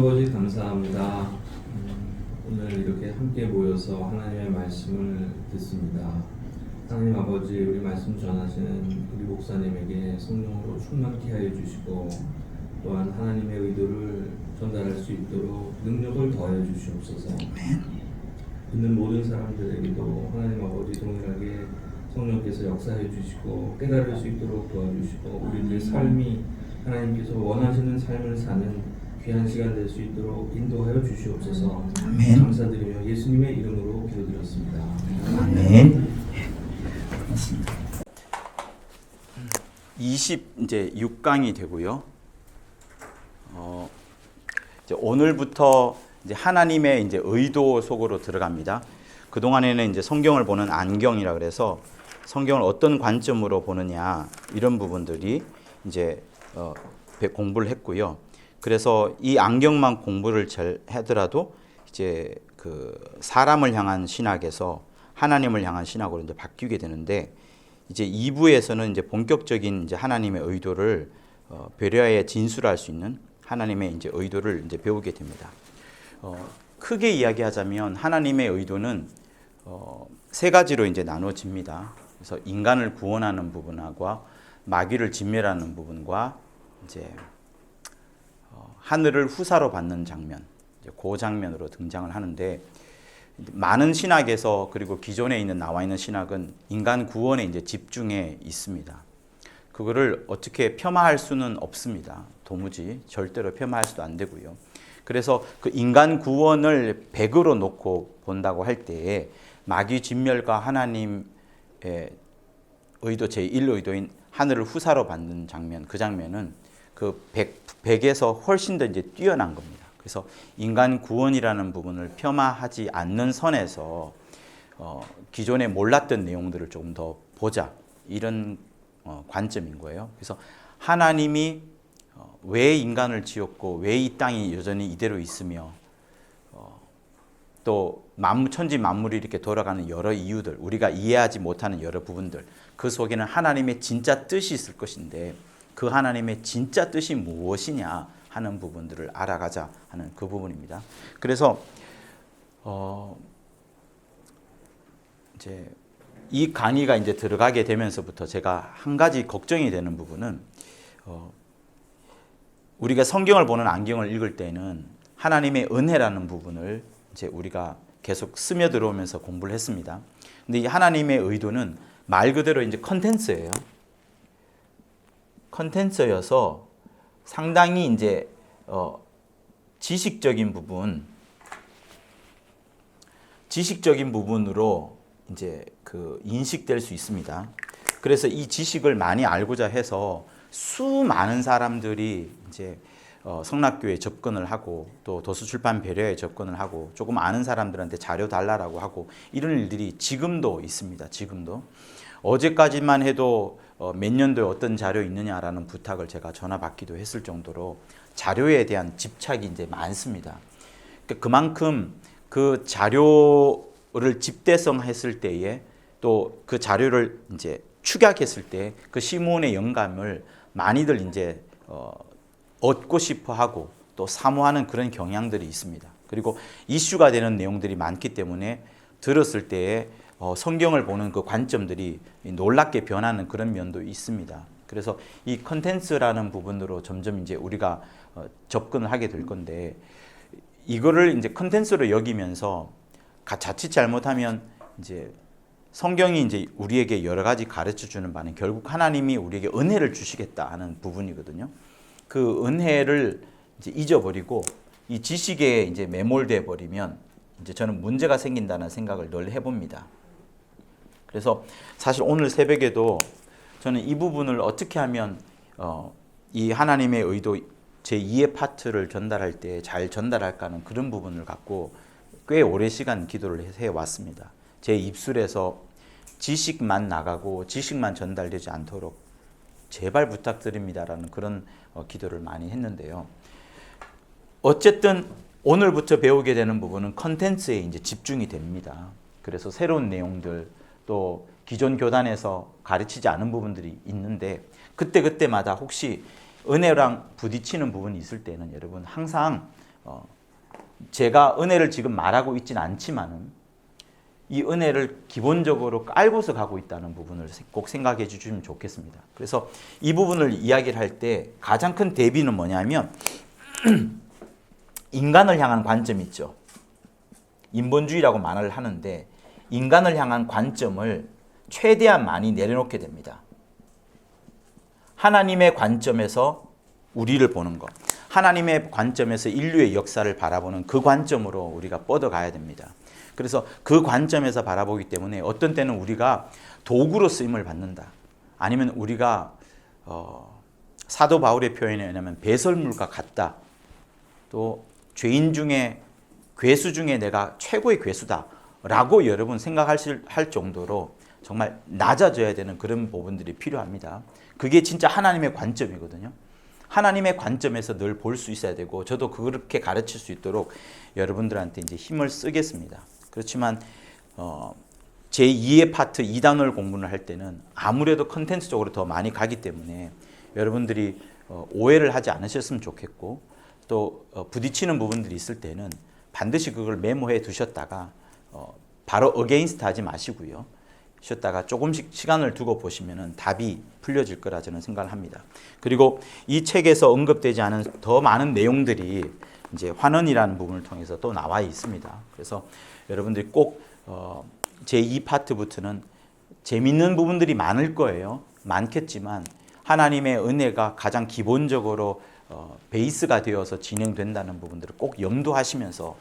아버지 감사합니다. 오늘 이렇게 함께 모여서 하나님의 말씀을 듣습니다. 하나님 아버지, 우리 말씀 전하시는 우리 목사님에게 성령으로 충만케 하여 주시고 또한 하나님의 의도를 전달할 수 있도록 능력을 더해 주시옵소서. 듣는 모든 사람들에게도 하나님 아버지 동일하게 성령께서 역사해 주시고 깨달을 수 있도록 도와주시고 우리들의 삶이 하나님께서 원하시는 삶을 사는 귀한 시간 될 수 있도록 인도하여 주시옵소서. 아멘. 감사드리며 예수님의 이름으로 기도드렸습니다. 아멘. 26강이 되고요. 이제 오늘부터 이제 하나님의 이제 의도 속으로 들어갑니다. 그 동안에는 이제 성경을 보는 안경이라 그래서 성경을 어떤 관점으로 보느냐 이런 부분들이 이제 공부를 했고요. 그래서 이 안경만 공부를 잘 하더라도 이제 그 사람을 향한 신학에서 하나님을 향한 신학으로 이제 바뀌게 되는데 이제 2부에서는 이제 본격적인 이제 하나님의 의도를 배려하여 진술할 수 있는 하나님의 이제 의도를 이제 배우게 됩니다. 크게 이야기하자면 하나님의 의도는 세 가지로 이제 나눠집니다. 그래서 인간을 구원하는 부분과 마귀를 진멸하는 부분과 이제 하늘을 후사로 받는 장면, 그 장면으로 등장을 하는데 많은 신학에서 그리고 기존에 있는 나와 있는 신학은 인간 구원에 이제 집중해 있습니다. 그거를 어떻게 폄하할 수는 없습니다. 도무지 절대로 폄하할 수도 안 되고요. 그래서 그 인간 구원을 100으로 놓고 본다고 할 때에 마귀 진멸과 하나님의 의도 제1의도인 하늘을 후사로 받는 장면, 그 장면은 그 100에서 훨씬 더 이제 뛰어난 겁니다. 그래서 인간 구원이라는 부분을 폄하하지 않는 선에서 기존에 몰랐던 내용들을 조금 더 보자 이런 관점인 거예요. 그래서 하나님이 왜 인간을 지었고 왜 이 땅이 여전히 이대로 있으며 또 천지 만물이 이렇게 돌아가는 여러 이유들, 우리가 이해하지 못하는 여러 부분들, 그 속에는 하나님의 진짜 뜻이 있을 것인데 그 하나님의 진짜 뜻이 무엇이냐 하는 부분들을 알아가자 하는 그 부분입니다. 그래서 이제 이 강의가 이제 들어가게 되면서부터 제가 한 가지 걱정이 되는 부분은 우리가 성경을 보는 안경을 읽을 때는 하나님의 은혜라는 부분을 이제 우리가 계속 스며들어오면서 공부를 했습니다. 근데 이 하나님의 의도는 말 그대로 이제 컨텐츠예요. 컨텐츠여서 상당히 이제 지식적인 부분으로 이제 그 인식될 수 있습니다. 그래서 이 지식을 많이 알고자 해서 수많은 사람들이 이제 성락교에 접근을 하고 또 도서출판 배려에 접근을 하고 조금 아는 사람들한테 자료 달라라고 하고 이런 일들이 지금도 있습니다. 지금도. 어제까지만 해도 몇 년도에 어떤 자료 있느냐라는 부탁을 제가 전화 받기도 했을 정도로 자료에 대한 집착이 이제 많습니다. 그만큼 그 자료를 집대성했을 때에 또 그 자료를 이제 축약했을 때 그 시몬의 영감을 많이들 이제 얻고 싶어 하고 또 사모하는 그런 경향들이 있습니다. 그리고 이슈가 되는 내용들이 많기 때문에 들었을 때에 성경을 보는 그 관점들이 놀랍게 변하는 그런 면도 있습니다. 그래서 이 컨텐츠라는 부분으로 점점 이제 우리가 접근을 하게 될 건데 이거를 이제 컨텐츠로 여기면서 자칫 잘못하면 이제 성경이 이제 우리에게 여러 가지 가르쳐 주는 바는 결국 하나님이 우리에게 은혜를 주시겠다 하는 부분이거든요. 그 은혜를 이제 잊어버리고 이 지식에 이제 매몰돼 버리면 이제 저는 문제가 생긴다는 생각을 늘 해봅니다. 그래서 사실 오늘 새벽에도 저는 이 부분을 어떻게 하면 이 하나님의 의도 제2의 파트를 전달할 때 잘 전달할까 하는 그런 부분을 갖고 꽤 오랜 시간 기도를 해왔습니다. 제 입술에서 지식만 나가고 지식만 전달되지 않도록 제발 부탁드립니다라는 그런 기도를 많이 했는데요. 어쨌든 오늘부터 배우게 되는 부분은 컨텐츠에 이제 집중이 됩니다. 그래서 새로운 내용들 또 기존 교단에서 가르치지 않은 부분들이 있는데 그때마다 혹시 은혜랑 부딪히는 부분이 있을 때는 여러분 항상 제가 은혜를 지금 말하고 있지는 않지만은 이 은혜를 기본적으로 깔고서 가고 있다는 부분을 꼭 생각해 주시면 좋겠습니다. 그래서 이 부분을 이야기를 할 때 가장 큰 대비는 뭐냐면 인간을 향한 관점이 있죠. 인본주의라고 말을 하는데 인간을 향한 관점을 최대한 많이 내려놓게 됩니다. 하나님의 관점에서 우리를 보는 것, 하나님의 관점에서 인류의 역사를 바라보는 그 관점으로 우리가 뻗어가야 됩니다. 그래서 그 관점에서 바라보기 때문에 어떤 때는 우리가 도구로 쓰임을 받는다. 아니면 우리가 사도 바울의 표현에 의하면 배설물과 같다. 또 죄인 중에 괴수 중에 내가 최고의 괴수다 라고 여러분 할 정도로 정말 낮아져야 되는 그런 부분들이 필요합니다. 그게 진짜 하나님의 관점이거든요. 하나님의 관점에서 늘 볼 수 있어야 되고 저도 그렇게 가르칠 수 있도록 여러분들한테 이제 힘을 쓰겠습니다. 그렇지만 제2의 파트 2단원 공부를 할 때는 아무래도 컨텐츠적으로 더 많이 가기 때문에 여러분들이 오해를 하지 않으셨으면 좋겠고 또 부딪히는 부분들이 있을 때는 반드시 그걸 메모해 두셨다가 바로 어게인스트 하지 마시고요. 쉬었다가 조금씩 시간을 두고 보시면 답이 풀려질 거라 저는 생각을 합니다. 그리고 이 책에서 언급되지 않은 더 많은 내용들이 이제 환원이라는 부분을 통해서 또 나와 있습니다. 그래서 여러분들이 꼭 제2 파트부터는 재밌는 부분들이 많을 거예요. 많겠지만 하나님의 은혜가 가장 기본적으로 베이스가 되어서 진행된다는 부분들을 꼭 염두하시면서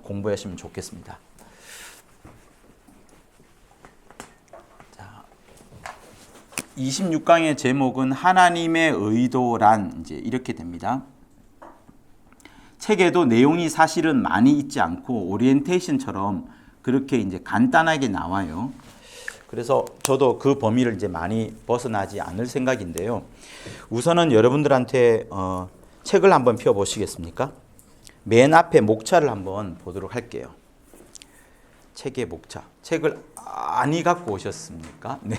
공부하시면 좋겠습니다. 26강의 제목은 하나님의 의도란 이제 이렇게 됩니다. 책에도 내용이 사실은 많이 있지 않고 오리엔테이션처럼 그렇게 이제 간단하게 나와요. 그래서 저도 그 범위를 이제 많이 벗어나지 않을 생각인데요. 우선은 여러분들한테 책을 한번 펴 보시겠습니까? 맨 앞에 목차를 한번 보도록 할게요. 책의 목차. 책을 많이 갖고 오셨습니까? 네,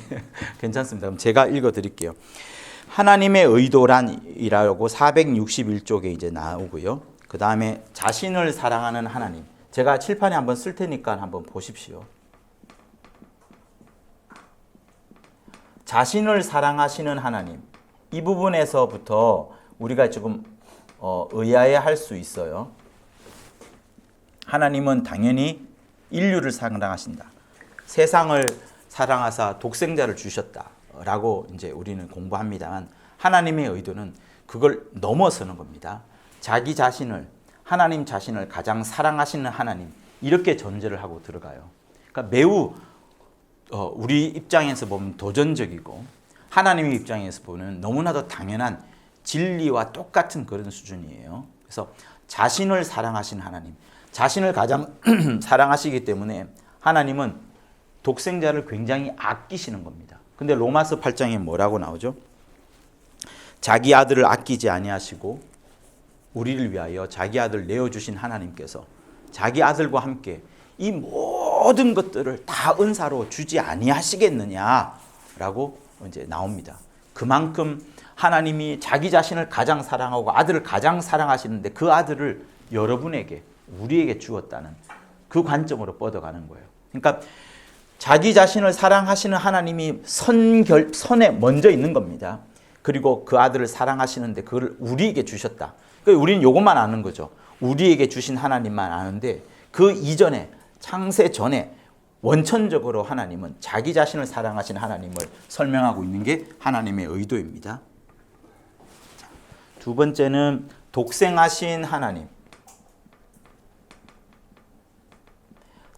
괜찮습니다. 그럼 제가 읽어 드릴게요. 하나님의 의도란이라고 461쪽에 이제 나오고요. 그 다음에 자신을 사랑하는 하나님. 제가 칠판에 한번 쓸 테니까 한번 보십시오. 자신을 사랑하시는 하나님. 이 부분에서부터 우리가 지금 의아해할 수 있어요. 하나님은 당연히 인류를 사랑하신다. 세상을 사랑하사 독생자를 주셨다라고 이제 우리는 공부합니다만 하나님의 의도는 그걸 넘어서는 겁니다. 자기 자신을 하나님 자신을 가장 사랑하시는 하나님 이렇게 전제를 하고 들어가요. 그러니까 매우 우리 입장에서 보면 도전적이고 하나님의 입장에서 보면 너무나도 당연한 진리와 똑같은 그런 수준이에요. 그래서 자신을 사랑하신 하나님, 자신을 가장 사랑하시기 때문에 하나님은 독생자를 굉장히 아끼시는 겁니다. 근데 로마서 8장에 뭐라고 나오죠? 자기 아들을 아끼지 아니하시고 우리를 위하여 자기 아들을 내어주신 하나님께서 자기 아들과 함께 이 모든 것들을 다 은사로 주지 아니하시겠느냐라고 이제 나옵니다. 그만큼 하나님이 자기 자신을 가장 사랑하고 아들을 가장 사랑하시는데 그 아들을 여러분에게 우리에게 주었다는 그 관점으로 뻗어가는 거예요. 그러니까 자기 자신을 사랑하시는 하나님이 선에 먼저 있는 겁니다. 그리고 그 아들을 사랑하시는데 그걸 우리에게 주셨다. 그러니까 우리는 이것만 아는 거죠. 우리에게 주신 하나님만 아는데 그 이전에 창세 전에 원천적으로 하나님은 자기 자신을 사랑하신 하나님을 설명하고 있는 게 하나님의 의도입니다. 두 번째는 독생하신 하나님.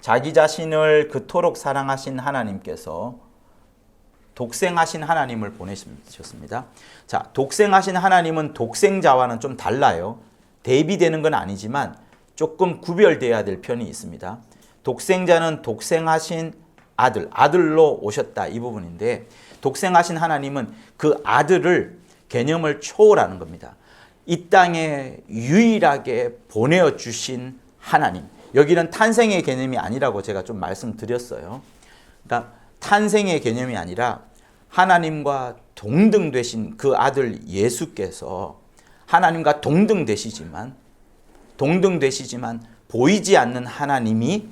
자기 자신을 그토록 사랑하신 하나님께서 독생하신 하나님을 보내셨습니다. 자, 독생하신 하나님은 독생자와는 좀 달라요. 대비되는 건 아니지만 조금 구별되어야 될 편이 있습니다. 독생자는 독생하신 아들로 오셨다 이 부분인데 독생하신 하나님은 그 아들을 개념을 초월하는 겁니다. 이 땅에 유일하게 보내주신 하나님. 여기는 탄생의 개념이 아니라고 제가 좀 말씀드렸어요. 그러니까 탄생의 개념이 아니라 하나님과 동등 되신 그 아들 예수께서 하나님과 동등 되시지만 보이지 않는 하나님이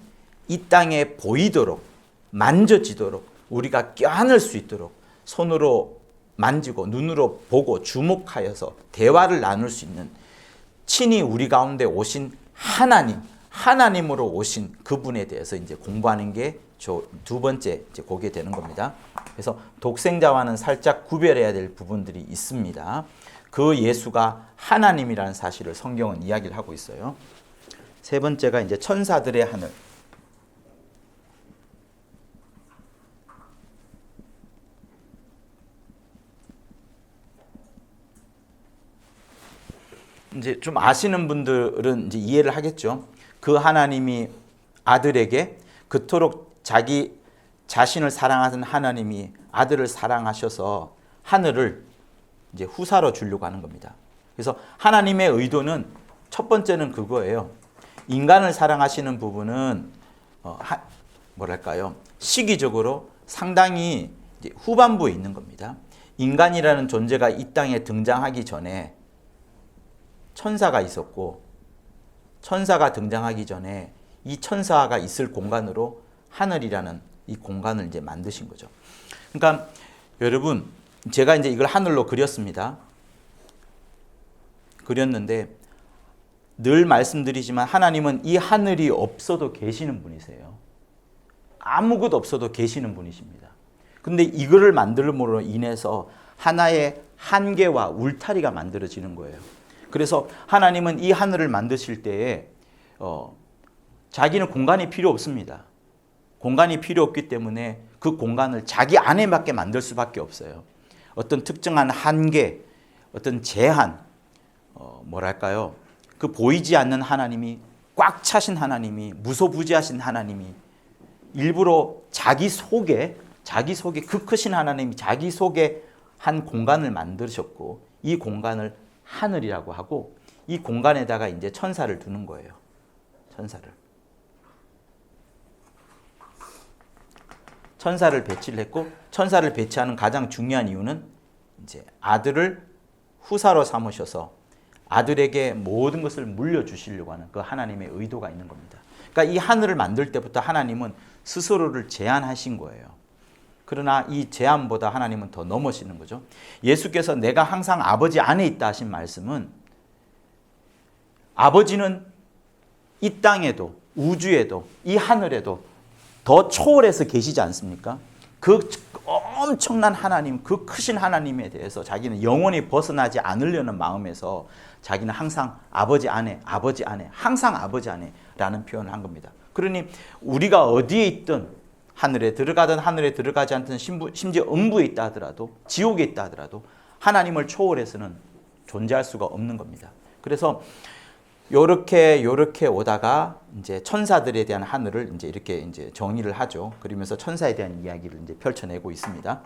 이 땅에 보이도록 만져지도록 우리가 껴안을 수 있도록 손으로 만지고 눈으로 보고 주목하여서 대화를 나눌 수 있는 친히 우리 가운데 오신 하나님으로 오신 그분에 대해서 이제 공부하는 게 두 번째 이제 그게 되는 겁니다. 그래서 독생자와는 살짝 구별해야 될 부분들이 있습니다. 그 예수가 하나님이라는 사실을 성경은 이야기를 하고 있어요. 세 번째가 이제 천사들의 하늘. 이제 좀 아시는 분들은 이제 이해를 하겠죠. 그 하나님이 아들에게 그토록 자기 자신을 사랑하는 하나님이 아들을 사랑하셔서 하늘을 이제 후사로 주려고 하는 겁니다. 그래서 하나님의 의도는 첫 번째는 그거예요. 인간을 사랑하시는 부분은 시기적으로 상당히 이제 후반부에 있는 겁니다. 인간이라는 존재가 이 땅에 등장하기 전에 천사가 있었고, 천사가 등장하기 전에 이 천사가 있을 공간으로 하늘이라는 이 공간을 이제 만드신 거죠. 그러니까 여러분, 제가 이제 이걸 하늘로 그렸습니다. 그렸는데 늘 말씀드리지만 하나님은 이 하늘이 없어도 계시는 분이세요. 아무것도 없어도 계시는 분이십니다. 근데 이거를 만들므로 인해서 하나의 한계와 울타리가 만들어지는 거예요. 그래서 하나님은 이 하늘을 만드실 때에 자기는 공간이 필요 없습니다. 공간이 필요 없기 때문에 그 공간을 자기 안에맞게 만들 수밖에 없어요. 어떤 특정한 한계, 어떤 제한, 그 보이지 않는 하나님이, 꽉 차신 하나님이, 무소부지하신 하나님이 일부러 자기 속에 그 크신 하나님이 자기 속에 한 공간을 만드셨고, 이 공간을 하늘이라고 하고, 이 공간에다가 이제 천사를 두는 거예요. 천사를 배치를 했고, 천사를 배치하는 가장 중요한 이유는 이제 아들을 후사로 삼으셔서 아들에게 모든 것을 물려주시려고 하는 그 하나님의 의도가 있는 겁니다. 그러니까 이 하늘을 만들 때부터 하나님은 스스로를 제한하신 거예요. 그러나 이 제한보다 하나님은 더 넘으시는 거죠. 예수께서 내가 항상 아버지 안에 있다 하신 말씀은, 아버지는 이 땅에도 우주에도 이 하늘에도 더 초월해서 계시지 않습니까? 그 엄청난 하나님, 그 크신 하나님에 대해서 자기는 영원히 벗어나지 않으려는 마음에서 자기는 항상 아버지 안에, 항상 아버지 안에 라는 표현을 한 겁니다. 그러니 우리가 어디에 있든, 하늘에 들어가든 하늘에 들어가지 않든, 심지어 음부에 있다 하더라도, 지옥에 있다 하더라도 하나님을 초월해서는 존재할 수가 없는 겁니다. 그래서 요렇게 오다가 이제 천사들에 대한 하늘을 이제 이렇게 이제 정의를 하죠. 그러면서 천사에 대한 이야기를 이제 펼쳐내고 있습니다.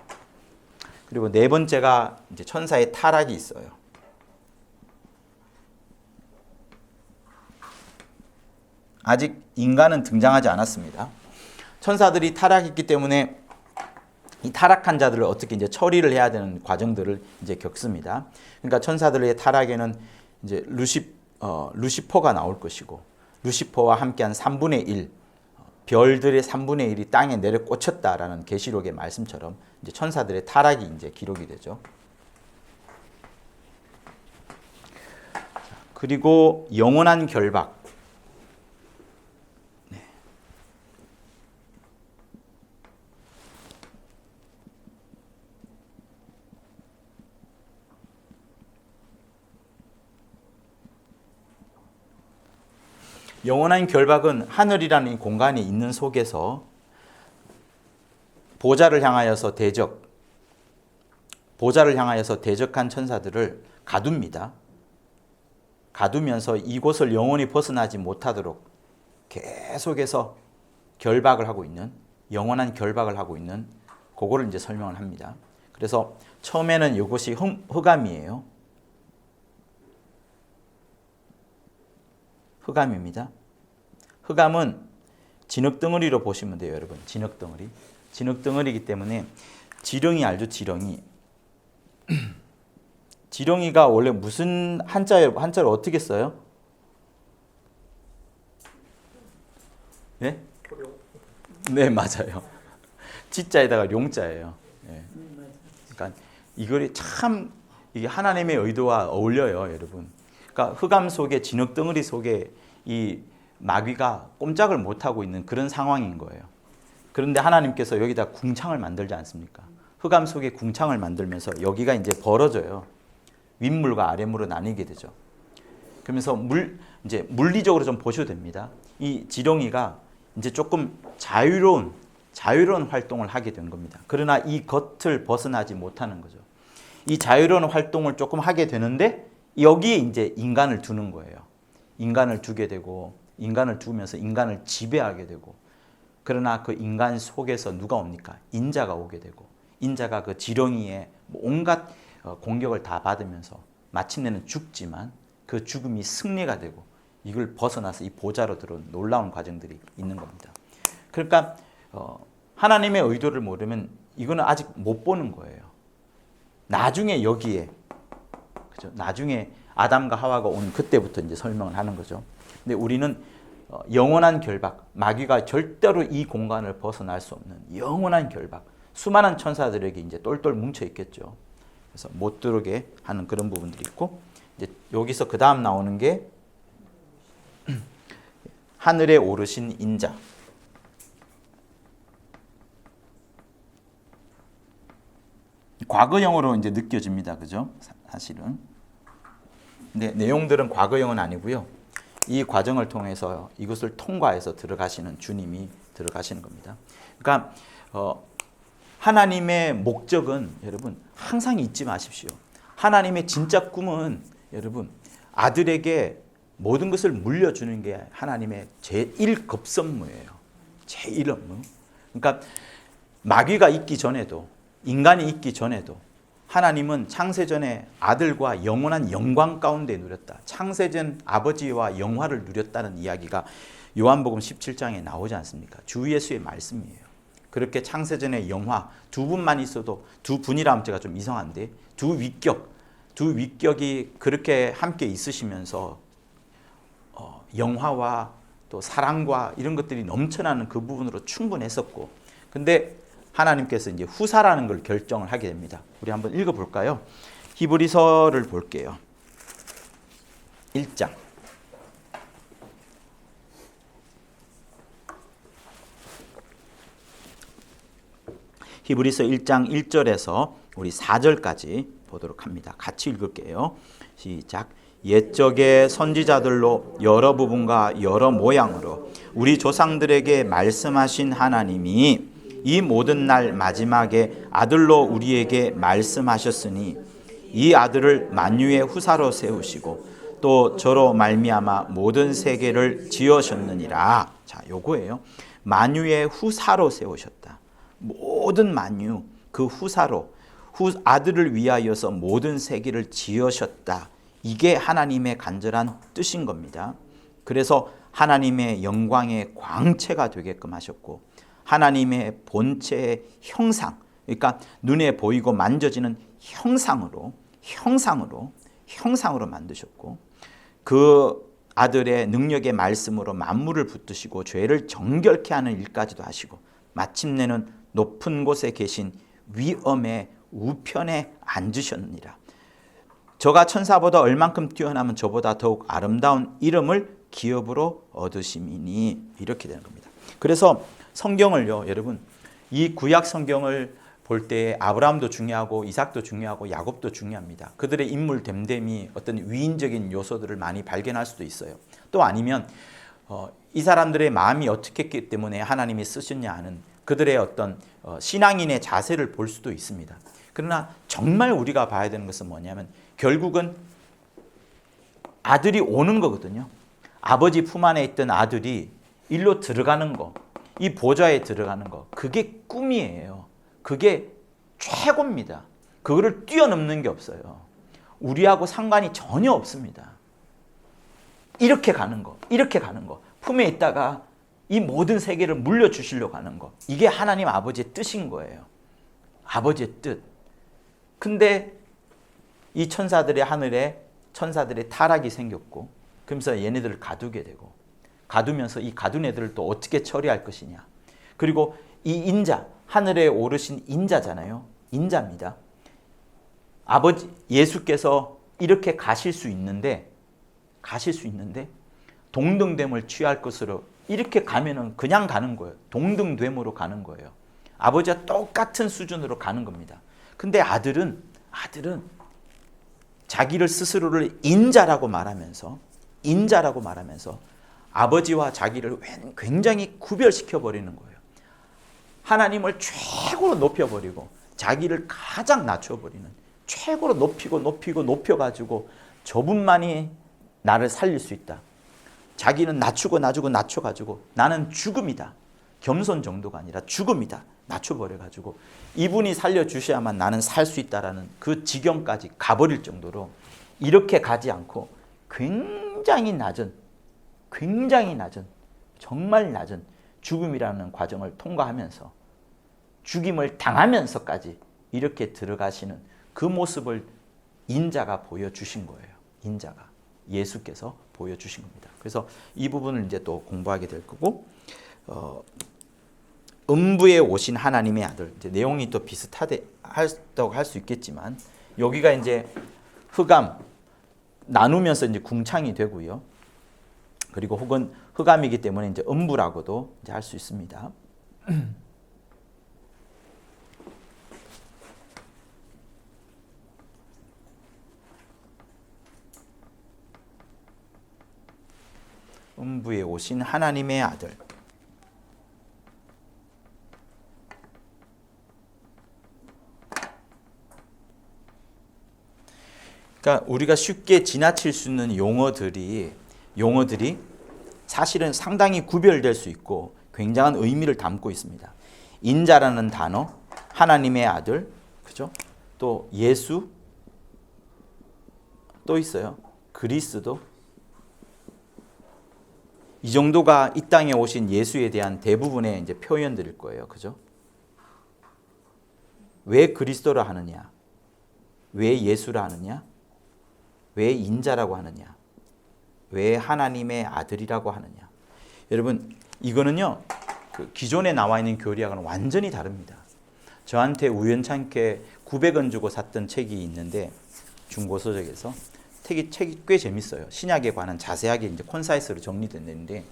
그리고 네 번째가 이제 천사의 타락이 있어요. 아직 인간은 등장하지 않았습니다. 천사들이 타락했기 때문에 이 타락한 자들을 어떻게 이제 처리를 해야 되는 과정들을 이제 겪습니다. 그러니까 천사들의 타락에는 이제 루시퍼가 나올 것이고, 루시퍼와 함께한 3분의 1, 별들의 3분의 1이 땅에 내려 꽂혔다라는 계시록의 말씀처럼 이제 천사들의 타락이 이제 기록이 되죠. 그리고 영원한 결박. 영원한 결박은 하늘이라는 이 공간이 있는 속에서 보좌를 향하여서 대적한 천사들을 가둡니다. 가두면서 이곳을 영원히 벗어나지 못하도록 계속해서 결박을 하고 있는, 영원한 결박을 하고 있는 그거를 이제 설명을 합니다. 그래서 처음에는 이것이 흑암이에요. 흑암입니다. 흑암은 진흙덩어리로 보시면 돼요, 여러분. 진흙덩어리이기 때문에, 지렁이 알죠? 지렁이. 지렁이가 원래 무슨 한자를 어떻게 써요? 네? 네, 맞아요. 지자에다가 용자예요. 네. 그러니까 이거를 참 이게 하나님의 의도와 어울려요, 여러분. 그러니까 흑암 속에 진흙 덩어리 속에 이 마귀가 꼼짝을 못 하고 있는 그런 상황인 거예요. 그런데 하나님께서 여기다 궁창을 만들지 않습니까? 흑암 속에 궁창을 만들면서 여기가 이제 벌어져요. 윗물과 아랫물로 나뉘게 되죠. 그러면서 이제 물리적으로 좀 보셔도 됩니다. 이 지렁이가 이제 조금 자유로운 활동을 하게 된 겁니다. 그러나 이 겉을 벗어나지 못하는 거죠. 이 자유로운 활동을 조금 하게 되는데 여기에 이제 인간을 두는 거예요. 인간을 두게 되고 인간을 두면서 인간을 지배하게 되고 그러나 그 인간 속에서 누가 옵니까? 인자가 오게 되고 인자가 그 지렁이의 온갖 공격을 다 받으면서 마침내는 죽지만 그 죽음이 승리가 되고 이걸 벗어나서 이 보좌로 들어온 놀라운 과정들이 있는 겁니다. 그러니까 하나님의 의도를 모르면 이거는 아직 못 보는 거예요. 나중에 여기에 그죠? 나중에 아담과 하와가 온 그때부터 이제 설명을 하는 거죠. 근데 우리는 영원한 결박, 마귀가 절대로 이 공간을 벗어날 수 없는 영원한 결박, 수많은 천사들에게 이제 똘똘 뭉쳐 있겠죠. 그래서 못 들어오게 하는 그런 부분들이 있고, 이제 여기서 그 다음 나오는 게 하늘에 오르신 인자. 과거형으로 이제 느껴집니다, 그죠? 사실은. 근데 내용들은 과거형은 아니고요. 이 과정을 통해서 이것을 통과해서 들어가시는 주님이 들어가시는 겁니다. 그러니까 하나님의 목적은 여러분 항상 잊지 마십시오. 하나님의 진짜 꿈은 여러분 아들에게 모든 것을 물려주는 게 하나님의 제1급선무예요. 제1업무. 그러니까 마귀가 있기 전에도 인간이 있기 전에도 하나님은 창세전에 아들과 영원한 영광 가운데 누렸다. 창세전 아버지와 영화를 누렸다는 이야기가 요한복음 17장에 나오지 않습니까? 주 예수의 말씀이에요. 그렇게 창세전의 영화 두 분만 있어도 두 분이라 제가 좀 이상한데 두 위격이 그렇게 함께 있으시면서 영화와 또 사랑과 이런 것들이 넘쳐나는 그 부분으로 충분했었고 근데 하나님께서 이제 후사라는 걸 결정을 하게 됩니다. 우리 한번 읽어볼까요? 히브리서를 볼게요. 1장. 히브리서 1장 1절에서 우리 4절까지 보도록 합니다. 같이 읽을게요. 시작. 옛적의 선지자들로 여러 부분과 여러 모양으로 우리 조상들에게 말씀하신 하나님이 이 모든 날 마지막에 아들로 우리에게 말씀하셨으니 이 아들을 만유의 후사로 세우시고 또 저로 말미암아 모든 세계를 지으셨느니라. 자, 요거예요. 만유의 후사로 세우셨다. 모든 만유 그 후사로 아들을 위하여서 모든 세계를 지으셨다. 이게 하나님의 간절한 뜻인 겁니다. 그래서 하나님의 영광의 광채가 되게끔 하셨고 하나님의 본체의 형상, 그러니까 눈에 보이고 만져지는 형상으로 만드셨고 그 아들의 능력의 말씀으로 만물을 붙드시고 죄를 정결케 하는 일까지도 하시고 마침내는 높은 곳에 계신 위엄의 우편에 앉으셨느니라. 저가 천사보다 얼만큼 뛰어나면 저보다 더욱 아름다운 이름을 기업으로 얻으심이니 이렇게 되는 겁니다. 그래서 성경을요, 여러분, 이 구약 성경을 볼 때 아브라함도 중요하고 이삭도 중요하고 야곱도 중요합니다. 그들의 인물 됨됨이 어떤 위인적인 요소들을 많이 발견할 수도 있어요. 또 아니면 이 사람들의 마음이 어떻게 했기 때문에 하나님이 쓰셨냐 하는 그들의 어떤 신앙인의 자세를 볼 수도 있습니다. 그러나 정말 우리가 봐야 되는 것은 뭐냐면 결국은 아들이 오는 거거든요. 아버지 품 안에 있던 아들이 일로 들어가는 거, 이 보좌에 들어가는 거, 그게 꿈이에요. 그게 최고입니다. 그거를 뛰어넘는 게 없어요. 우리하고 상관이 전혀 없습니다. 이렇게 가는 거, 품에 있다가 이 모든 세계를 물려주시려고 하는 거, 이게 하나님 아버지의 뜻인 거예요. 아버지의 뜻. 근데 이 천사들의 하늘에 천사들의 타락이 생겼고 그러면서 얘네들을 가두게 되고 가두면서 이 가둔 애들을 또 어떻게 처리할 것이냐. 그리고 이 인자, 하늘에 오르신 인자잖아요. 인자입니다. 아버지 예수께서 이렇게 가실 수 있는데 동등됨을 취할 것으로 이렇게 가면은 그냥 가는 거예요. 동등됨으로 가는 거예요. 아버지와 똑같은 수준으로 가는 겁니다. 근데 아들은 자기를 스스로를 인자라고 말하면서 아버지와 자기를 굉장히 구별시켜 버리는 거예요. 하나님을 최고로 높여버리고 자기를 가장 낮춰버리는, 최고로 높여가지고 저분만이 나를 살릴 수 있다. 자기는 낮춰가지고 나는 죽음이다. 겸손 정도가 아니라 죽음이다. 낮춰버려가지고 이분이 살려주셔야만 나는 살 수 있다라는 그 지경까지 가버릴 정도로 이렇게 가지 않고 굉장히 낮은 정말 낮은 죽음이라는 과정을 통과하면서 죽임을 당하면서까지 이렇게 들어가시는 그 모습을 인자가 보여주신 거예요. 인자가 예수께서 보여주신 겁니다. 그래서 이 부분을 이제 또 공부하게 될 거고 음부에 오신 하나님의 아들, 이제 내용이 또 비슷하다고 할 수 있겠지만 여기가 이제 흑암 나누면서 이제 궁창이 되고요. 그리고 혹은 흑암이기 때문에 이제 음부라고도 이제 할 수 있습니다. 음부에 오신 하나님의 아들. 그러니까 우리가 쉽게 지나칠 수 있는 용어들이 사실은 상당히 구별될 수 있고 굉장한 의미를 담고 있습니다. 인자라는 단어, 하나님의 아들, 그죠? 또 예수, 또 있어요. 그리스도. 이 정도가 이 땅에 오신 예수에 대한 대부분의 이제 표현들일 거예요. 그죠? 왜 그리스도라 하느냐? 왜 예수라 하느냐? 왜 인자라고 하느냐? 왜 하나님의 아들이라고 하느냐? 여러분, 이거는요, 그 기존에 나와 있는 교리하고는 완전히 다릅니다. 저한테 우연찮게 900원 주고 샀던 책이 있는데, 중고서적에서. 책이 꽤 재밌어요. 신약에 관한 자세하게 이제 콘사이스로 정리됐는데,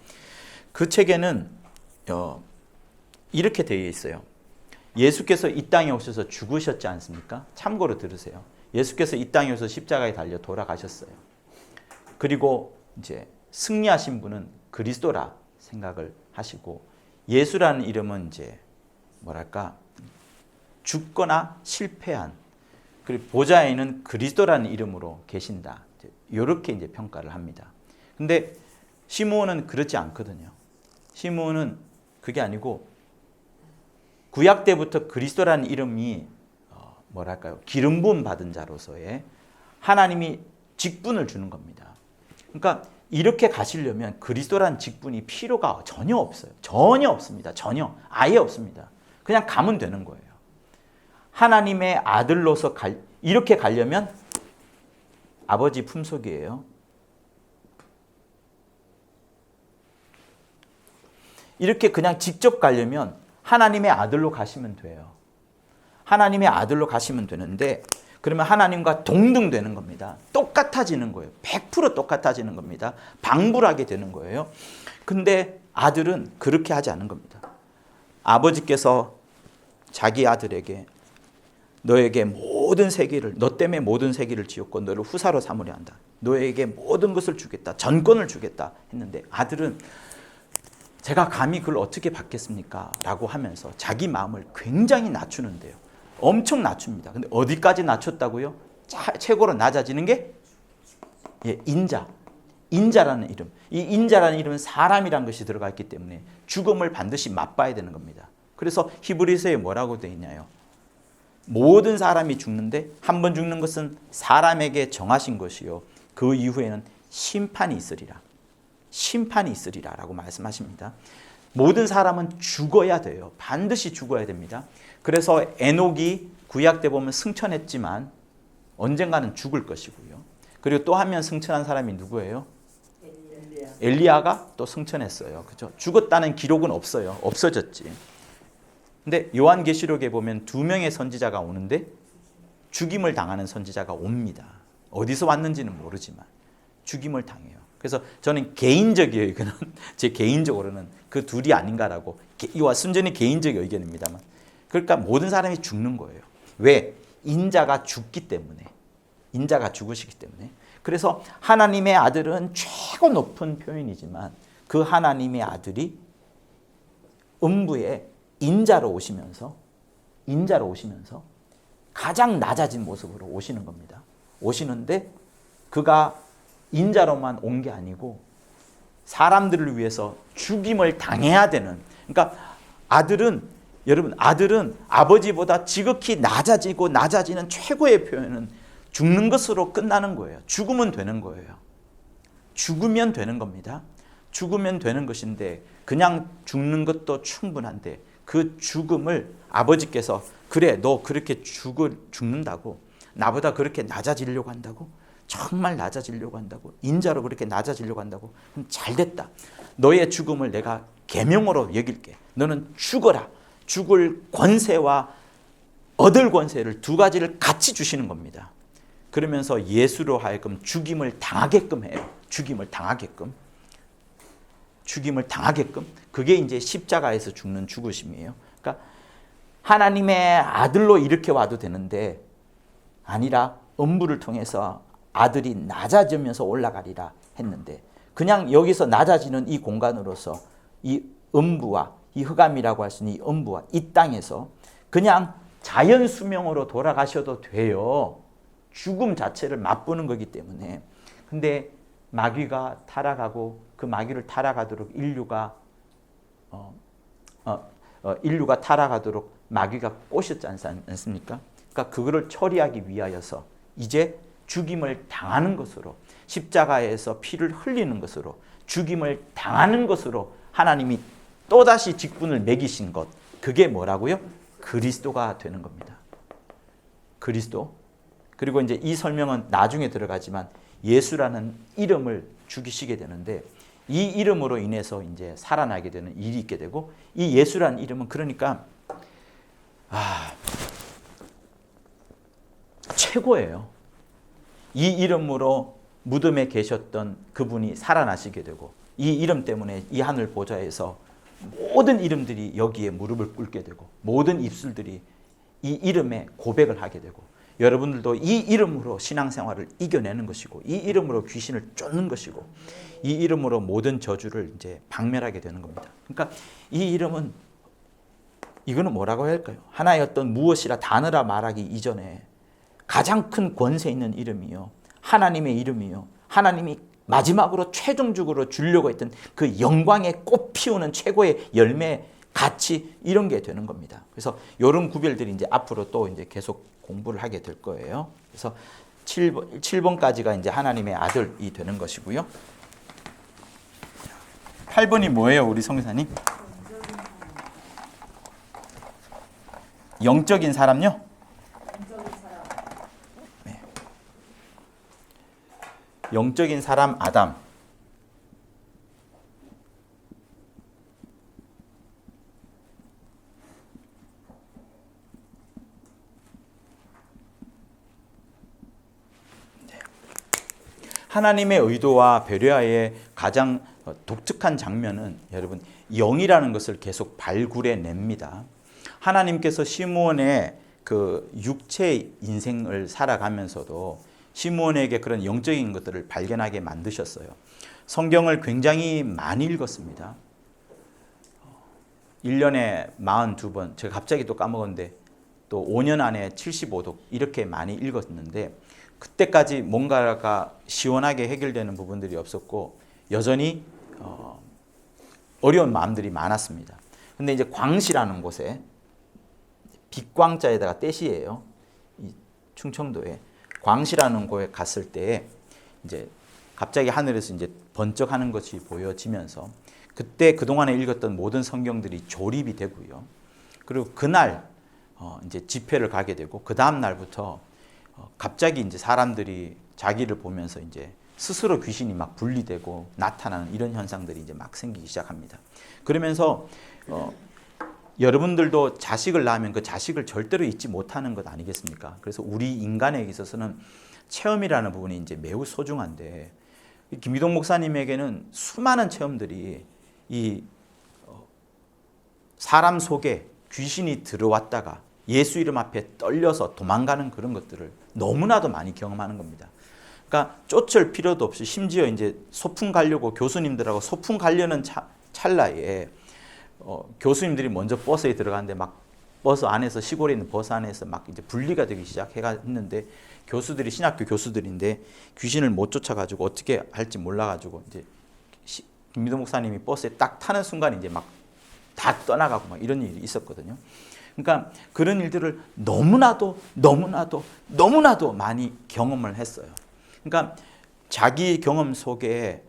그 책에는 이렇게 되어 있어요. 예수께서 이 땅에 오셔서 죽으셨지 않습니까? 참고로 들으세요. 예수께서 이 땅에 오셔서 십자가에 달려 돌아가셨어요. 그리고 이제 승리하신 분은 그리스도라 생각을 하시고, 예수라는 이름은 이제 뭐랄까 죽거나 실패한, 그리고 보좌에는 그리스도라는 이름으로 계신다. 이렇게 이제 평가를 합니다. 근데 시므온은 그렇지 않거든요. 시므온은 그게 아니고 구약 때부터 그리스도라는 이름이 뭐랄까요? 기름 부음 받은 자로서의 하나님이 직분을 주는 겁니다. 그러니까 이렇게 가시려면 그리스도라는 직분이 필요가 전혀 없어요. 전혀 없습니다. 아예 없습니다. 그냥 가면 되는 거예요. 하나님의 아들로서 이렇게 가려면 아버지 품속이에요. 이렇게 그냥 직접 가려면 하나님의 아들로 가시면 돼요. 하나님의 아들로 가시면 되는데, 그러면 하나님과 동등되는 겁니다. 똑같아지는 거예요. 100% 똑같아지는 겁니다. 방불하게 되는 거예요. 근데 아들은 그렇게 하지 않은 겁니다. 아버지께서 자기 아들에게 너에게 모든 세계를, 너 때문에 모든 세계를 지었고 너를 후사로 삼으려 한다. 너에게 모든 것을 주겠다. 전권을 주겠다 했는데, 아들은 제가 감히 그걸 어떻게 받겠습니까? 라고 하면서 자기 마음을 굉장히 낮추는데요. 엄청 낮춥니다. 근데 어디까지 낮췄다고요? 최고로 낮아지는 게 인자라는 이름. 이 인자라는 이름은 사람이란 것이 들어가 있기 때문에 죽음을 반드시 맛봐야 되는 겁니다. 그래서 히브리서에 뭐라고 되어 있냐요? 모든 사람이 죽는데 한 번 죽는 것은 사람에게 정하신 것이요, 그 이후에는 심판이 있으리라 라고 말씀하십니다. 모든 사람은 죽어야 돼요. 반드시 죽어야 됩니다. 그래서 에녹이 구약 때 보면 승천했지만 언젠가는 죽을 것이고요. 그리고 또 한 명 승천한 사람이 누구예요? 엘리야가 또 승천했어요. 그죠? 죽었다는 기록은 없어요. 없어졌지. 근데 요한계시록에 보면 2명의 선지자가 오는데 죽임을 당하는 선지자가 옵니다. 어디서 왔는지는 모르지만 죽임을 당해요. 그래서 저는 개인적이에요. 이거는 제 개인적으로는 그 둘이 아닌가라고, 이와 순전히 개인적 의견입니다만, 그러니까 모든 사람이 죽는 거예요. 왜? 인자가 죽기 때문에. 인자가 죽으시기 때문에. 그래서 하나님의 아들은 최고 높은 표현이지만 그 하나님의 아들이 음부에 인자로 오시면서 가장 낮아진 모습으로 오시는 겁니다. 오시는데 그가 인자로만 온 게 아니고 사람들을 위해서 죽임을 당해야 되는, 그러니까 여러분 아들은 아버지보다 지극히 낮아지는 최고의 표현은 죽는 것으로 끝나는 거예요. 죽으면 되는 거예요. 죽으면 되는 겁니다. 죽으면 되는 것인데 그냥 죽는 것도 충분한데 그 죽음을 아버지께서, 그래 너 그렇게 죽는다고, 나보다 그렇게 낮아지려고 한다고, 정말 낮아지려고 한다고, 인자로 그렇게 낮아지려고 한다고, 그럼 잘됐다. 너의 죽음을 내가 계명으로 여길게. 너는 죽어라. 죽을 권세와 얻을 권세를 두 가지를 같이 주시는 겁니다. 그러면서 예수로 하여금 죽임을 당하게끔 해요. 죽임을 당하게끔. 그게 이제 십자가에서 죽는 죽으심이에요. 그러니까 하나님의 아들로 이렇게 와도 되는데 아니라 음부를 통해서 아들이 낮아지면서 올라가리라 했는데, 그냥 여기서 낮아지는 이 공간으로서 이 음부와 이 흑암이라고 할 수 있는 이 음부와 이 땅에서 그냥 자연 수명으로 돌아가셔도 돼요. 죽음 자체를 맛보는 거기 때문에. 근데 마귀가 타락하고 그 마귀를 타락하도록 인류가 타락하도록 마귀가 꼬셨지 않습니까? 그러니까 그거를 처리하기 위하여서 이제 죽임을 당하는 것으로, 십자가에서 피를 흘리는 것으로, 죽임을 당하는 것으로 하나님이 또다시 직분을 매기신 것, 그게 뭐라고요? 그리스도가 되는 겁니다. 그리스도. 그리고 이제 이 설명은 나중에 들어가지만 예수라는 이름을 죽이시게 되는데 이 이름으로 인해서 이제 살아나게 되는 일이 있게 되고, 이 예수라는 이름은 그러니까 최고예요. 이 이름으로 무덤에 계셨던 그분이 살아나시게 되고, 이 이름 때문에 이 하늘 보좌에서 모든 이름들이 여기에 무릎을 꿇게 되고 모든 입술들이 이 이름에 고백을 하게 되고, 여러분들도 이 이름으로 신앙생활을 이겨내는 것이고, 이 이름으로 귀신을 쫓는 것이고, 이 이름으로 모든 저주를 이제 박멸하게 되는 겁니다. 그러니까 이 이름은, 이거는 뭐라고 해야 할까요? 하나의 어떤 무엇이라 단어라 말하기 이전에 가장 큰 권세 있는 이름이요, 하나님의 이름이요, 하나님이 마지막으로 최종적으로 주려고 했던 그 영광의 꽃 피우는 최고의 열매, 가치, 이런 게 되는 겁니다. 그래서 이런 구별들이 이제 앞으로 또 이제 계속 공부를 하게 될 거예요. 그래서 7번까지가 이제 하나님의 아들이 되는 것이고요. 8번이 뭐예요, 우리 성교사님? 영적인 사람요? 네. 영적인 사람 아담. 하나님의 의도와 배려하에 가장 독특한 장면은 여러분, 영이라는 것을 계속 발굴해 냅니다. 하나님께서 시므온의 그 육체 인생을 살아가면서도 시므온에게 그런 영적인 것들을 발견하게 만드셨어요. 성경을 굉장히 많이 읽었습니다. 1년에 42번, 제가 갑자기 또 까먹었는데 또 5년 안에 75독 이렇게 많이 읽었는데, 그때까지 뭔가가 시원하게 해결되는 부분들이 없었고 여전히 어려운 마음들이 많았습니다. 근데 이제 광시라는 곳에, 빛광자에다가 떼시예요. 이 충청도에 광시라는 곳에 갔을 때 이제 갑자기 하늘에서 이제 번쩍하는 것이 보여지면서 그때 그동안에 읽었던 모든 성경들이 조립이 되고요. 그리고 그날 이제 집회를 가게 되고 그 다음 날부터 갑자기 이제 사람들이 자기를 보면서 이제 스스로 귀신이 막 분리되고 나타나는 이런 현상들이 이제 막 생기기 시작합니다. 그러면서 여러분들도 자식을 낳으면 그 자식을 절대로 잊지 못하는 것 아니겠습니까? 그래서 우리 인간에게 있어서는 체험이라는 부분이 이제 매우 소중한데, 김기동 목사님에게는 수많은 체험들이 이 사람 속에 귀신이 들어왔다가 예수 이름 앞에 떨려서 도망가는 그런 것들을 너무나도 많이 경험하는 겁니다. 그러니까 쫓을 필요도 없이, 심지어 이제 소풍 가려고 교수님들하고 소풍 가려는 찰나에 교수님들이 먼저 버스에 들어가는데 막 버스 안에서, 시골에 있는 버스 안에서 막 이제 분리가 되기 시작했는데, 교수들이 신학교 교수들인데 귀신을 못 쫓아가지고 어떻게 할지 몰라가지고 이제 김미도 목사님이 버스에 딱 타는 순간 이제 막 다 떠나가고 막 이런 일이 있었거든요. 그러니까 그런 일들을 너무나도 많이 경험을 했어요. 그러니까 자기 경험 속에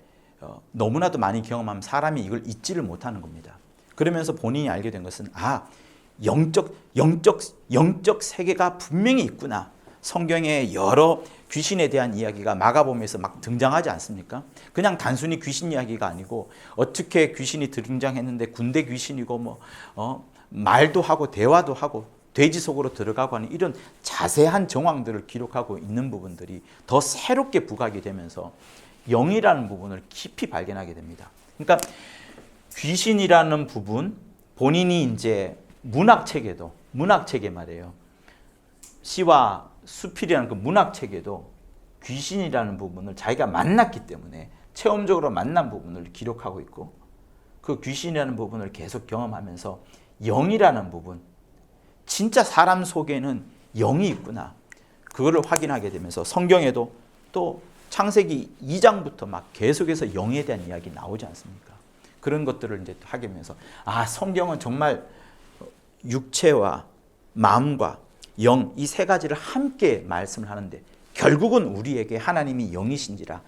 너무나도 많이 경험하면 사람이 이걸 잊지를 못하는 겁니다. 그러면서 본인이 알게 된 것은, 영적 세계가 분명히 있구나. 성경에 여러 귀신에 대한 이야기가 마가복음에서 막 등장하지 않습니까? 그냥 단순히 귀신 이야기가 아니고, 어떻게 귀신이 등장했는데 군대 귀신이고 말도 하고 대화도 하고 돼지 속으로 들어가고 하는 이런 자세한 정황들을 기록하고 있는 부분들이 더 새롭게 부각이 되면서 영이라는 부분을 깊이 발견하게 됩니다. 그러니까 귀신이라는 부분, 본인이 이제 문학책에 말이에요. 시와 수필이라는 그 문학책에도 귀신이라는 부분을 자기가 만났기 때문에 체험적으로 만난 부분을 기록하고 있고, 그 귀신이라는 부분을 계속 경험하면서 영이라는 부분, 진짜 사람 속에는 영이 있구나, 그거를 확인하게 되면서 성경에도 또 창세기 2장부터 막 계속해서 영에 대한 이야기 나오지 않습니까? 그런 것들을 이제 하게 되면서, 성경은 정말 육체와 마음과 영, 이 세 가지를 함께 말씀을 하는데, 결국은 우리에게 하나님이 영이신지라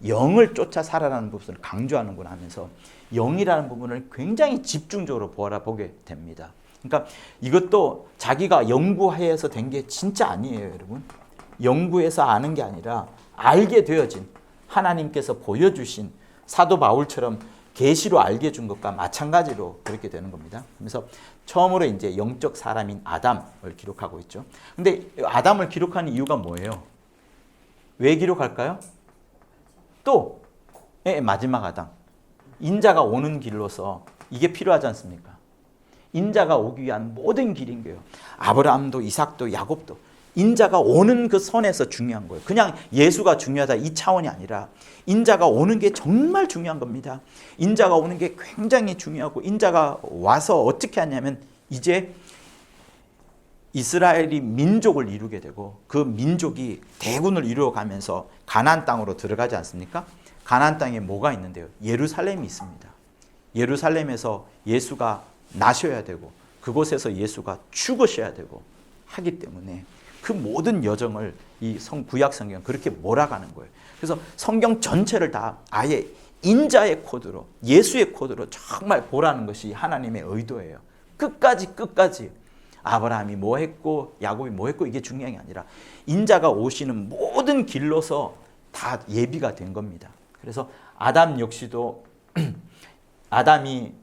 영을 쫓아 살아라는 부분을 강조하는구나 하면서 영이라는 부분을 굉장히 집중적으로 보게 됩니다. 그러니까 이것도 자기가 연구해서 된 게 진짜 아니에요, 여러분. 연구해서 아는 게 아니라 알게 되어진, 하나님께서 보여주신, 사도 바울처럼 계시로 알게 해준 것과 마찬가지로 그렇게 되는 겁니다. 그래서 처음으로 이제 영적 사람인 아담을 기록하고 있죠. 근데 아담을 기록하는 이유가 뭐예요? 왜 기록할까요? 또 마지막 아담, 인자가 오는 길로서 이게 필요하지 않습니까? 인자가 오기 위한 모든 길인 거예요. 아브라함도 이삭도 야곱도 인자가 오는 그 선에서 중요한 거예요. 그냥 예수가 중요하다 이 차원이 아니라 인자가 오는 게 정말 중요한 겁니다. 인자가 오는 게 굉장히 중요하고, 인자가 와서 어떻게 하냐면 이제 이스라엘이 민족을 이루게 되고, 그 민족이 대군을 이루어가면서 가나안 땅으로 들어가지 않습니까? 가나안 땅에 뭐가 있는데요? 예루살렘이 있습니다. 예루살렘에서 예수가 나셔야 되고, 그곳에서 예수가 죽으셔야 되고 하기 때문에 그 모든 여정을 이 구약 성경은 그렇게 몰아가는 거예요. 그래서 성경 전체를 다 아예 인자의 코드로, 예수의 코드로 정말 보라는 것이 하나님의 의도예요. 끝까지 아브라함이 뭐 했고 야곱이 뭐 했고 이게 중요한 게 아니라 인자가 오시는 모든 길로서 다 예비가 된 겁니다. 그래서 아담 역시도 아담이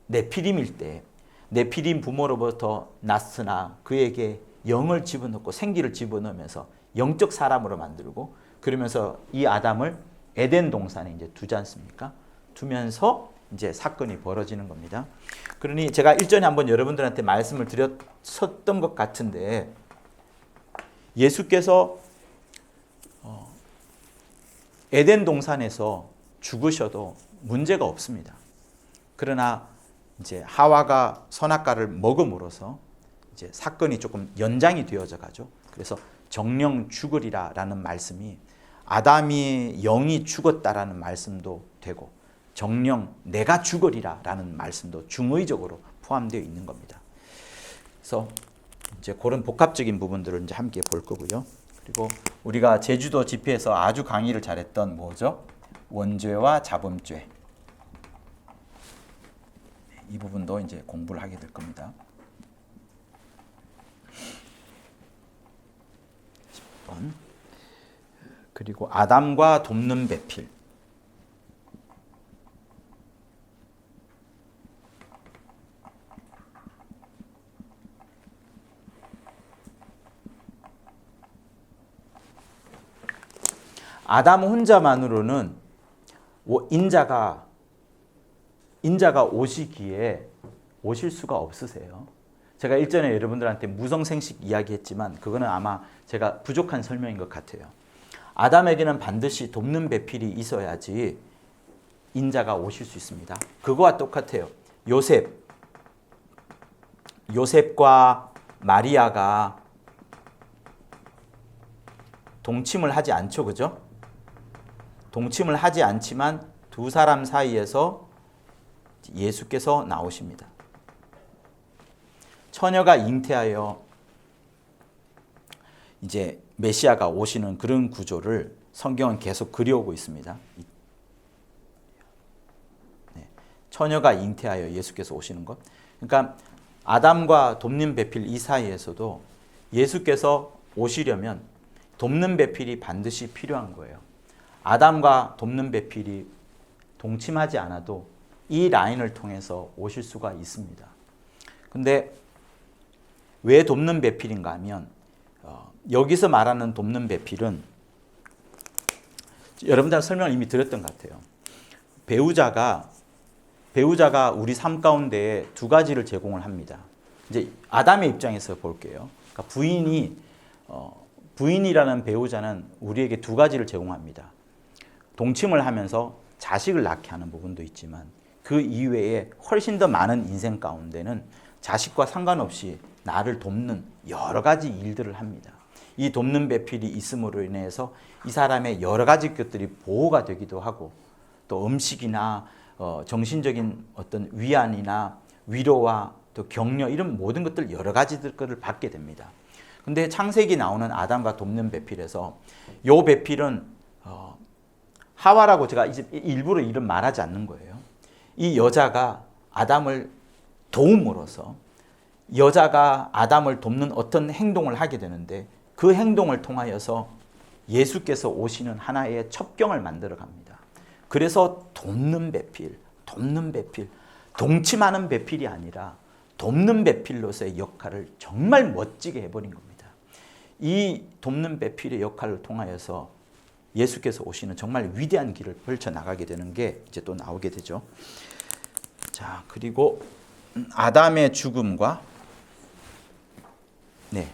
네피림일 때 네피림 부모로부터 났으나 그에게 영을 집어넣고 생기를 집어넣으면서 영적 사람으로 만들고, 그러면서 이 아담을 에덴 동산에 이제 두지 않습니까? 두면서 이제 사건이 벌어지는 겁니다. 그러니 제가 일전에 한번 여러분들한테 말씀을 드렸었던 것 같은데, 예수께서 에덴 동산에서 죽으셔도 문제가 없습니다. 그러나 이제 하와가 선악과를 먹음으로써 이제 사건이 조금 연장이 되어져 가죠. 그래서 정령 죽으리라라는 말씀이 아담이 영이 죽었다라는 말씀도 되고, 정령 내가 죽으리라라는 말씀도 중의적으로 포함되어 있는 겁니다. 그래서 이제 그런 복합적인 부분들을 이제 함께 볼 거고요. 그리고 우리가 제주도 집회에서 아주 강의를 잘했던 뭐죠? 원죄와 자범죄. 이 부분도 이제 공부를 하게 될 겁니다. 번. 그리고 아담과 돕는 배필. 아담 혼자만으로는 인자가 오시기에 오실 수가 없으세요. 제가 일전에 여러분들한테 무성생식 이야기했지만 그거는 아마 제가 부족한 설명인 것 같아요. 아담에게는 반드시 돕는 배필이 있어야지 인자가 오실 수 있습니다. 그거와 똑같아요. 요셉과 마리아가 동침을 하지 않죠, 그죠? 동침을 하지 않지만 두 사람 사이에서 예수께서 나오십니다. 처녀가 잉태하여 이제 메시아가 오시는 그런 구조를 성경은 계속 그려오고 있습니다. 네. 처녀가 잉태하여 예수께서 오시는 것. 그러니까 아담과 돕는 배필 이 사이에서도 예수께서 오시려면 돕는 배필이 반드시 필요한 거예요. 아담과 돕는 배필이 동침하지 않아도 이 라인을 통해서 오실 수가 있습니다. 근데 왜 돕는 배필인가 하면 여기서 말하는 돕는 배필은 여러분들 설명을 이미 드렸던 것 같아요. 배우자가 우리 삶 가운데 두 가지를 제공을 합니다. 이제 아담의 입장에서 볼게요. 그러니까 부인이라는 배우자는 우리에게 두 가지를 제공합니다. 동침을 하면서 자식을 낳게 하는 부분도 있지만 그 이외에 훨씬 더 많은 인생 가운데는 자식과 상관없이 나를 돕는 여러 가지 일들을 합니다. 이 돕는 배필이 있음으로 인해서 이 사람의 여러 가지 것들이 보호가 되기도 하고 또 음식이나 정신적인 어떤 위안이나 위로와 또 격려 이런 모든 것들 여러 가지들을 받게 됩니다. 근데 창세기 나오는 아담과 돕는 배필에서 요 배필은 하와라고 제가 이제 일부러 이름 말하지 않는 거예요. 이 여자가 아담을 도움으로써 여자가 아담을 돕는 어떤 행동을 하게 되는데 그 행동을 통하여서 예수께서 오시는 하나의 첩경을 만들어 갑니다. 그래서 돕는 배필, 동침하는 배필이 아니라 돕는 배필로서의 역할을 정말 멋지게 해버린 겁니다. 이 돕는 배필의 역할을 통하여서 예수께서 오시는 정말 위대한 길을 펼쳐나가게 되는 게 이제 또 나오게 되죠. 자, 그리고 아담의 죽음과 네.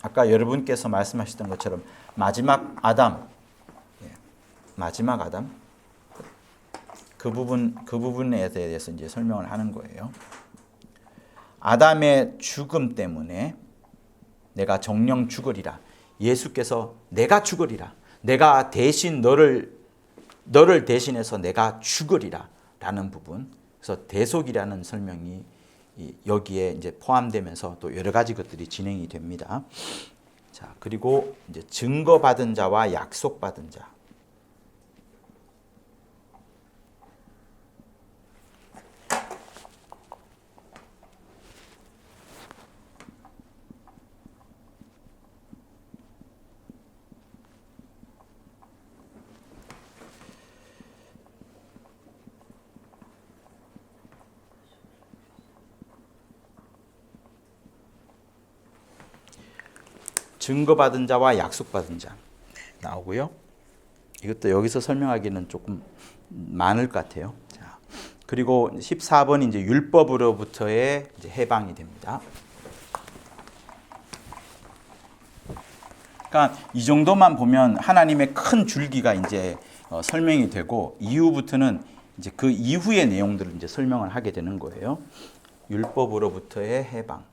아까 여러분께서 말씀하셨던 것처럼 마지막 아담 그 부분에 대해서 이제 설명을 하는 거예요. 아담의 죽음 때문에 내가 정령 죽으리라. 예수께서 내가 죽으리라. 내가 대신 너를 대신해서 내가 죽으리라 라는 부분. 그래서 대속이라는 설명이 여기에 이제 포함되면서 또 여러 가지 것들이 진행이 됩니다. 자, 그리고 이제 증거받은 자와 약속받은 자. 증거받은 자와 약속받은 자 나오고요. 이것도 여기서 설명하기는 조금 많을 것 같아요. 자, 그리고 14번이 이제 율법으로부터의 이제 해방이 됩니다. 그러니까 이 정도만 보면 하나님의 큰 줄기가 이제 설명이 되고 이후부터는 이제 그 이후의 내용들을 이제 설명을 하게 되는 거예요. 율법으로부터의 해방.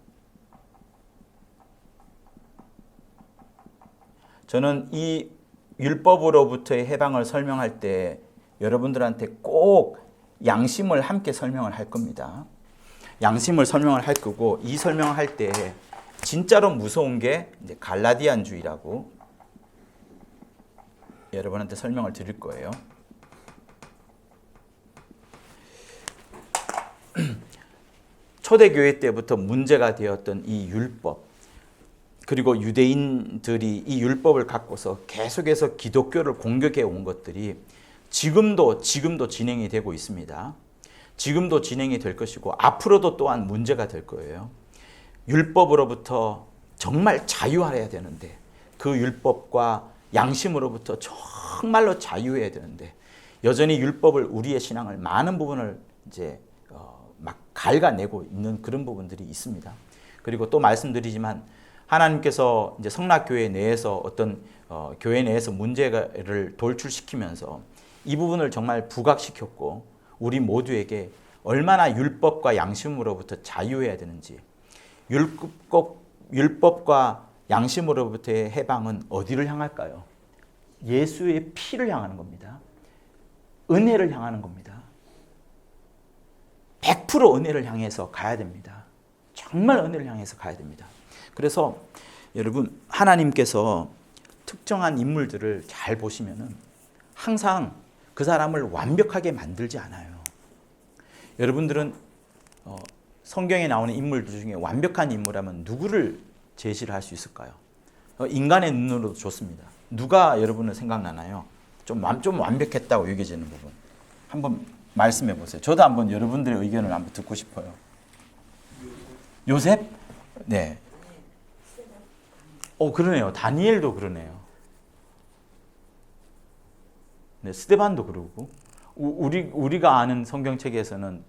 저는 이 율법으로부터의 해방을 설명할 때 여러분들한테 꼭 양심을 함께 설명을 할 겁니다. 양심을 설명을 할 거고 이 설명을 할 때 진짜로 무서운 게 이제 갈라디안주의라고 여러분한테 설명을 드릴 거예요. 초대교회 때부터 문제가 되었던 이 율법, 그리고 유대인들이 이 율법을 갖고서 계속해서 기독교를 공격해 온 것들이 지금도 진행이 되고 있습니다. 지금도 진행이 될 것이고 앞으로도 또한 문제가 될 거예요. 율법으로부터 정말 자유해야 되는데, 그 율법과 양심으로부터 정말로 자유해야 되는데, 여전히 율법을, 우리의 신앙을 많은 부분을 이제 막 갉아내고 있는 그런 부분들이 있습니다. 그리고 또 말씀드리지만, 하나님께서 이제 성락교회 내에서 어떤 교회 내에서 문제를 돌출시키면서 이 부분을 정말 부각시켰고, 우리 모두에게 얼마나 율법과 양심으로부터 자유해야 되는지, 율법과 양심으로부터의 해방은 어디를 향할까요? 예수의 피를 향하는 겁니다. 은혜를 향하는 겁니다. 100% 은혜를 향해서 가야 됩니다. 정말 은혜를 향해서 가야 됩니다. 그래서 여러분, 하나님께서 특정한 인물들을 잘 보시면은 항상 그 사람을 완벽하게 만들지 않아요. 여러분들은 성경에 나오는 인물들 중에 완벽한 인물하면 누구를 제시를 할 수 있을까요? 인간의 눈으로도 좋습니다. 누가 여러분은 생각나나요? 좀 완벽했다고 여겨지는 부분. 한번 말씀해 보세요. 저도 한번 여러분들의 의견을 한번 듣고 싶어요. 요셉? 네. 그러네요. 다니엘도 그러네요. 네, 스데반도 그러고. 우리가 아는 성경책에서는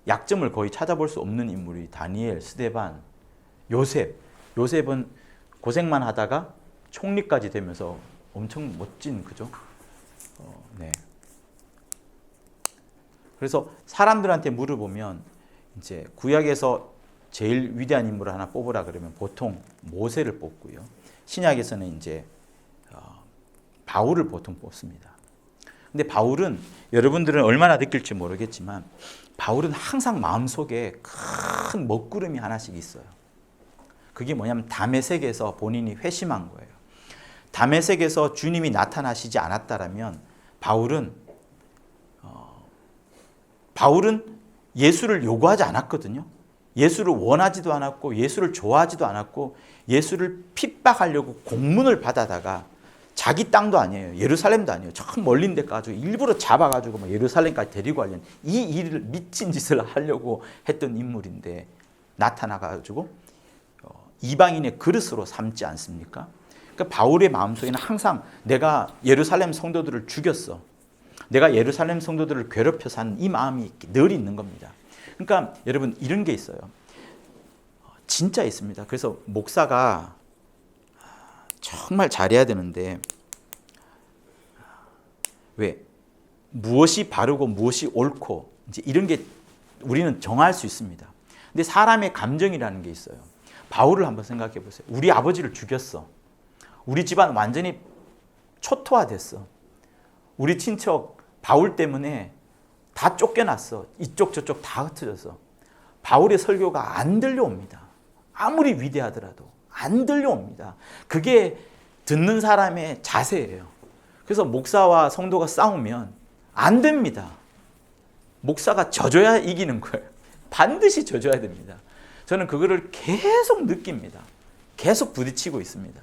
약점을 거의 찾아볼 수 없는 인물이 다니엘, 스데반, 요셉. 요셉은 고생만 하다가 총리까지 되면서 엄청 멋진, 그죠? 네. 그래서 사람들한테 물어보면 이제 구약에서 제일 위대한 인물을 하나 뽑으라 그러면 보통 모세를 뽑고요. 신약에서는 이제 바울을 보통 뽑습니다. 근데 바울은 여러분들은 얼마나 느낄지 모르겠지만 바울은 항상 마음속에 큰 먹구름이 하나씩 있어요. 그게 뭐냐면 다메섹에서 본인이 회심한 거예요. 다메섹에서 주님이 나타나시지 않았다라면 바울은 예수를 요구하지 않았거든요. 예수를 원하지도 않았고 예수를 좋아하지도 않았고 예수를 핍박하려고 공문을 받아다가 자기 땅도 아니에요. 예루살렘도 아니에요. 참 멀린 데 가지고 일부러 잡아가지고 막 예루살렘까지 데리고 가려는 이 일을 미친 짓을 하려고 했던 인물인데 나타나가지고 이방인의 그릇으로 삼지 않습니까? 그러니까 바울의 마음속에는 항상 내가 예루살렘 성도들을 죽였어. 내가 예루살렘 성도들을 괴롭혀 사는 이 마음이 늘 있는 겁니다. 그러니까 여러분 이런 게 있어요. 진짜 있습니다. 그래서 목사가 정말 잘해야 되는데 왜? 무엇이 바르고 무엇이 옳고 이제 이런 게 우리는 정할 수 있습니다. 근데 사람의 감정이라는 게 있어요. 바울을 한번 생각해 보세요. 우리 아버지를 죽였어. 우리 집안 완전히 초토화됐어. 우리 친척 바울 때문에 다 쫓겨났어. 이쪽 저쪽 다 흩어졌어. 바울의 설교가 안 들려옵니다. 아무리 위대하더라도 안 들려옵니다. 그게 듣는 사람의 자세예요. 그래서 목사와 성도가 싸우면 안 됩니다. 목사가 져줘야 이기는 거예요. 반드시 져줘야 됩니다. 저는 그거를 계속 느낍니다. 계속 부딪히고 있습니다.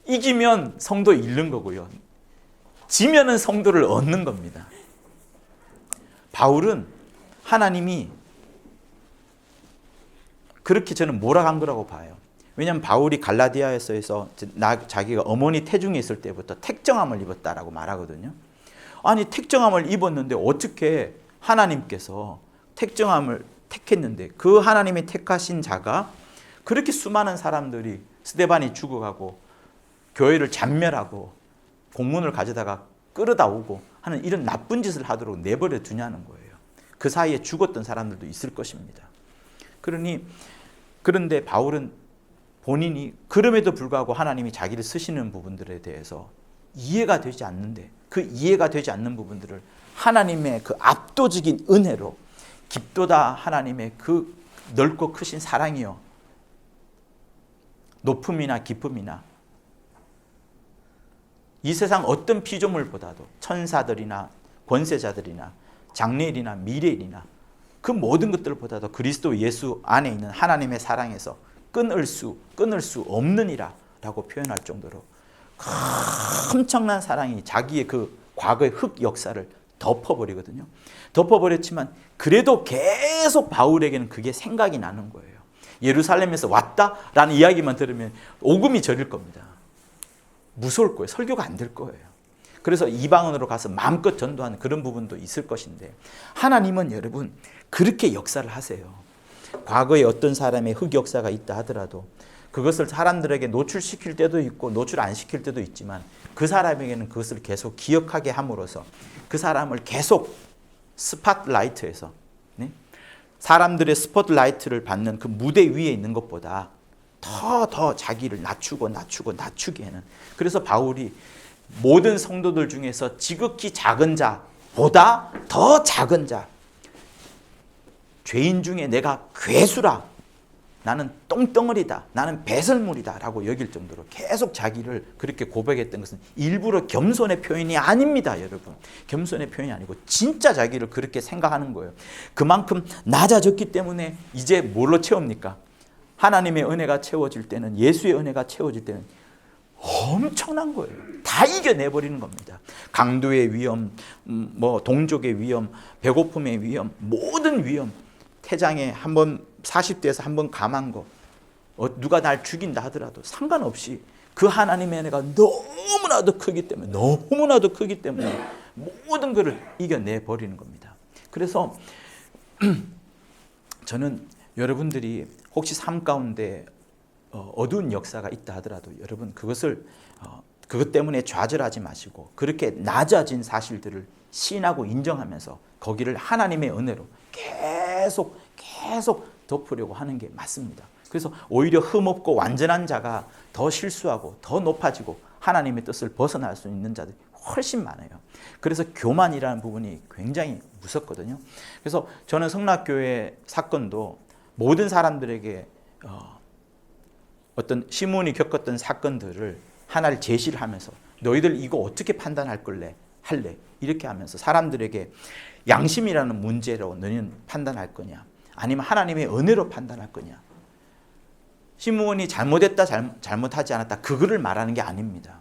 이기면 성도 잃는 거고요. 지면은 성도를 얻는 겁니다. 바울은 하나님이 그렇게 저는 몰아간 거라고 봐요. 왜냐하면 바울이 갈라디아에서 자기가 어머니 태중에 있을 때부터 택정함을 입었다라고 말하거든요. 아니 택정함을 입었는데 어떻게 하나님께서 택정함을 택했는데 그 하나님이 택하신 자가 그렇게 수많은 사람들이 스데반이 죽어가고 교회를 잔멸하고 공문을 가져다가 끌어다 오고 하는 이런 나쁜 짓을 하도록 내버려 두냐는 거예요. 그 사이에 죽었던 사람들도 있을 것입니다. 그런데 바울은 본인이 그럼에도 불구하고 하나님이 자기를 쓰시는 부분들에 대해서 이해가 되지 않는데 그 이해가 되지 않는 부분들을 하나님의 그 압도적인 은혜로 깊도다 하나님의 그 넓고 크신 사랑이요 높음이나 깊음이나 이 세상 어떤 피조물보다도 천사들이나 권세자들이나 장래일이나 미래일이나 그 모든 것들보다도 그리스도 예수 안에 있는 하나님의 사랑에서 끊을 수 없느니라 라고 표현할 정도로 엄청난 사랑이 자기의 그 과거의 흑 역사를 덮어버리거든요. 덮어버렸지만 그래도 계속 바울에게는 그게 생각이 나는 거예요. 예루살렘에서 왔다라는 이야기만 들으면 오금이 저릴 겁니다. 무서울 거예요. 설교가 안 될 거예요. 그래서 이방인으로 가서 마음껏 전도하는 그런 부분도 있을 것인데 하나님은 여러분 그렇게 역사를 하세요. 과거에 어떤 사람의 흑 역사가 있다 하더라도 그것을 사람들에게 노출시킬 때도 있고 노출 안 시킬 때도 있지만 그 사람에게는 그것을 계속 기억하게 함으로써 그 사람을 계속 스팟라이트에서 사람들의 스포트라이트를 받는 그 무대 위에 있는 것보다 더 자기를 낮추게 하는. 그래서 바울이 모든 성도들 중에서 지극히 작은 자보다 더 작은 자, 죄인 중에 내가 괴수라, 나는 똥덩어리다, 나는 배설물이다 라고 여길 정도로 계속 자기를 그렇게 고백했던 것은 일부러 겸손의 표현이 아닙니다. 여러분, 겸손의 표현이 아니고 진짜 자기를 그렇게 생각하는 거예요. 그만큼 낮아졌기 때문에 이제 뭘로 채웁니까? 하나님의 은혜가 채워질 때는, 예수의 은혜가 채워질 때는 엄청난 거예요. 다 이겨내버리는 겁니다. 강도의 위험, 동족의 위험, 배고픔의 위험, 모든 위험, 태장에 한번 40대에서 한번 감한 거, 누가 날 죽인다 하더라도 상관없이 그 하나님의 은혜가 너무나도 크기 때문에 모든 것을 이겨내버리는 겁니다. 그래서 저는 여러분들이 혹시 삶 가운데 어두운 역사가 있다 하더라도 여러분 그것 때문에 좌절하지 마시고 그렇게 낮아진 사실들을 시인하고 인정하면서 거기를 하나님의 은혜로 계속 덮으려고 하는 게 맞습니다. 그래서 오히려 흠없고 완전한 자가 더 실수하고 더 높아지고 하나님의 뜻을 벗어날 수 있는 자들이 훨씬 많아요. 그래서 교만이라는 부분이 굉장히 무섭거든요. 그래서 저는 성락교회 사건도 모든 사람들에게 어떤 시몬이 겪었던 사건들을 하나를 제시를 하면서 너희들 이거 어떻게 판단할 할래? 이렇게 하면서 사람들에게 양심이라는 문제로 너희는 판단할 거냐? 아니면 하나님의 은혜로 판단할 거냐? 시므온이 잘못했다 잘못하지 않았다 그거를 말하는 게 아닙니다.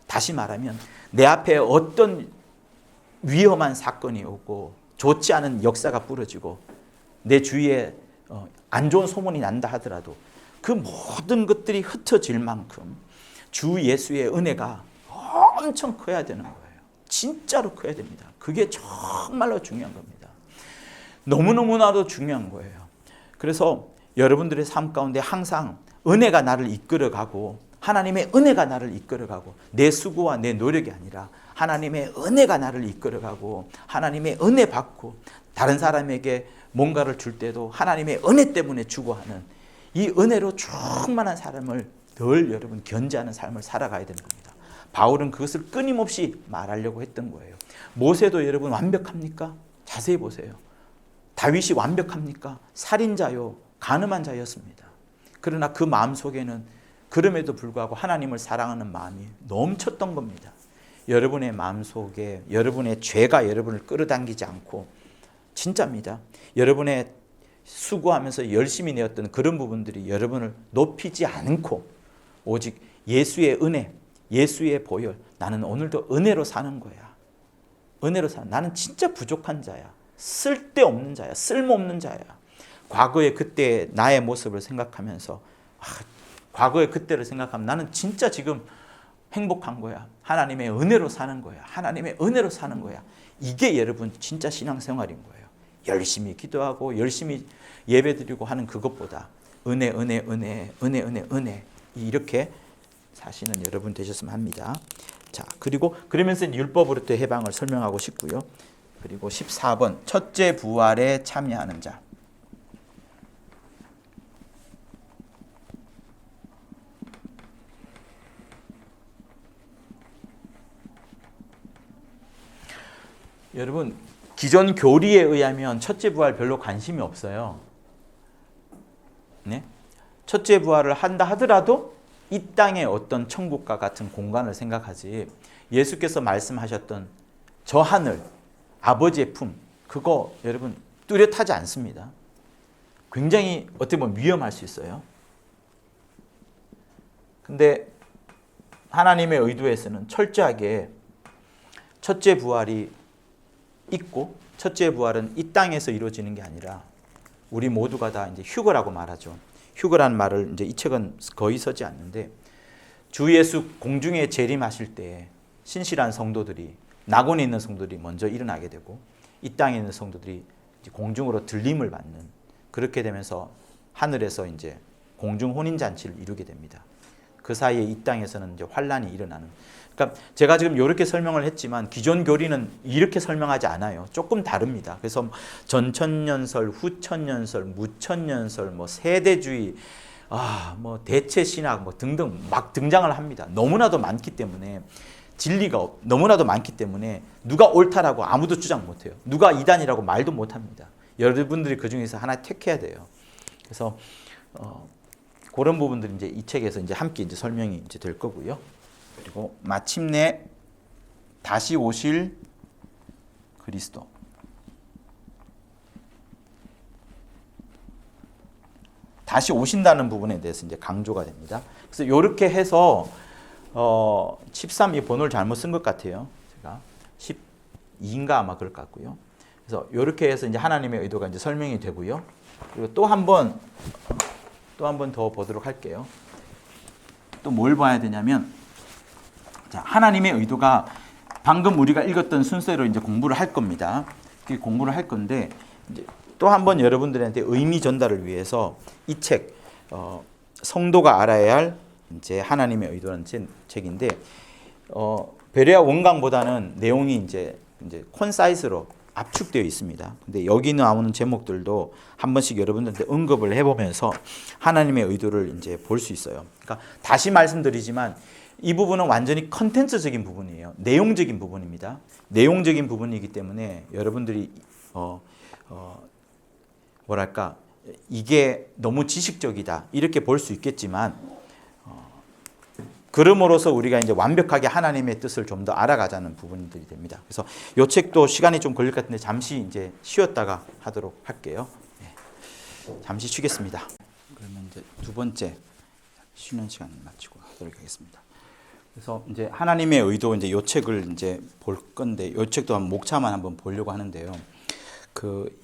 다시 말하면 내 앞에 어떤 위험한 사건이 오고 좋지 않은 역사가 부러지고 내 주위에 안 좋은 소문이 난다 하더라도 그 모든 것들이 흩어질 만큼 주 예수의 은혜가 엄청 커야 되는 거예요. 진짜로 커야 됩니다. 그게 정말로 중요한 겁니다. 너무너무나도 중요한 거예요. 그래서 여러분들의 삶 가운데 항상 은혜가 나를 이끌어가고 하나님의 은혜가 나를 이끌어가고 내 수고와 내 노력이 아니라 하나님의 은혜가 나를 이끌어가고 하나님의 은혜 받고 다른 사람에게 뭔가를 줄 때도 하나님의 은혜 때문에 주고 하는 이 은혜로 충만한 삶을 늘 여러분 견지하는 삶을 살아가야 되는 겁니다. 바울은 그것을 끊임없이 말하려고 했던 거예요. 모세도 여러분 완벽합니까? 자세히 보세요. 다윗이 완벽합니까? 살인자요, 가늠한 자였습니다. 그러나 그 마음속에는 그럼에도 불구하고 하나님을 사랑하는 마음이 넘쳤던 겁니다. 여러분의 마음속에 여러분의 죄가 여러분을 끌어당기지 않고 진짜입니다. 여러분의 수고하면서 열심히 내었던 그런 부분들이 여러분을 높이지 않고 오직 예수의 은혜, 예수의 보혈, 나는 오늘도 은혜로 사는 거야. 은혜로 사는, 나는 진짜 부족한 자야. 쓸데없는 자야. 쓸모없는 자야. 과거의 그때 나의 모습을 생각하면서 과거의 그때를 생각하면 나는 진짜 지금 행복한 거야. 하나님의 은혜로 사는 거야. 하나님의 은혜로 사는 거야. 이게 여러분 진짜 신앙생활인 거예요. 열심히 기도하고 열심히 예배드리고 하는 그것보다 은혜 이렇게 사시는 여러분 되셨으면 합니다. 자, 그리고 그러면서 율법으로부터 해방을 설명하고 싶고요. 그리고 14번 첫째 부활에 참여하는 자. 여러분 기존 교리에 의하면 첫째 부활 별로 관심이 없어요. 네? 첫째 부활을 한다 하더라도 이 땅의 어떤 천국과 같은 공간을 생각하지 예수께서 말씀하셨던 저 하늘, 아버지의 품, 그거 여러분 뚜렷하지 않습니다. 굉장히 어떻게 보면 위험할 수 있어요. 근데 하나님의 의도에서는 철저하게 첫째 부활이 있고, 첫째 부활은 이 땅에서 이루어지는 게 아니라 우리 모두가 다 이제 휴거라고 말하죠. 휴거라는 말을 이제 이 책은 거의 쓰지 않는데, 주 예수 공중에 재림하실 때 신실한 성도들이, 낙원에 있는 성도들이 먼저 일어나게 되고, 이 땅에 있는 성도들이 이제 공중으로 들림을 받는, 그렇게 되면서 하늘에서 이제 공중 혼인 잔치를 이루게 됩니다. 그 사이에 이 땅에서는 이제 환란이 일어나는. 그러니까 제가 지금 이렇게 설명을 했지만 기존 교리는 이렇게 설명하지 않아요. 조금 다릅니다. 그래서 전천년설, 후천년설, 무천년설, 뭐 세대주의, 뭐 대체 신학, 뭐 등등 막 등장을 합니다. 너무나도 많기 때문에 진리가 너무나도 많기 때문에 누가 옳다라고 아무도 주장 못해요. 누가 이단이라고 말도 못합니다. 여러분들이 그 중에서 하나 택해야 돼요. 그래서 그런 부분들이 이제 이 책에서 이제 함께 이제 설명이 이제 될 거고요. 그리고 마침내 다시 오실 그리스도. 다시 오신다는 부분에 대해서 이제 강조가 됩니다. 그래서 이렇게 해서 13, 이 번호를 잘못 쓴 것 같아요. 제가 12인가 아마 그럴 것 같고요. 그래서 이렇게 해서 이제 하나님의 의도가 이제 설명이 되고요. 그리고 또 한 번 더 보도록 할게요. 또 뭘 봐야 되냐면, 자, 하나님의 의도가 방금 우리가 읽었던 순서로 이제 공부를 할 겁니다. 공부를 할 건데, 이제 또 한 번 여러분들한테 의미 전달을 위해서 이 책, 성도가 알아야 할 이제 하나님의 의도라는 책인데, 베레아 원강보다는 내용이 이제 콘사이즈로 압축되어 있습니다. 근데 여기 나오는 제목들도 한 번씩 여러분들한테 언급을 해보면서 하나님의 의도를 이제 볼 수 있어요. 그러니까 다시 말씀드리지만 이 부분은 완전히 컨텐츠적인 부분이에요. 내용적인 부분입니다. 내용적인 부분이기 때문에 여러분들이 뭐랄까, 이게 너무 지식적이다 이렇게 볼 수 있겠지만, 그럼으로써 우리가 이제 완벽하게 하나님의 뜻을 좀 더 알아가자는 부분들이 됩니다. 그래서 이 책도 시간이 좀 걸릴 것 같은데 잠시 이제 쉬었다가 하도록 할게요. 잠시 쉬겠습니다. 그러면 이제 두 번째 쉬는 시간을 마치고 하도록 하겠습니다. 그래서 이제 하나님의 의도, 이제 이 책을 이제 볼 건데, 이 책도 한 목차만 한번 보려고 하는데요.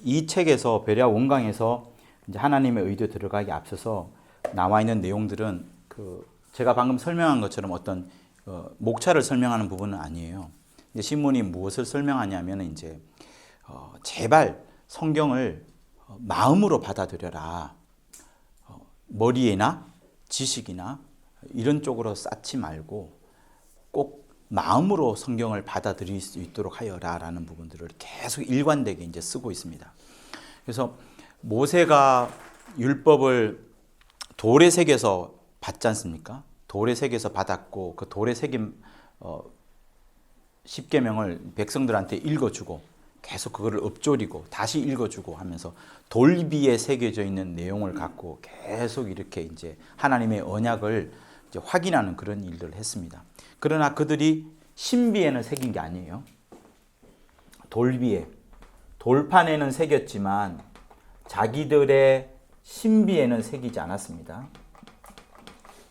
이 책에서 베레아 원강에서 이제 하나님의 의도에 들어가기 앞서서 나와 있는 내용들은 제가 방금 설명한 것처럼 어떤 목차를 설명하는 부분은 아니에요. 신문이 무엇을 설명하냐면 이제 제발 성경을 마음으로 받아들여라. 머리에나 지식이나 이런 쪽으로 쌓지 말고 꼭 마음으로 성경을 받아들일 수 있도록 하여라라는 부분들을 계속 일관되게 이제 쓰고 있습니다. 그래서 모세가 율법을 돌에 새겨서 받지 않습니까? 돌에 새겨서 받았고, 그 돌에 새긴 십계명을 백성들한테 읽어주고 계속 그거를 읊조리고 다시 읽어주고 하면서 돌비에 새겨져 있는 내용을 갖고 계속 이렇게 이제 하나님의 언약을 이제 확인하는 그런 일들을 했습니다. 그러나 그들이 신비에는 새긴 게 아니에요. 돌비에, 돌판에는 새겼지만 자기들의 신비에는 새기지 않았습니다.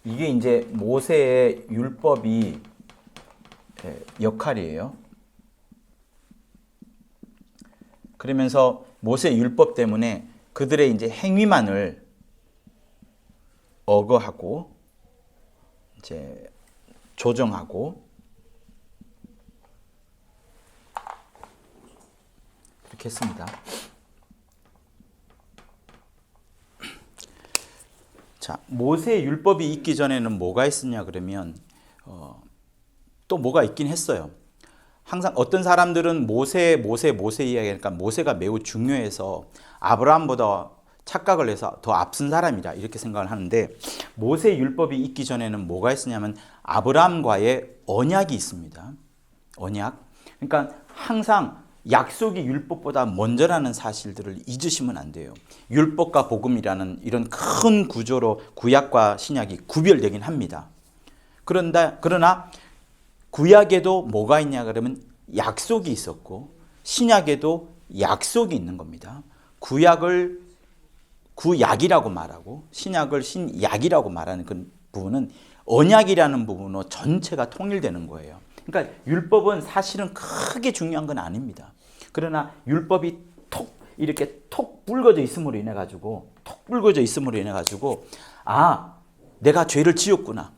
이게 이제 모세의 율법이 역할이에요. 그러면서 모세의 율법 때문에 그들의 이제 행위만을 억어하고 이제 조정하고 그렇게 했습니다. 자, 모세의 율법이 있기 전에는 뭐가 있었냐 그러면 또 뭐가 있긴 했어요. 항상 어떤 사람들은 모세 이야기하니까 모세가 매우 중요해서 아브라함보다 착각을 해서 더 앞선 사람이다 이렇게 생각을 하는데, 모세 율법이 있기 전에는 뭐가 있었냐면 아브라함과의 언약이 있습니다. 언약. 그러니까 항상 약속이 율법보다 먼저라는 사실들을 잊으시면 안 돼요. 율법과 복음이라는 이런 큰 구조로 구약과 신약이 구별되긴 합니다. 그러나 구약에도 뭐가 있냐 그러면 약속이 있었고 신약에도 약속이 있는 겁니다. 구약을 구약이라고 말하고 신약을 신약이라고 말하는 그 부분은 언약이라는 부분으로 전체가 통일되는 거예요. 그러니까 율법은 사실은 크게 중요한 건 아닙니다. 그러나 율법이 이렇게 톡 불거져 있음으로 인해 가지고 내가 죄를 지었구나.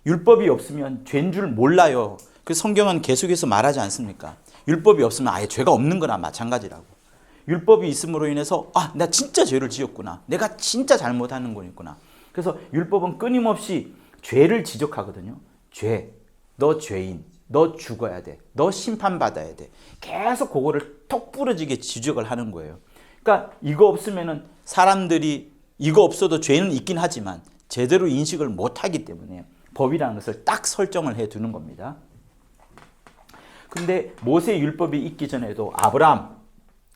율법이 없으면 죄인 줄 몰라요. 그 성경은 계속해서 말하지 않습니까? 율법이 없으면 아예 죄가 없는 거나 마찬가지라고. 율법이 있음으로 인해서 나 진짜 죄를 지었구나. 내가 진짜 잘못하는 거였구나. 그래서 율법은 끊임없이 죄를 지적하거든요. 너 죄인, 너 죽어야 돼, 너 심판받아야 돼. 계속 그거를 톡 부러지게 지적을 하는 거예요. 그러니까 이거 없으면은 사람들이 이거 없어도 죄는 있긴 하지만 제대로 인식을 못하기 때문에 법이라는 것을 딱 설정을 해두는 겁니다. 근데 모세 율법이 있기 전에도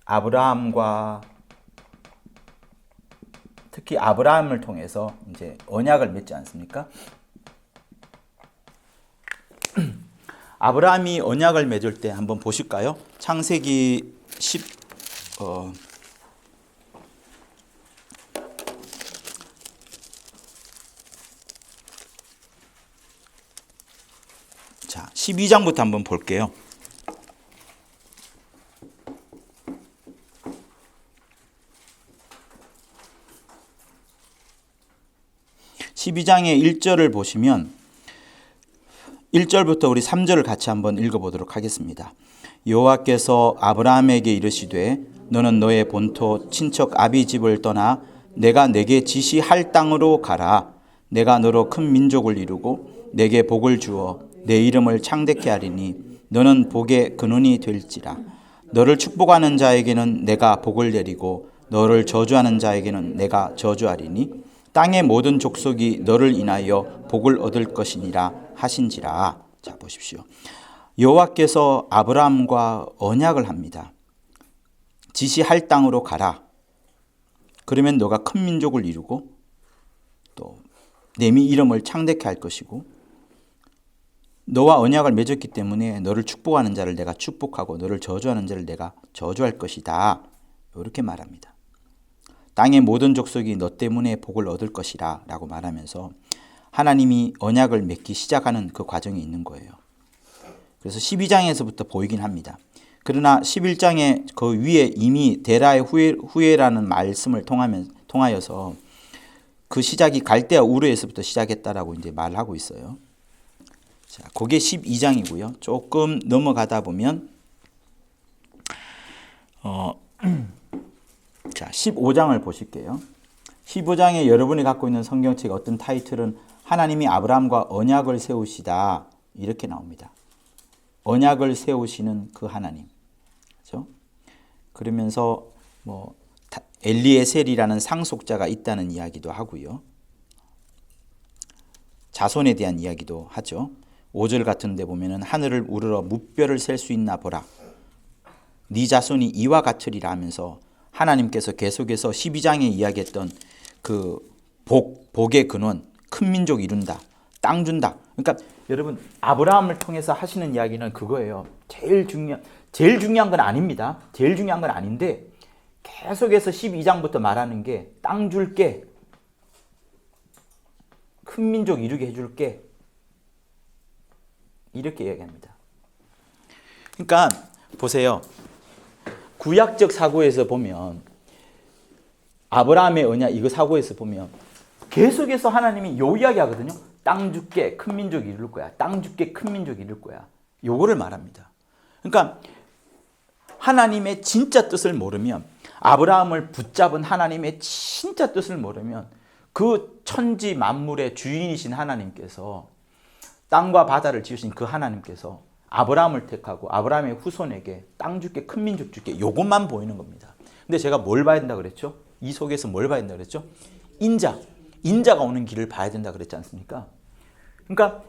아브라함과 특히 아브라함을 통해서 이제 언약을 맺지 않습니까? 아브라함이 언약을 맺을 때 한번 보실까요? 창세기 12장부터 한번 볼게요. 12장의 1절을 보시면 1절부터 우리 3절을 같이 한번 읽어보도록 하겠습니다. 여호와께서 아브라함에게 이르시되 너는 너의 본토 친척 아비 집을 떠나 내가 내게 지시할 땅으로 가라. 내가 너로 큰 민족을 이루고 내게 복을 주어 내 이름을 창대케 하리니 너는 복의 근원이 될지라. 너를 축복하는 자에게는 내가 복을 내리고 너를 저주하는 자에게는 내가 저주하리니 땅의 모든 족속이 너를 인하여 복을 얻을 것이니라 하신지라. 자, 보십시오. 여호와께서 아브라함과 언약을 합니다. 지시할 땅으로 가라. 그러면 너가 큰 민족을 이루고 또 내 이름을 창대케 할 것이고 너와 언약을 맺었기 때문에 너를 축복하는 자를 내가 축복하고 너를 저주하는 자를 내가 저주할 것이다. 이렇게 말합니다. 땅의 모든 족속이 너 때문에 복을 얻을 것이라 라고 말하면서 하나님이 언약을 맺기 시작하는 그 과정이 있는 거예요. 그래서 12장에서부터 보이긴 합니다. 그러나 11장의 그 위에 이미 데라의 후예라는 말씀을 통하여서 그 시작이 갈대아 우르에서부터 시작했다라고 이제 말하고 있어요. 자, 그게 12장이고요. 조금 넘어가다 보면 자, 15장을 보실게요. 15장에 여러분이 갖고 있는 성경책 어떤 타이틀은 하나님이 아브라함과 언약을 세우시다 이렇게 나옵니다. 언약을 세우시는 그 하나님. 그렇죠? 그러면서 뭐 엘리에셀이라는 상속자가 있다는 이야기도 하고요. 자손에 대한 이야기도 하죠. 5절 같은 데 보면은 하늘을 우러러 무뼈를 셀 수 있나 보라. 네 자손이 이와 같으리라 하면서 하나님께서 계속해서 12장에 이야기했던 그 복의 근원, 큰 민족 이룬다, 땅 준다. 그러니까 여러분 아브라함을 통해서 하시는 이야기는 그거예요. 제일 중요한 건 아닙니다. 제일 중요한 건 아닌데 계속해서 12장부터 말하는 게 땅 줄게, 큰 민족 이루게 해줄게 이렇게 이야기합니다. 그러니까 보세요. 구약적 사고에서 보면 아브라함의 언약 이거 사고에서 보면 계속해서 하나님이 요 이야기 하거든요. 땅 줄게 큰 민족 이룰 거야. 땅 줄게 큰 민족 이룰 거야. 요거를 말합니다. 그러니까 하나님의 진짜 뜻을 모르면 아브라함을 붙잡은 하나님의 진짜 뜻을 모르면 그 천지 만물의 주인이신 하나님께서 땅과 바다를 지으신 그 하나님께서 아브라함을 택하고 아브라함의 후손에게 땅 줄게 큰 민족 줄게 요것만 보이는 겁니다. 근데 제가 뭘 봐야 된다 그랬죠? 이 속에서 뭘 봐야 된다 그랬죠? 인자가 오는 길을 봐야 된다 그랬지 않습니까? 그러니까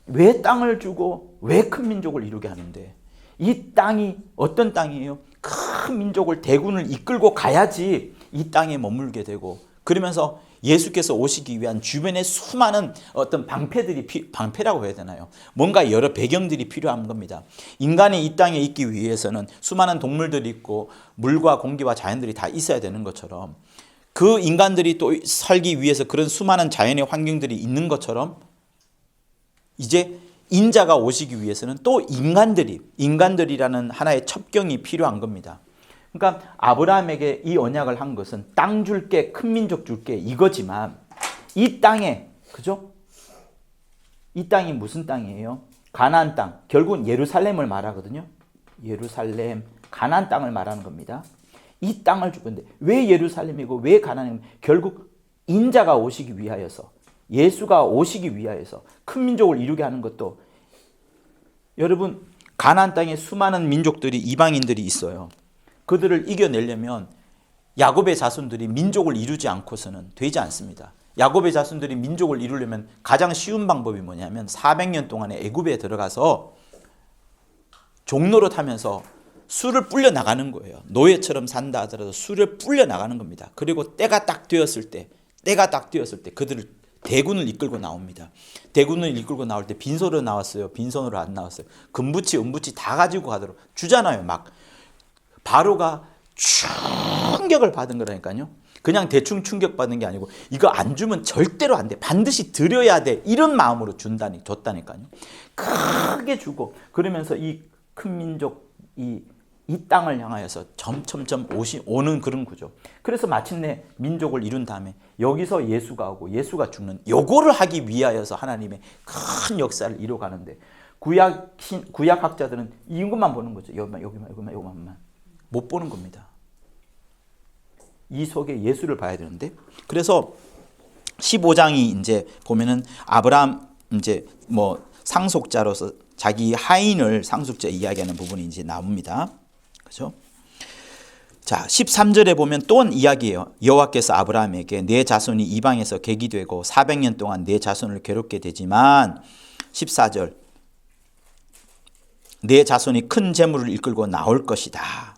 왜 땅을 주고 왜 큰 민족을 이루게 하는데 이 땅이 어떤 땅이에요? 큰 민족을 대군을 이끌고 가야지 이 땅에 머물게 되고, 그러면서 예수께서 오시기 위한 주변에 수많은 어떤 방패라고 해야 되나요? 뭔가 여러 배경들이 필요한 겁니다. 인간이 이 땅에 있기 위해서는 수많은 동물들이 있고 물과 공기와 자연들이 다 있어야 되는 것처럼, 그 인간들이 또 살기 위해서 그런 수많은 자연의 환경들이 있는 것처럼, 이제 인자가 오시기 위해서는 또 인간들이라는 하나의 첩경이 필요한 겁니다. 그러니까 아브라함에게 이 언약을 한 것은 땅 줄게, 큰 민족 줄게 이거지만, 이 땅에, 그죠? 이 땅이 무슨 땅이에요? 가나안 땅. 결국은 예루살렘을 말하거든요. 예루살렘, 가나안 땅을 말하는 겁니다. 이 땅을 줄 건데 왜 예루살렘이고 왜 가나안이고, 결국 인자가 오시기 위하여서, 예수가 오시기 위하여서 큰 민족을 이루게 하는 것도, 여러분 가나안 땅에 수많은 민족들이, 이방인들이 있어요. 그들을 이겨내려면 야곱의 자손들이 민족을 이루지 않고서는 되지 않습니다. 야곱의 자손들이 민족을 이루려면 가장 쉬운 방법이 뭐냐면 400년 동안에 애굽에 들어가서 종로로 타면서 술을 불려 나가는 거예요. 노예처럼 산다 하더라도 술을 불려 나가는 겁니다. 그리고 때가 딱 되었을 때 그들을 대군을 이끌고 나옵니다. 대군을 이끌고 나올 때 빈손으로 나왔어요? 빈손으로 안 나왔어요? 금부치, 은부치 다 가지고 가도록 주잖아요. 막 바로가 충격을 받은 거라니까요. 그냥 대충 충격받은 게 아니고, 이거 안 주면 절대로 안 돼, 반드시 드려야 돼, 이런 마음으로 줬다니까요. 크게 주고, 그러면서 이 큰 민족, 이 땅을 향하여서 점점점 오는 그런 구조. 그래서 마침내 민족을 이룬 다음에 여기서 예수가 오고 예수가 죽는, 요거를 하기 위하여서 하나님의 큰 역사를 이뤄가는데, 구약학자들은 이것만 보는 거죠. 여기만 못 보는 겁니다. 이 속에 예수를 봐야 되는데, 그래서 15장이 이제 보면은 아브라함 이제 뭐 상속자로서 자기 하인을 상속자 이야기하는 부분이 이제 나옵니다. 그죠? 자, 13절에 보면 또 한 이야기예요. 여호와께서 아브라함에게 내 자손이 이방에서 객이 되고 400년 동안 내 자손을 괴롭게 되지만, 14절, 내 자손이 큰 재물을 이끌고 나올 것이다.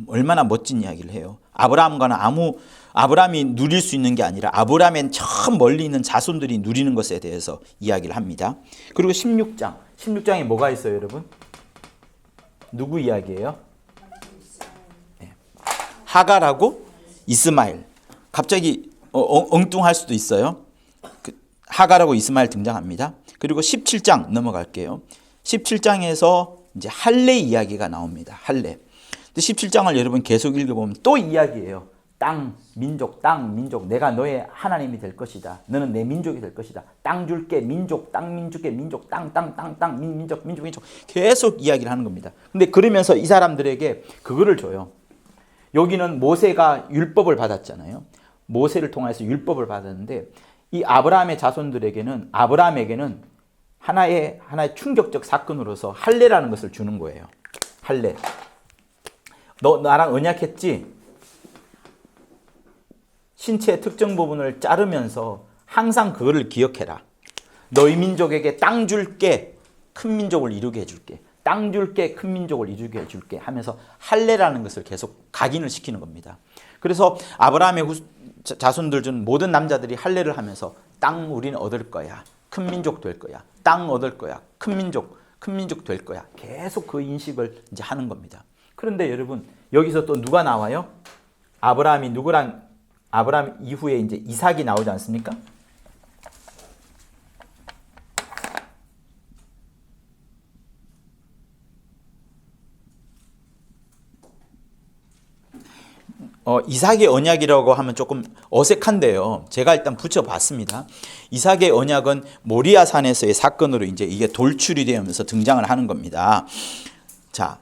얼마나 멋진 이야기를 해요. 아브라함이 누릴 수 있는 게 아니라 아브라함의 저 멀리 있는 자손들이 누리는 것에 대해서 이야기를 합니다. 그리고 16장에 뭐가 있어요, 여러분? 누구 이야기예요? 네. 하갈하고 이스마엘. 갑자기 엉뚱할 수도 있어요. 하갈하고 이스마엘 등장합니다. 그리고 17장 넘어갈게요. 17장에서 이제 할례 이야기가 나옵니다. 할례. 17장을 여러분 계속 읽어보면 또 이야기예요. 땅, 민족, 내가 너의 하나님이 될 것이다. 너는 내 민족이 될 것이다. 땅 줄게, 민족, 땅 줄게, 민족, 땅, 민족. 계속 이야기를 하는 겁니다. 근데 그러면서 이 사람들에게 그거를 줘요. 여기는 모세가 율법을 받았잖아요. 모세를 통해서 율법을 받았는데, 이 아브라함의 자손들에게는, 아브라함에게는 하나의 충격적 사건으로서 할례라는 것을 주는 거예요. 할례. 너 나랑 언약했지? 신체의 특정 부분을 자르면서 항상 그거를 기억해라. 너희 민족에게 땅 줄게, 큰 민족을 이루게 해줄게. 땅 줄게, 큰 민족을 이루게 해줄게 하면서 할례라는 것을 계속 각인을 시키는 겁니다. 그래서 아브라함의 자손들 중 모든 남자들이 할례를 하면서 땅 우리는 얻을 거야. 큰 민족 될 거야. 땅 얻을 거야. 큰 민족 될 거야. 계속 그 인식을 이제 하는 겁니다. 그런데 여러분, 여기서 또 누가 나와요? 아브라함 이후에 이제 이삭이 나오지 않습니까? 이삭의 언약이라고 하면 조금 어색한데요. 제가 일단 붙여봤습니다. 이삭의 언약은 모리아 산에서의 사건으로 이제 이게 돌출이 되면서 등장을 하는 겁니다. 자,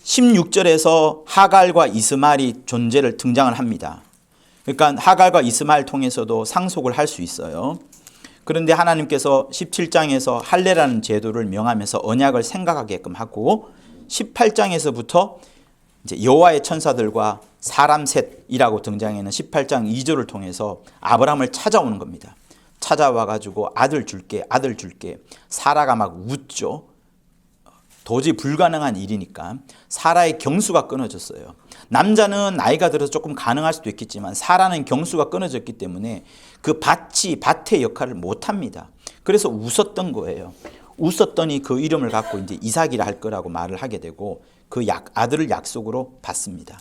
16절에서 하갈과 이스마엘이 존재를 등장을 합니다. 그러니까 하갈과 이스마엘 통해서도 상속을 할 수 있어요. 그런데 하나님께서 17장에서 할례라는 제도를 명하면서 언약을 생각하게끔 하고, 18장에서부터 이제 여호와의 천사들과 사람 셋이라고 등장하는 18장 2절을 통해서 아브라함을 찾아오는 겁니다. 찾아와 가지고 아들 줄게. 사라가 막 웃죠. 도저히 불가능한 일이니까 사라의 경수가 끊어졌어요. 남자는 나이가 들어서 조금 가능할 수도 있겠지만 사라는 경수가 끊어졌기 때문에 그 밭의 역할을 못합니다. 그래서 웃었던 거예요. 웃었더니 그 이름을 갖고 이제 이삭이라 할 거라고 말을 하게 되고 그 아들을 약속으로 받습니다.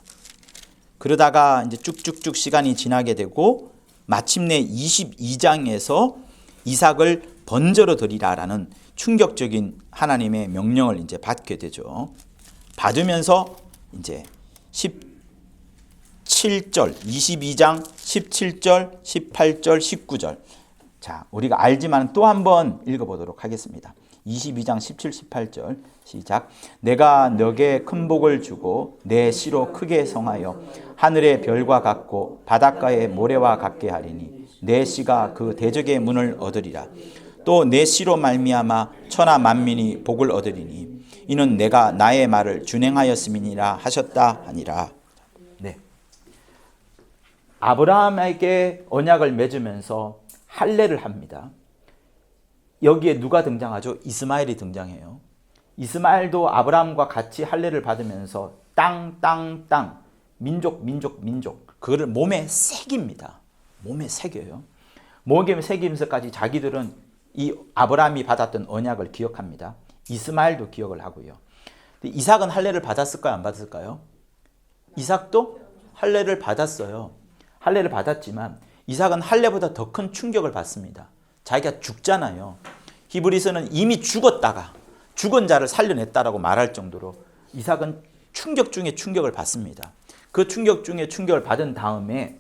그러다가 이제 쭉쭉쭉 시간이 지나게 되고 마침내 22장에서 이삭을 번제로 드리라라는 충격적인 하나님의 명령을 이제 받게 되죠. 받으면서 이제 17절, 22장 17절, 18절, 19절. 자, 우리가 알지만 또 한 번 읽어보도록 하겠습니다. 22장 17, 18절 시작. 내가 너게 큰 복을 주고 내 씨로 크게 성하여 하늘의 별과 같고 바닷가의 모래와 같게 하리니 내 씨가 그 대적의 문을 얻으리라. 또 내 씨로 말미암아 천하 만민이 복을 얻으리니 이는 내가 나의 말을 준행하였음이니라 하셨다 하니라. 네. 아브라함에게 언약을 맺으면서 할례를 합니다. 여기에 누가 등장하죠? 이스마엘이 등장해요. 이스마엘도 아브라함과 같이 할례를 받으면서 땅, 민족, 그거를 몸에 새깁니다. 몸에 새겨요. 몸에 새기면서까지 자기들은 이 아브라함이 받았던 언약을 기억합니다. 이스마엘도 기억을 하고요. 이삭은 할례를 받았을까요? 안 받았을까요? 이삭도 할례를 받았어요. 할례를 받았지만 이삭은 할례보다 더 큰 충격을 받습니다. 자기가 죽잖아요. 히브리서는 이미 죽었다가 죽은 자를 살려냈다라고 말할 정도로 이삭은 충격 중에 충격을 받습니다. 그 충격 중에 충격을 받은 다음에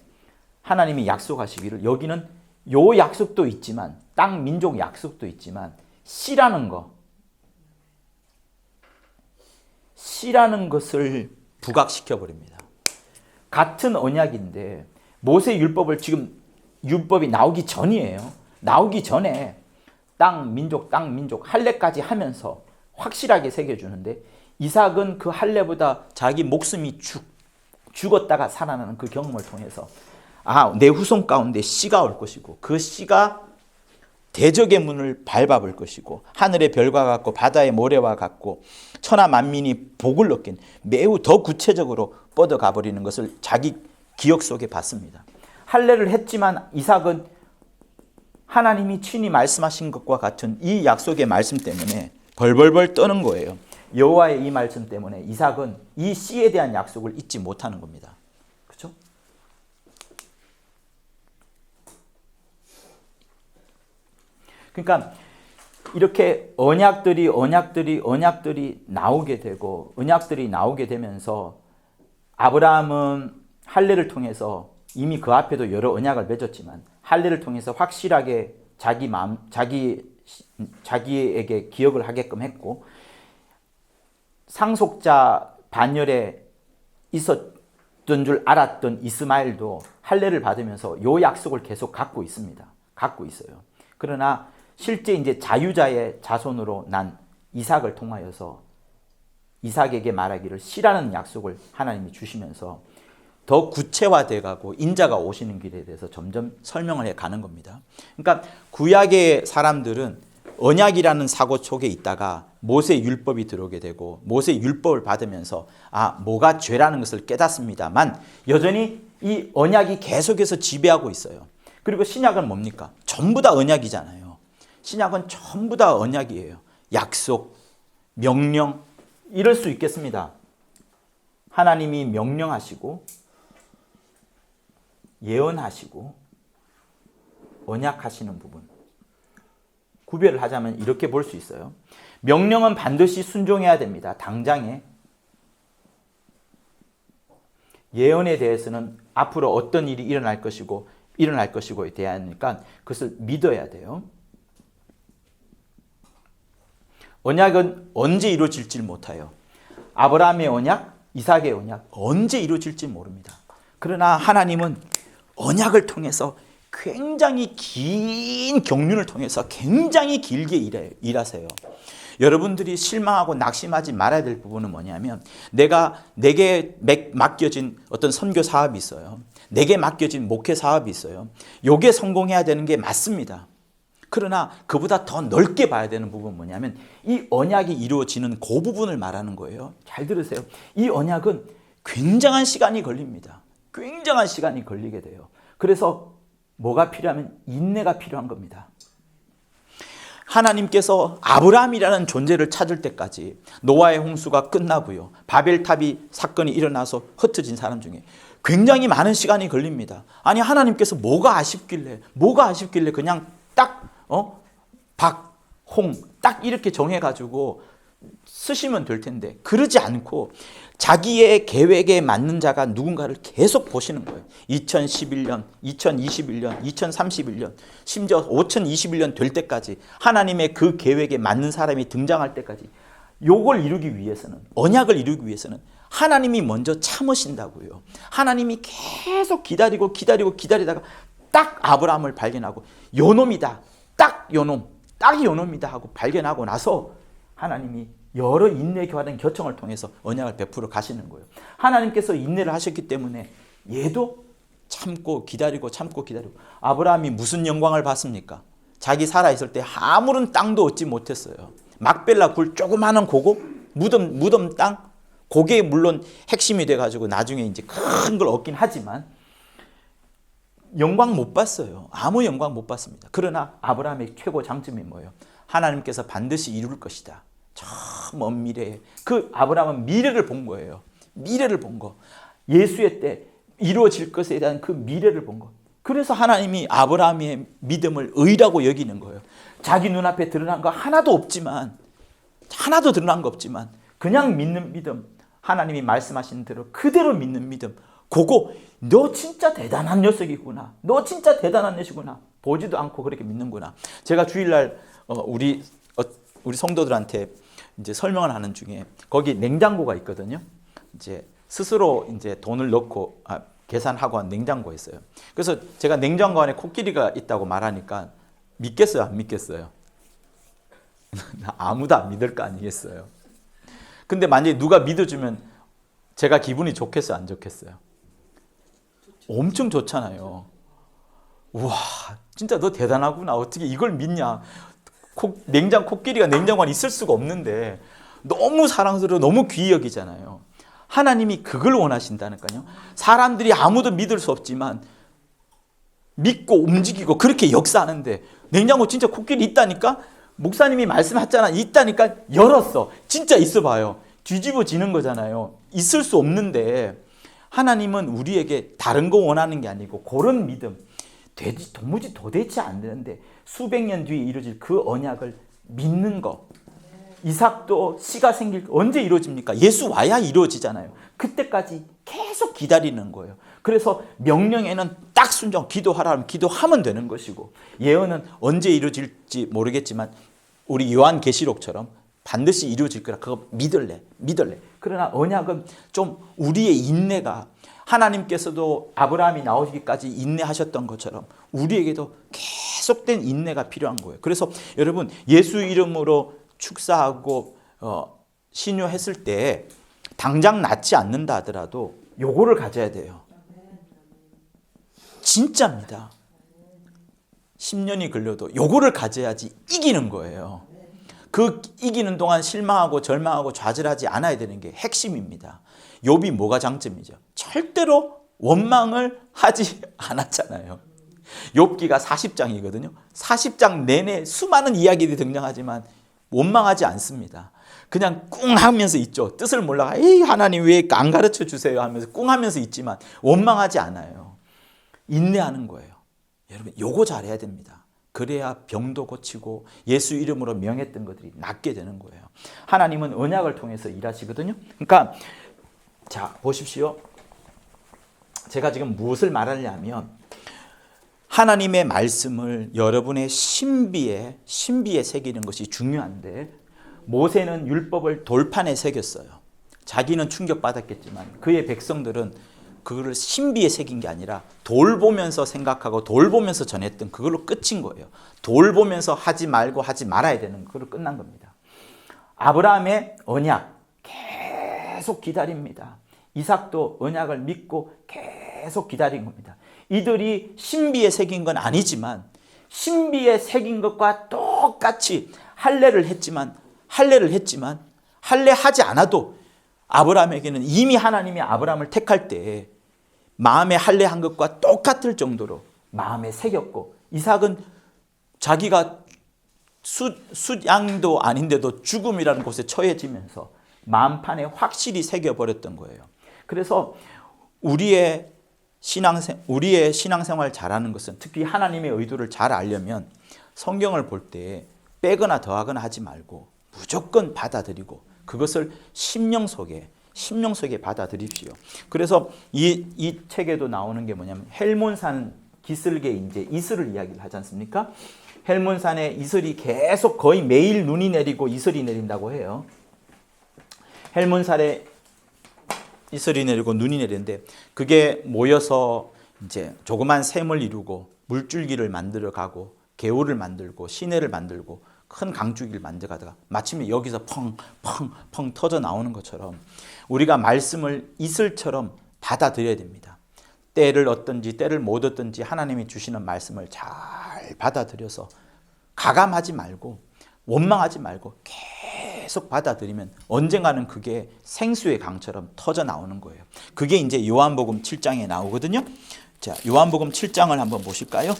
하나님이 약속하시기를 여기는 요 약속도 있지만 땅 민족 약속도 있지만 씨라는 것을 부각시켜 버립니다. 같은 언약인데 모세 율법을 지금 율법이 나오기 전이에요. 나오기 전에 땅 민족 할례까지 하면서 확실하게 새겨주는데 이삭은 그 할례보다 자기 목숨이 죽었다가 살아나는 그 경험을 통해서 내 후손 가운데 씨가 올 것이고 그 씨가 대적의 문을 밟아볼 것이고 하늘의 별과 같고 바다의 모래와 같고 천하 만민이 복을 얻긴 매우 더 구체적으로 뻗어가 버리는 것을 자기 기억 속에 봤습니다. 할례를 했지만 이삭은 하나님이 친히 말씀하신 것과 같은 이 약속의 말씀 때문에 벌벌벌 떠는 거예요. 여호와의 이 말씀 때문에 이삭은 이 씨에 대한 약속을 잊지 못하는 겁니다. 그렇죠? 그러니까 이렇게 언약들이 나오게 되고 언약들이 나오게 되면서 아브라함은 할례를 통해서 이미 그 앞에도 여러 언약을 맺었지만 할례를 통해서 확실하게 자기에게 기억을 하게끔 했고 상속자 반열에 있었던 줄 알았던 이스마엘도 할례를 받으면서 요 약속을 계속 갖고 있습니다. 갖고 있어요. 그러나 실제 이제 자유자의 자손으로 난 이삭을 통하여서 이삭에게 말하기를 씨라는 약속을 하나님이 주시면서 더 구체화돼 가고 인자가 오시는 길에 대해서 점점 설명을 해 가는 겁니다. 그러니까 구약의 사람들은 언약이라는 사고 속에 있다가 모세 율법이 들어오게 되고 모세 율법을 받으면서 뭐가 죄라는 것을 깨닫습니다만 여전히 이 언약이 계속해서 지배하고 있어요. 그리고 신약은 뭡니까? 전부 다 언약이잖아요. 신약은 전부 다 언약이에요. 약속, 명령, 이럴 수 있겠습니다. 하나님이 명령하시고 예언하시고 언약하시는 부분 구별을 하자면 이렇게 볼 수 있어요. 명령은 반드시 순종해야 됩니다. 당장에. 예언에 대해서는 앞으로 어떤 일이 일어날 것이고에 대하니까 그것을 믿어야 돼요. 언약은 언제 이루어질지 못해요. 아브라함의 언약, 이삭의 언약 언제 이루어질지 모릅니다. 그러나 하나님은 언약을 통해서 굉장히 긴 경륜을 통해서 굉장히 길게 일하세요. 여러분들이 실망하고 낙심하지 말아야 될 부분은 뭐냐면 내게 맡겨진 어떤 선교 사업이 있어요. 내게 맡겨진 목회 사업이 있어요. 요게 성공해야 되는 게 맞습니다. 그러나 그보다 더 넓게 봐야 되는 부분은 뭐냐면 이 언약이 이루어지는 그 부분을 말하는 거예요. 잘 들으세요. 이 언약은 굉장한 시간이 걸립니다. 굉장한 시간이 걸리게 돼요. 그래서 뭐가 필요하면 인내가 필요한 겁니다. 하나님께서 아브라함이라는 존재를 찾을 때까지 노아의 홍수가 끝나고요. 바벨탑이 사건이 일어나서 흩어진 사람 중에 굉장히 많은 시간이 걸립니다. 아니 하나님께서 뭐가 아쉽길래 그냥 딱 박, 홍 딱 이렇게 정해가지고 쓰시면 될 텐데 그러지 않고 자기의 계획에 맞는 자가 누군가를 계속 보시는 거예요. 2011년, 2021년, 2031년, 심지어 5021년 될 때까지 하나님의 그 계획에 맞는 사람이 등장할 때까지 요걸 이루기 위해서는, 언약을 이루기 위해서는 하나님이 먼저 참으신다고요. 하나님이 계속 기다리다가 딱 아브라함을 발견하고 요놈이다, 딱 요놈이다 하고 발견하고 나서 하나님이 여러 인내 교환된 결정을 통해서 언약을 베풀어 가시는 거예요. 하나님께서 인내를 하셨기 때문에 얘도 참고 기다리고 아브라함이 무슨 영광을 받습니까? 자기 살아있을 때 아무런 땅도 얻지 못했어요. 막벨라 굴 조그마한 고거 무덤 땅 그게 물론 핵심이 돼가지고 나중에 이제 큰 걸 얻긴 하지만 영광 못 봤어요. 아무 영광 못 봤습니다. 그러나 아브라함의 최고 장점이 뭐예요? 하나님께서 반드시 이룰 것이다. 저 먼 미래에 그 아브라함은 미래를 본 거예요. 미래를 본 거. 예수의 때 이루어질 것에 대한 그 미래를 본 거. 그래서 하나님이 아브라함의 믿음을 의라고 여기는 거예요. 자기 눈앞에 드러난 거 하나도 드러난 거 없지만 그냥 믿는 믿음, 하나님이 말씀하신 대로 그대로 믿는 믿음, 그거 너 진짜 대단한 녀석이구나, 너 진짜 대단한 녀석이구나, 보지도 않고 그렇게 믿는구나. 제가 주일날 우리 성도들한테 이제 설명을 하는 중에 거기 냉장고가 있거든요. 이제 스스로 이제 돈을 넣고 계산하고 한 냉장고가 있어요. 그래서 제가 냉장고 안에 코끼리가 있다고 말하니까 믿겠어요, 안 믿겠어요? 아무도 안 믿을 거 아니겠어요? 근데 만약에 누가 믿어주면 제가 기분이 좋겠어요, 안 좋겠어요? 엄청 좋잖아요. 우와, 진짜 너 대단하구나. 어떻게 이걸 믿냐? 코끼리가 냉장고 안에 있을 수가 없는데 너무 사랑스러워, 너무 귀히 여기잖아요. 하나님이 그걸 원하신다니까요. 사람들이 아무도 믿을 수 없지만 믿고 움직이고 그렇게 역사하는데 냉장고 진짜 코끼리 있다니까? 목사님이 말씀하셨잖아. 있다니까 열었어. 진짜 있어 봐요. 뒤집어지는 거잖아요. 있을 수 없는데 하나님은 우리에게 다른 거 원하는 게 아니고 그런 믿음, 도대체 안 되는데 수백 년 뒤에 이루어질 그 언약을 믿는 거. 이삭도 씨가 언제 이루어집니까? 예수 와야 이루어지잖아요. 그때까지 계속 기다리는 거예요. 그래서 명령에는 딱 순종, 기도하라 하면 기도하면 되는 것이고, 예언은 언제 이루어질지 모르겠지만 우리 요한계시록처럼 반드시 이루어질 거라 그거 믿을래. 그러나 언약은 좀 우리의 인내가, 하나님께서도 아브라함이 나오기까지 인내하셨던 것처럼 우리에게도 계속된 인내가 필요한 거예요. 그래서 여러분, 예수 이름으로 축사하고 신유했을 때 당장 낫지 않는다 하더라도 요거를 가져야 돼요. 진짜입니다. 10년이 걸려도 요거를 가져야지 이기는 거예요. 그 이기는 동안 실망하고 절망하고 좌절하지 않아야 되는 게 핵심입니다. 욥이 뭐가 장점이죠? 절대로 원망을 하지 않았잖아요. 욥기가 40장이거든요. 40장 내내 수많은 이야기들이 등장하지만 원망하지 않습니다. 그냥 꿍 하면서 있죠. 뜻을 몰라가 에이 하나님 왜 안 가르쳐 주세요 하면서 꿍 하면서 있지만 원망하지 않아요. 인내하는 거예요. 여러분 요거 잘해야 됩니다. 그래야 병도 고치고 예수 이름으로 명했던 것들이 낫게 되는 거예요. 하나님은 언약을 통해서 일하시거든요. 그러니까 자 보십시오. 제가 지금 무엇을 말하냐면 하나님의 말씀을 여러분의 신비에 새기는 것이 중요한데, 모세는 율법을 돌판에 새겼어요. 자기는 충격받았겠지만 그의 백성들은 그거를 신비에 새긴 게 아니라 돌 보면서 생각하고 돌 보면서 전했던 그걸로 끝인 거예요. 돌 보면서 하지 말고 하지 말아야 되는 그걸로 끝난 겁니다. 아브라함의 언약 계속 기다립니다. 이삭도 언약을 믿고 계속 기다린 겁니다. 이들이 신비에 새긴 건 아니지만 신비에 새긴 것과 똑같이 할례를 했지만 할례하지 않아도 아브라함에게는 이미 하나님이 아브라함을 택할 때 마음에 할례한 것과 똑같을 정도로 마음에 새겼고, 이삭은 자기가 숫양도 아닌데도 죽음이라는 곳에 처해지면서 마음판에 확실히 새겨버렸던 거예요. 그래서 우리의 신앙생활 잘하는 것은, 특히 하나님의 의도를 잘 알려면 성경을 볼 때 빼거나 더하거나 하지 말고 무조건 받아들이고 그것을 심령 속에 받아들입시오. 그래서 이 책에도 나오는 게 뭐냐면, 헬몬산 기슭의 인재 이슬을 이야기를 하지 않습니까? 헬몬산에 이슬이 계속 거의 매일 눈이 내리고 이슬이 내린다고 해요. 헬몬산에 이슬이 내리고 눈이 내리는데, 그게 모여서 이제 조그만 샘을 이루고 물줄기를 만들어 가고 개울을 만들고 시내를 만들고 큰 강줄기를 만들어 가다가 마침내 여기서 펑펑펑 터져 나오는 것처럼 우리가 말씀을 이슬처럼 받아들여야 됩니다. 때를 얻든지 때를 못 얻든지 하나님이 주시는 말씀을 잘 받아들여서 가감하지 말고 원망하지 말고 계속 받아들이면 언젠가는 그게 생수의 강처럼 터져 나오는 거예요. 그게 이제 요한복음 7장에 나오거든요. 자, 요한복음 7장을 한번 보실까요?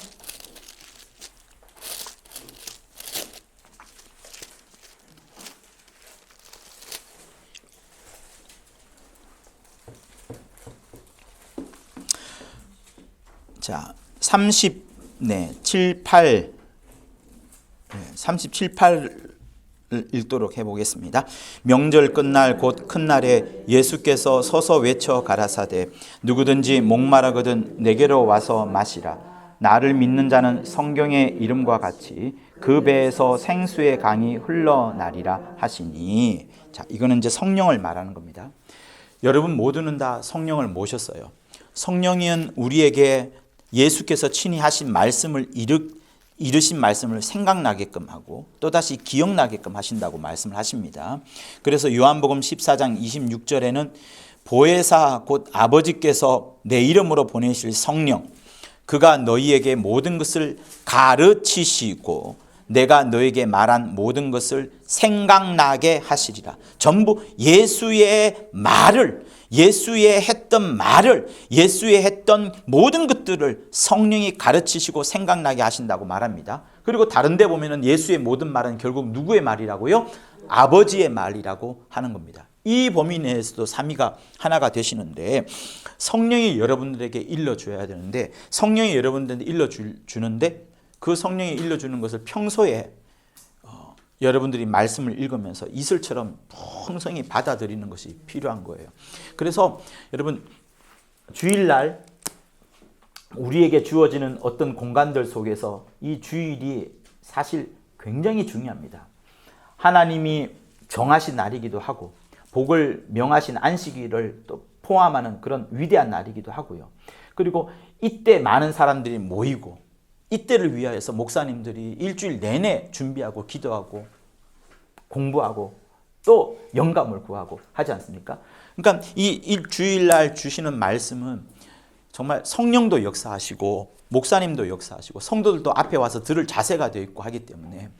자, 37, 8을 읽도록 해보겠습니다. 명절 끝날 곧 큰 날에 예수께서 서서 외쳐 가라사대 누구든지 목마르거든 내게로 와서 마시라. 나를 믿는 자는 성경의 이름과 같이 그 배에서 생수의 강이 흘러나리라 하시니. 자, 이거는 이제 성령을 말하는 겁니다. 여러분 모두는 다 성령을 모셨어요. 성령은 우리에게 예수께서 친히 하신 말씀을 이르신 말씀을 생각나게끔 하고 또다시 기억나게끔 하신다고 말씀을 하십니다. 그래서 요한복음 14장 26절에는 보혜사 곧 아버지께서 내 이름으로 보내실 성령, 그가 너희에게 모든 것을 가르치시고 내가 너에게 말한 모든 것을 생각나게 하시리라. 전부 예수의 말을, 예수의 했던 말을, 예수의 했던 모든 것들을 성령이 가르치시고 생각나게 하신다고 말합니다. 그리고 다른 데 보면은 예수의 모든 말은 결국 누구의 말이라고요? 아버지의 말이라고 하는 겁니다. 이 범위 내에서도 삼위가 하나가 되시는데, 성령이 여러분들에게 일러줘야 되는데, 성령이 여러분들한테 일러주는데 그 성령이 일러주는 것을 평소에 여러분들이 말씀을 읽으면서 이슬처럼 풍성히 받아들이는 것이 필요한 거예요. 그래서 여러분 주일날 우리에게 주어지는 어떤 공간들 속에서 이 주일이 사실 굉장히 중요합니다. 하나님이 정하신 날이기도 하고 복을 명하신 안식일을 또 포함하는 그런 위대한 날이기도 하고요. 그리고 이때 많은 사람들이 모이고 이때를 위하여서 목사님들이 일주일 내내 준비하고 기도하고 공부하고 또 영감을 구하고 하지 않습니까? 그러니까 이 일주일날 주시는 말씀은 정말 성령도 역사하시고 목사님도 역사하시고 성도들도 앞에 와서 들을 자세가 되어 있고 하기 때문에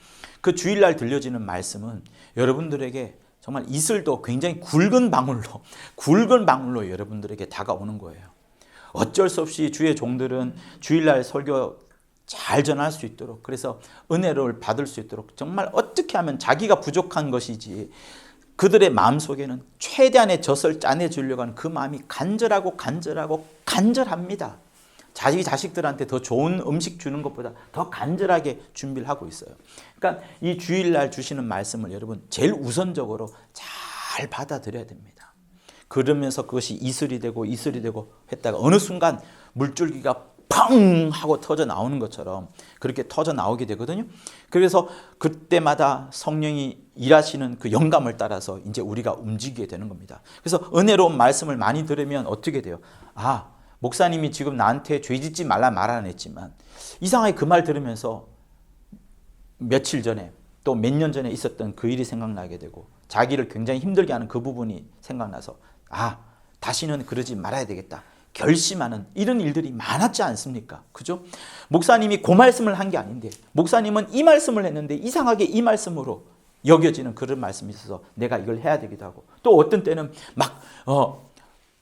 그 주일날 들려지는 말씀은 여러분들에게 정말 이슬도 굉장히 굵은 방울로 여러분들에게 다가오는 거예요. 어쩔 수 없이 주의 종들은 주일날 설교 잘 전할 수 있도록, 그래서 은혜를 받을 수 있도록 정말 어떻게 하면 자기가 부족한 것이지 그들의 마음속에는 최대한의 젖을 짜내주려고 하는 그 마음이 간절합니다. 자기 자식들한테 더 좋은 음식 주는 것보다 더 간절하게 준비를 하고 있어요. 그러니까 이 주일날 주시는 말씀을 여러분 제일 우선적으로 잘 받아들여야 됩니다. 그러면서 그것이 이슬이 되고 했다가 어느 순간 물줄기가 펑 하고 터져 나오는 것처럼 그렇게 터져 나오게 되거든요. 그래서 그때마다 성령이 일하시는 그 영감을 따라서 이제 우리가 움직이게 되는 겁니다. 그래서 은혜로운 말씀을 많이 들으면 어떻게 돼요? 아, 목사님이 지금 나한테 죄 짓지 말라 말 안 했지만 이상하게 그 말 들으면서 며칠 전에 또 몇 년 전에 있었던 그 일이 생각나게 되고 자기를 굉장히 힘들게 하는 그 부분이 생각나서 아, 다시는 그러지 말아야 되겠다 결심하는 이런 일들이 많았지 않습니까? 그죠? 목사님이 그 말씀을 한 게 아닌데 목사님은 이 말씀을 했는데 이상하게 이 말씀으로 여겨지는 그런 말씀이 있어서 내가 이걸 해야 되기도 하고, 또 어떤 때는 막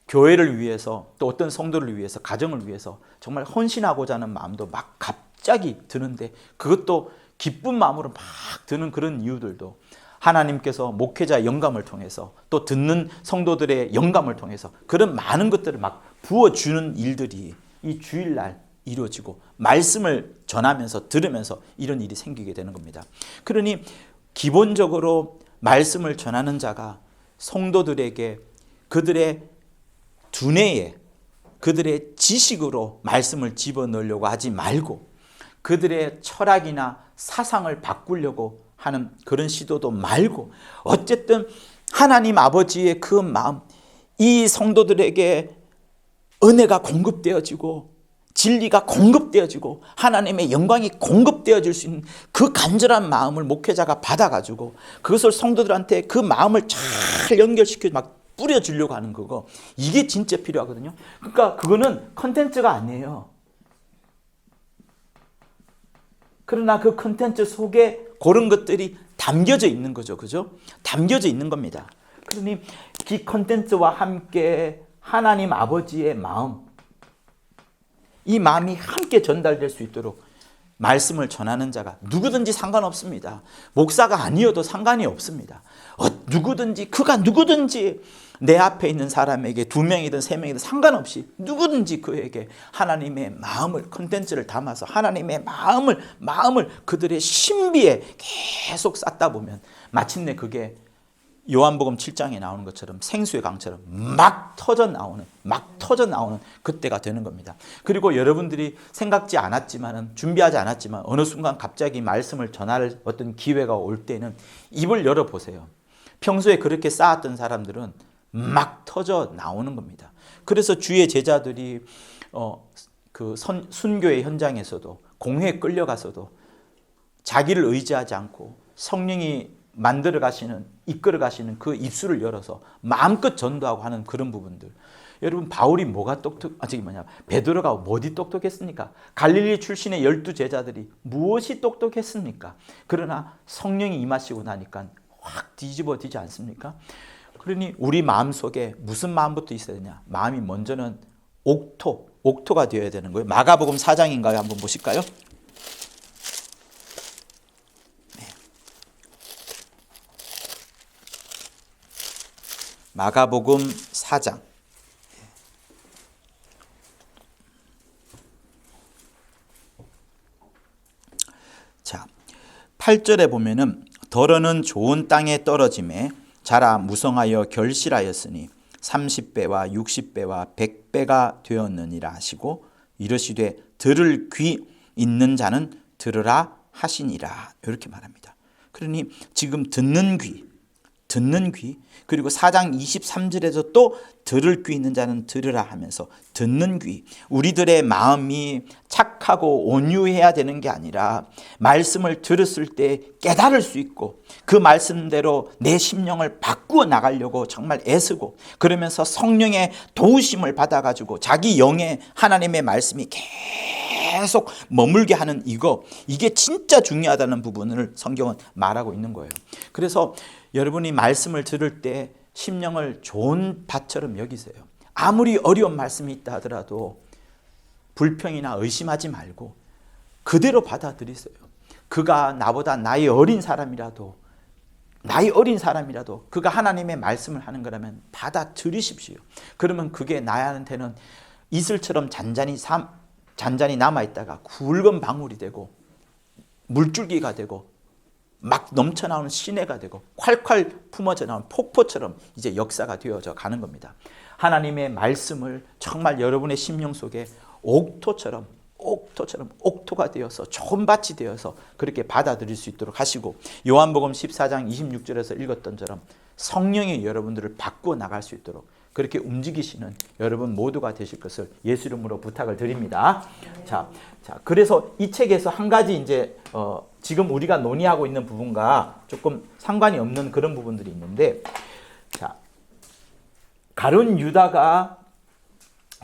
교회를 위해서, 또 어떤 성도를 위해서, 가정을 위해서 정말 헌신하고자 하는 마음도 막 갑자기 드는데, 그것도 기쁜 마음으로 막 드는 그런 이유들도 하나님께서 목회자 영감을 통해서, 또 듣는 성도들의 영감을 통해서 그런 많은 것들을 막 부어주는 일들이 이 주일날 이루어지고, 말씀을 전하면서 들으면서 이런 일이 생기게 되는 겁니다. 그러니 기본적으로 말씀을 전하는 자가 성도들에게 그들의 두뇌에, 그들의 지식으로 말씀을 집어넣으려고 하지 말고, 그들의 철학이나 사상을 바꾸려고 하는 그런 시도도 말고, 어쨌든 하나님 아버지의 그 마음, 이 성도들에게 은혜가 공급되어지고 진리가 공급되어지고 하나님의 영광이 공급되어질 수 있는 그 간절한 마음을 목회자가 받아가지고 그것을 성도들한테 그 마음을 잘 연결시켜 막 뿌려주려고 하는 거고, 이게 진짜 필요하거든요. 그러니까 그거는 컨텐츠가 아니에요. 그러나 그 컨텐츠 속에 그런 것들이 담겨져 있는 거죠. 그죠? 담겨져 있는 겁니다. 그러니 이 컨텐츠와 함께 하나님 아버지의 마음, 이 마음이 함께 전달될 수 있도록 말씀을 전하는 자가 누구든지 상관없습니다. 목사가 아니어도 상관이 없습니다. 누구든지, 그가 누구든지 내 앞에 있는 사람에게 2명이든 3명이든 상관없이 누구든지 그에게 하나님의 마음을, 컨텐츠를 담아서 하나님의 마음을 그들의 신비에 계속 쌓다 보면 마침내 그게 요한복음 7장에 나오는 것처럼 생수의 강처럼 막 터져 나오는 그때가 되는 겁니다. 그리고 여러분들이 생각지 않았지만은, 준비하지 않았지만 어느 순간 갑자기 말씀을 전할 어떤 기회가 올 때는 입을 열어보세요. 평소에 그렇게 쌓았던 사람들은 막 터져 나오는 겁니다. 그래서 주의 제자들이 순교의 현장에서도, 공회에 끌려가서도 자기를 의지하지 않고 성령이 만들어 가시는, 이끌어 가시는 그 입술을 열어서 마음껏 전도하고 하는 그런 부분들. 여러분, 바울이 베드로가 어디 똑똑했습니까? 갈릴리 출신의 12제자들이 무엇이 똑똑했습니까? 그러나 성령이 임하시고 나니까 확 뒤집어지지 않습니까? 그러니 우리 마음속에 무슨 마음부터 있어야 되냐? 마음이 먼저는 옥토가 되어야 되는 거예요. 마가복음 4장인가요? 한번 보실까요? 마가복음 4장. 자, 8절에 보면은 더러는 좋은 땅에 떨어짐에 자라 무성하여 결실하였으니 30배와 60배와 100배가 되었느니라 하시고, 이르시되 들을 귀 있는 자는 들으라 하시니라. 이렇게 말합니다. 그러니 지금 듣는 귀, 그리고 4장 23절에서 또 들을 귀 있는 자는 들으라 하면서 듣는 귀, 우리들의 마음이 착하고 온유해야 되는 게 아니라 말씀을 들었을 때 깨달을 수 있고 그 말씀대로 내 심령을 바꾸어 나가려고 정말 애쓰고, 그러면서 성령의 도우심을 받아가지고 자기 영에 하나님의 말씀이 계속 머물게 하는 이게 진짜 중요하다는 부분을 성경은 말하고 있는 거예요. 그래서 여러분이 말씀을 들을 때 심령을 좋은 밭처럼 여기세요. 아무리 어려운 말씀이 있다 하더라도 불평이나 의심하지 말고 그대로 받아들이세요. 그가 나보다 나이 어린 사람이라도 그가 하나님의 말씀을 하는 거라면 받아들이십시오. 그러면 그게 나한테는 이슬처럼 잔잔히 남아있다가 굵은 방울이 되고 물줄기가 되고 막 넘쳐나오는 시내가 되고 콸콸 품어져 나오는 폭포처럼 이제 역사가 되어져 가는 겁니다. 하나님의 말씀을 정말 여러분의 심령 속에 옥토처럼 옥토가 되어서 좋은 밭이 되어서 그렇게 받아들일 수 있도록 하시고, 요한복음 14장 26절에서 읽었던 처럼 성령이 여러분들을 바꾸어 나갈 수 있도록 그렇게 움직이시는 여러분 모두가 되실 것을 예수 이름으로 부탁을 드립니다. 자, 그래서 이 책에서 한 가지 이제 지금 우리가 논의하고 있는 부분과 조금 상관이 없는 그런 부분들이 있는데, 자, 가룟 유다가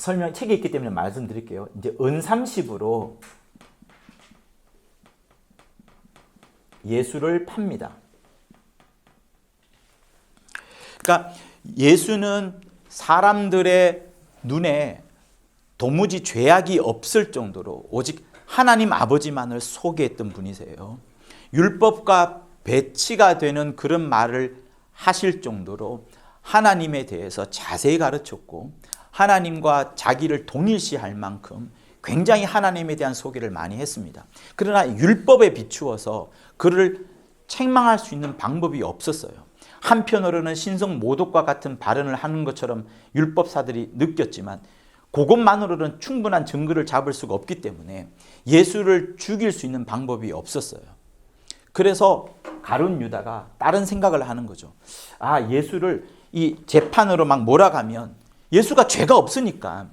설명 책에 있기 때문에 말씀드릴게요. 이제 은 30으로 예수를 팝니다. 그러니까 예수는 사람들의 눈에 도무지 죄악이 없을 정도로 오직 하나님 아버지만을 소개했던 분이세요. 율법과 배치가 되는 그런 말을 하실 정도로 하나님에 대해서 자세히 가르쳤고 하나님과 자기를 동일시할 만큼 굉장히 하나님에 대한 소개를 많이 했습니다. 그러나 율법에 비추어서 그를 책망할 수 있는 방법이 없었어요. 한편으로는 신성 모독과 같은 발언을 하는 것처럼 율법사들이 느꼈지만 그것만으로는 충분한 증거를 잡을 수가 없기 때문에 예수를 죽일 수 있는 방법이 없었어요. 그래서 가룟 유다가 다른 생각을 하는 거죠. 예수를 이 재판으로 막 몰아가면 예수가 죄가 없으니까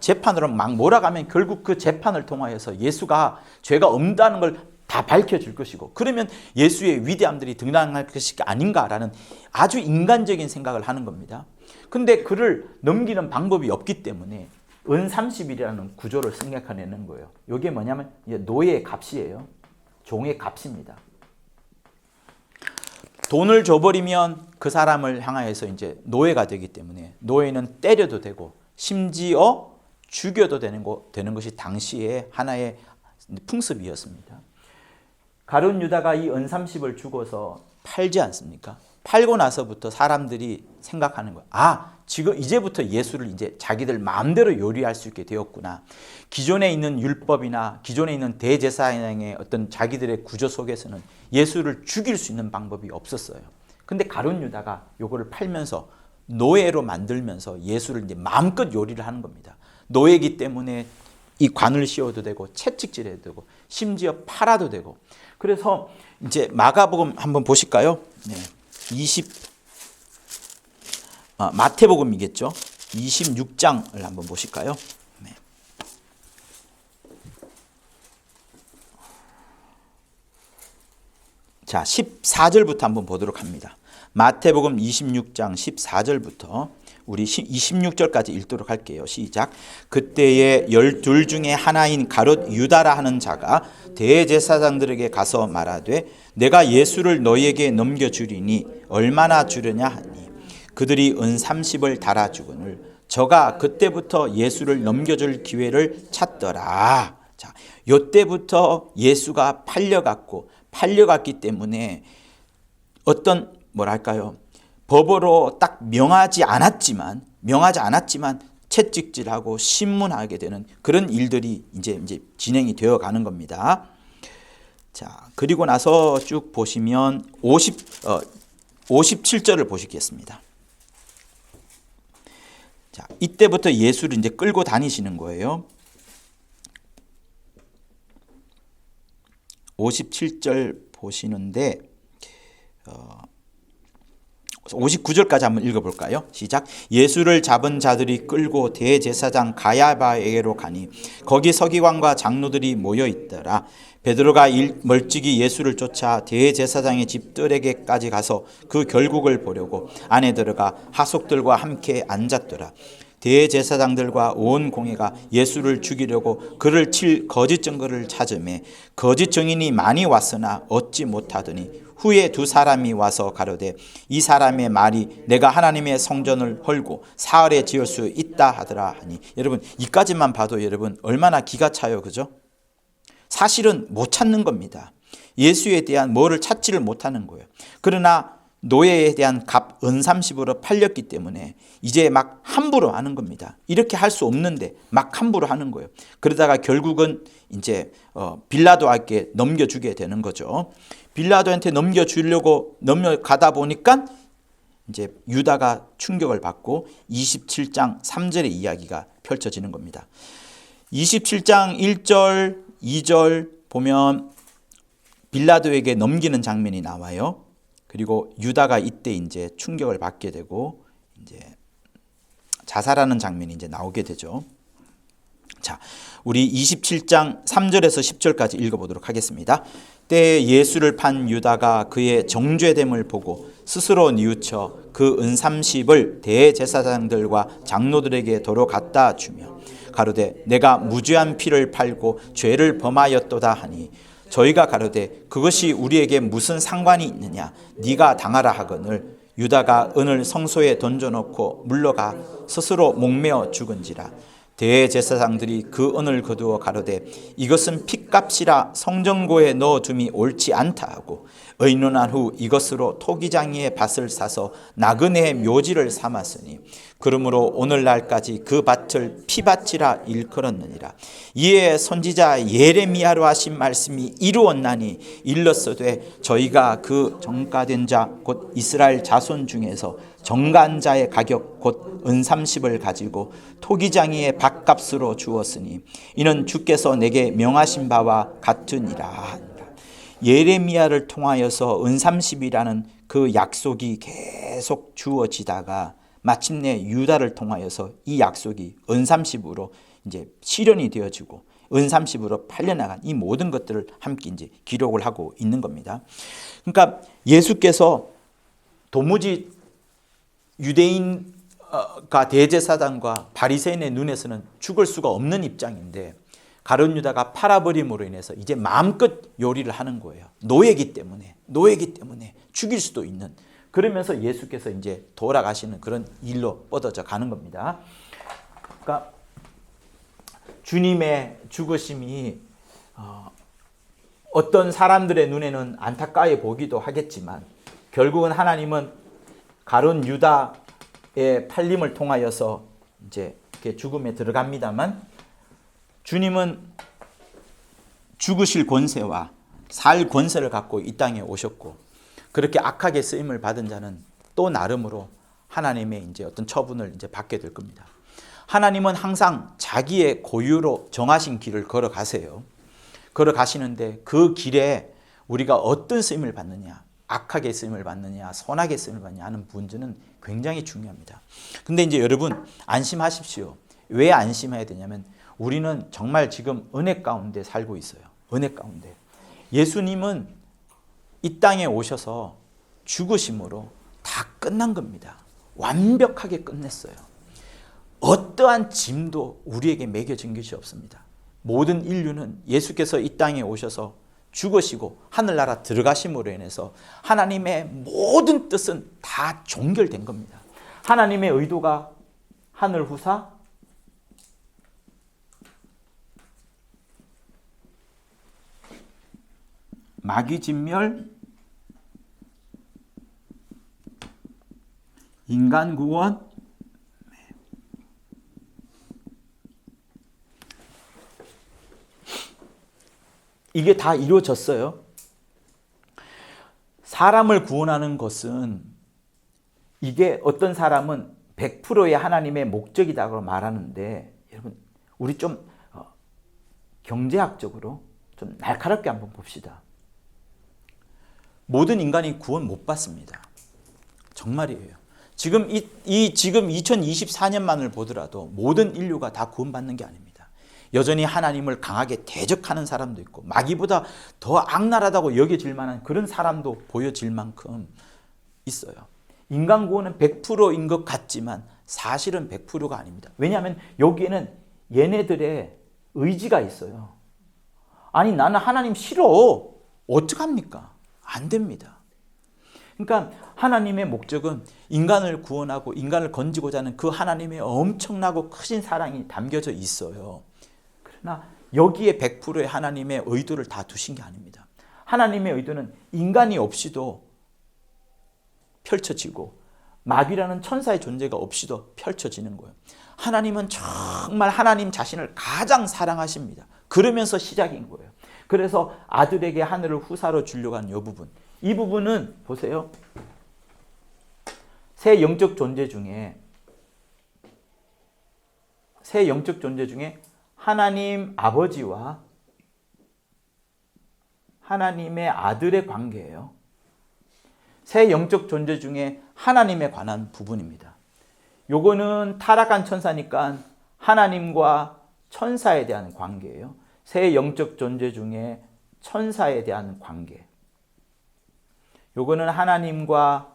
재판으로 막 몰아가면 결국 그 재판을 통하여서 예수가 죄가 없다는 걸 다 밝혀질 것이고 그러면 예수의 위대함들이 드러날 것이 아닌가라는 아주 인간적인 생각을 하는 겁니다. 근데 그를 넘기는 방법이 없기 때문에 은 30이라는 구조를 생각해내는 거예요. 이게 뭐냐면 노예의 값이에요. 종의 값입니다. 돈을 줘버리면 그 사람을 향하여서 이제 노예가 되기 때문에 노예는 때려도 되고 심지어 죽여도 되는 것이 당시의 하나의 풍습이었습니다. 가룟 유다가 이 은 30을 주고서 팔지 않습니까? 팔고 나서부터 사람들이 생각하는 거예요. 지금 이제부터 예수를 이제 자기들 마음대로 요리할 수 있게 되었구나. 기존에 있는 율법이나 기존에 있는 대제사장의 어떤 자기들의 구조 속에서는 예수를 죽일 수 있는 방법이 없었어요. 근데 가룟 유다가 요거를 팔면서 노예로 만들면서 예수를 이제 마음껏 요리를 하는 겁니다. 노예이기 때문에 이 관을 씌워도 되고 채찍질해도 되고 심지어 팔아도 되고. 그래서 이제 마가복음 한번 보실까요? 네. 마태복음이겠죠. 26장을 한번 보실까요? 네. 자, 14절부터 한번 보도록 합니다. 마태복음 26장 14절부터 우리 26절까지 읽도록 할게요. 시작. 그때에 12 중에 하나인 가룟 유다라 하는 자가 대제사장들에게 가서 말하되 내가 예수를 너희에게 넘겨주리니 얼마나 주려냐 하니 그들이 은 30을 달아주거늘 저가 그때부터 예수를 넘겨줄 기회를 찾더라. 자, 요때부터 예수가 팔려갔기 때문에 어떤 법으로 딱 명하지 않았지만 채찍질하고 신문하게 되는 그런 일들이 이제 진행이 되어 가는 겁니다. 자, 그리고 나서 쭉 보시면 57절을 보시겠습니다. 자, 이때부터 예수를 이제 끌고 다니시는 거예요. 57절 보시는데 59절까지 한번 읽어볼까요? 시작. 예수를 잡은 자들이 끌고 대제사장 가야바에게로 가니 거기 서기관과 장로들이 모여 있더라. 베드로가 멀찍이 예수를 쫓아 대제사장의 집들에게까지 가서 그 결국을 보려고 안에 들어가 하속들과 함께 앉았더라. 대제사장들과 온 공회가 예수를 죽이려고 그를 칠 거짓 증거를 찾으매 거짓 증인이 많이 왔으나 얻지 못하더니 후에 두 사람이 와서 가로되 이 사람의 말이 내가 하나님의 성전을 헐고 사흘에 지을 수 있다 하더라 하니 여러분 이까지만 봐도 여러분 얼마나 기가 차요, 그죠? 사실은 못 찾는 겁니다. 예수에 대한 뭐를 찾지를 못하는 거예요. 그러나 노예에 대한 값 은 30으로 팔렸기 때문에 이제 막 함부로 하는 겁니다. 이렇게 할 수 없는데 막 함부로 하는 거예요. 그러다가 결국은 이제 빌라도에게 넘겨주게 되는 거죠. 빌라도한테 넘겨가다 보니까 이제 유다가 충격을 받고 27장 3절의 이야기가 펼쳐지는 겁니다. 27장 1절, 2절 보면 빌라도에게 넘기는 장면이 나와요. 그리고 유다가 이때 이제 충격을 받게 되고 이제 자살하는 장면이 이제 나오게 되죠. 자, 우리 27장 3절에서 10절까지 읽어보도록 하겠습니다. 때에 예수를 판 유다가 그의 정죄됨을 보고 스스로 뉘우쳐 그 은삼십을 대제사장들과 장로들에게 도로 갖다 주며 가로되 내가 무죄한 피를 팔고 죄를 범하였도다 하니 저희가 가로되 그것이 우리에게 무슨 상관이 있느냐 네가 당하라 하거늘 유다가 은을 성소에 던져놓고 물러가 스스로 목매어 죽은지라 대제사장들이 그 은을 거두어 가로되 이것은 핏값이라 성전고에 넣어둠이 옳지 않다 하고 의논한 후 이것으로 토기장이의 밭을 사서 나그네의 묘지를 삼았으니 그러므로 오늘날까지 그 밭을 피밭이라 일컬었느니라. 이에 선지자 예레미야로 하신 말씀이 이루었나니 일렀으되 저희가 그 정가된 자 곧 이스라엘 자손 중에서 정간 자의 가격 곧 은삼십을 가지고 토기장이의 밭값으로 주었으니 이는 주께서 내게 명하신 바와 같으니라. 예레미야를 통하여서 은삼십이라는 그 약속이 계속 주어지다가 마침내 유다를 통하여서 이 약속이 은삼십으로 이제 실현이 되어지고 은삼십으로 팔려나간 이 모든 것들을 함께 이제 기록을 하고 있는 겁니다. 그러니까 예수께서 도무지 유대인과 대제사장과 바리새인의 눈에서는 죽을 수가 없는 입장인데 가룟 유다가 팔아버림으로 인해서 이제 마음껏 요리를 하는 거예요. 노예기 때문에 죽일 수도 있는. 그러면서 예수께서 이제 돌아가시는 그런 일로 뻗어져 가는 겁니다. 그러니까 주님의 죽으심이 어떤 사람들의 눈에는 안타까워 보기도 하겠지만 결국은 하나님은 가룟 유다의 팔림을 통하여서 이제 이렇게 죽음에 들어갑니다만 주님은 죽으실 권세와 살 권세를 갖고 이 땅에 오셨고 그렇게 악하게 쓰임을 받은 자는 또 나름으로 하나님의 이제 어떤 처분을 이제 받게 될 겁니다. 하나님은 항상 자기의 고유로 정하신 길을 걸어가세요. 걸어가시는데 그 길에 우리가 어떤 쓰임을 받느냐, 악하게 쓰임을 받느냐, 선하게 쓰임을 받느냐 하는 문제는 굉장히 중요합니다. 근데 이제 여러분 안심하십시오. 왜 안심해야 되냐면 우리는 정말 지금 은혜 가운데 살고 있어요. 은혜 가운데. 예수님은 이 땅에 오셔서 죽으심으로 다 끝난 겁니다. 완벽하게 끝냈어요. 어떠한 짐도 우리에게 매겨진 것이 없습니다. 모든 인류는 예수께서 이 땅에 오셔서 죽으시고 하늘나라 들어가심으로 인해서 하나님의 모든 뜻은 다 종결된 겁니다. 하나님의 의도가 하늘 후사 마귀 진멸 인간 구원 이게 다 이루어졌어요. 사람을 구원하는 것은 이게 어떤 사람은 100%의 하나님의 목적이라고 말하는데 여러분 우리 좀 경제학적으로 좀 날카롭게 한번 봅시다. 모든 인간이 구원 못 받습니다. 정말이에요. 지금 지금 2024년만을 보더라도 모든 인류가 다 구원받는 게 아닙니다. 여전히 하나님을 강하게 대적하는 사람도 있고 마귀보다 더 악랄하다고 여겨질 만한 그런 사람도 보여질 만큼 있어요. 인간 구원은 100%인 것 같지만 사실은 100%가 아닙니다. 왜냐하면 여기에는 얘네들의 의지가 있어요. 아니 나는 하나님 싫어. 어떡합니까? 안 됩니다. 그러니까 하나님의 목적은 인간을 구원하고 인간을 건지고자 하는 그 하나님의 엄청나고 크신 사랑이 담겨져 있어요. 그러나 여기에 100%의 하나님의 의도를 다 두신 게 아닙니다. 하나님의 의도는 인간이 없이도 펼쳐지고 마귀라는 천사의 존재가 없이도 펼쳐지는 거예요. 하나님은 정말 하나님 자신을 가장 사랑하십니다. 그러면서 시작인 거예요. 그래서 아들에게 하늘을 후사로 주려고 하는 이 부분. 이 부분은 보세요. 새 영적 존재 중에 하나님 아버지와 하나님의 아들의 관계예요. 새 영적 존재 중에 하나님에 관한 부분입니다. 요거는 타락한 천사니까 하나님과 천사에 대한 관계예요. 새 영적 존재 중에 천사에 대한 관계. 요거는 하나님과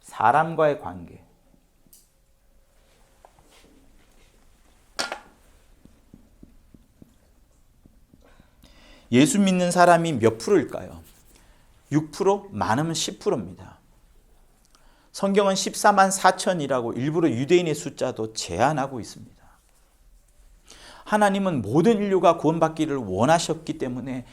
사람과의 관계. 예수 믿는 사람이 몇 프로일까요? 6%? 많으면 10%입니다. 성경은 14만 4천이라고 일부러 유대인의 숫자도 제한하고 있습니다. 하나님은 모든 인류가 구원받기를 원하셨기 때문에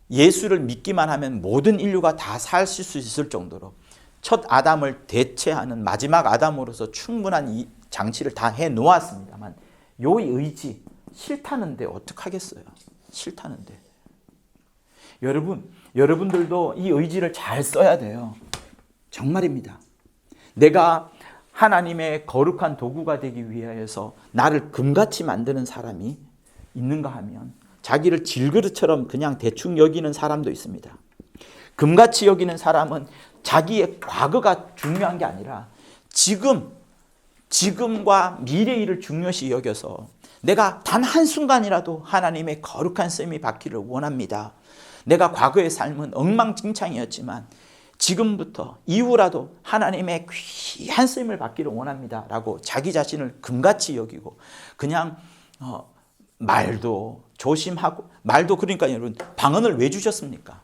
예수를 믿기만 하면 모든 인류가 다 사실 수 있을 정도로 첫 아담을 대체하는 마지막 아담으로서 충분한 이 장치를 다 해놓았습니다만 요 의지 싫다는데 어떡하겠어요? 싫다는데. 여러분들도 이 의지를 잘 써야 돼요. 정말입니다. 내가 하나님의 거룩한 도구가 되기 위하여서 나를 금같이 만드는 사람이 있는가 하면 자기를 질그릇처럼 그냥 대충 여기는 사람도 있습니다. 금같이 여기는 사람은 자기의 과거가 중요한 게 아니라 지금과 미래의 일을 중요시 여겨서 내가 단 한순간이라도 하나님의 거룩한 쓰임이 받기를 원합니다. 내가 과거의 삶은 엉망진창이었지만 지금부터 이후라도 하나님의 귀한 쓰임을 받기를 원합니다 라고 자기 자신을 금같이 여기고 그냥 말도 조심하고 말도 그러니까 여러분 방언을 왜 주셨습니까?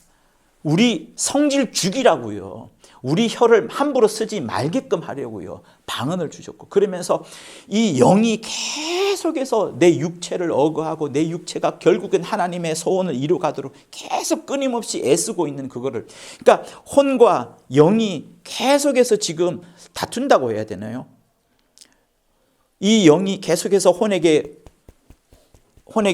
우리 성질 죽이라고요. 우리 혀를 함부로 쓰지 말게끔 하려고요. 방언을 주셨고 그러면서 이 영이 계속해서 내 육체를 억어하고 내 육체가 결국은 하나님의 소원을 이루가도록 계속 끊임없이 애쓰고 있는 그거를 그러니까 혼과 영이 계속해서 지금 다툰다고 해야 되나요? 이 영이 계속해서 혼에게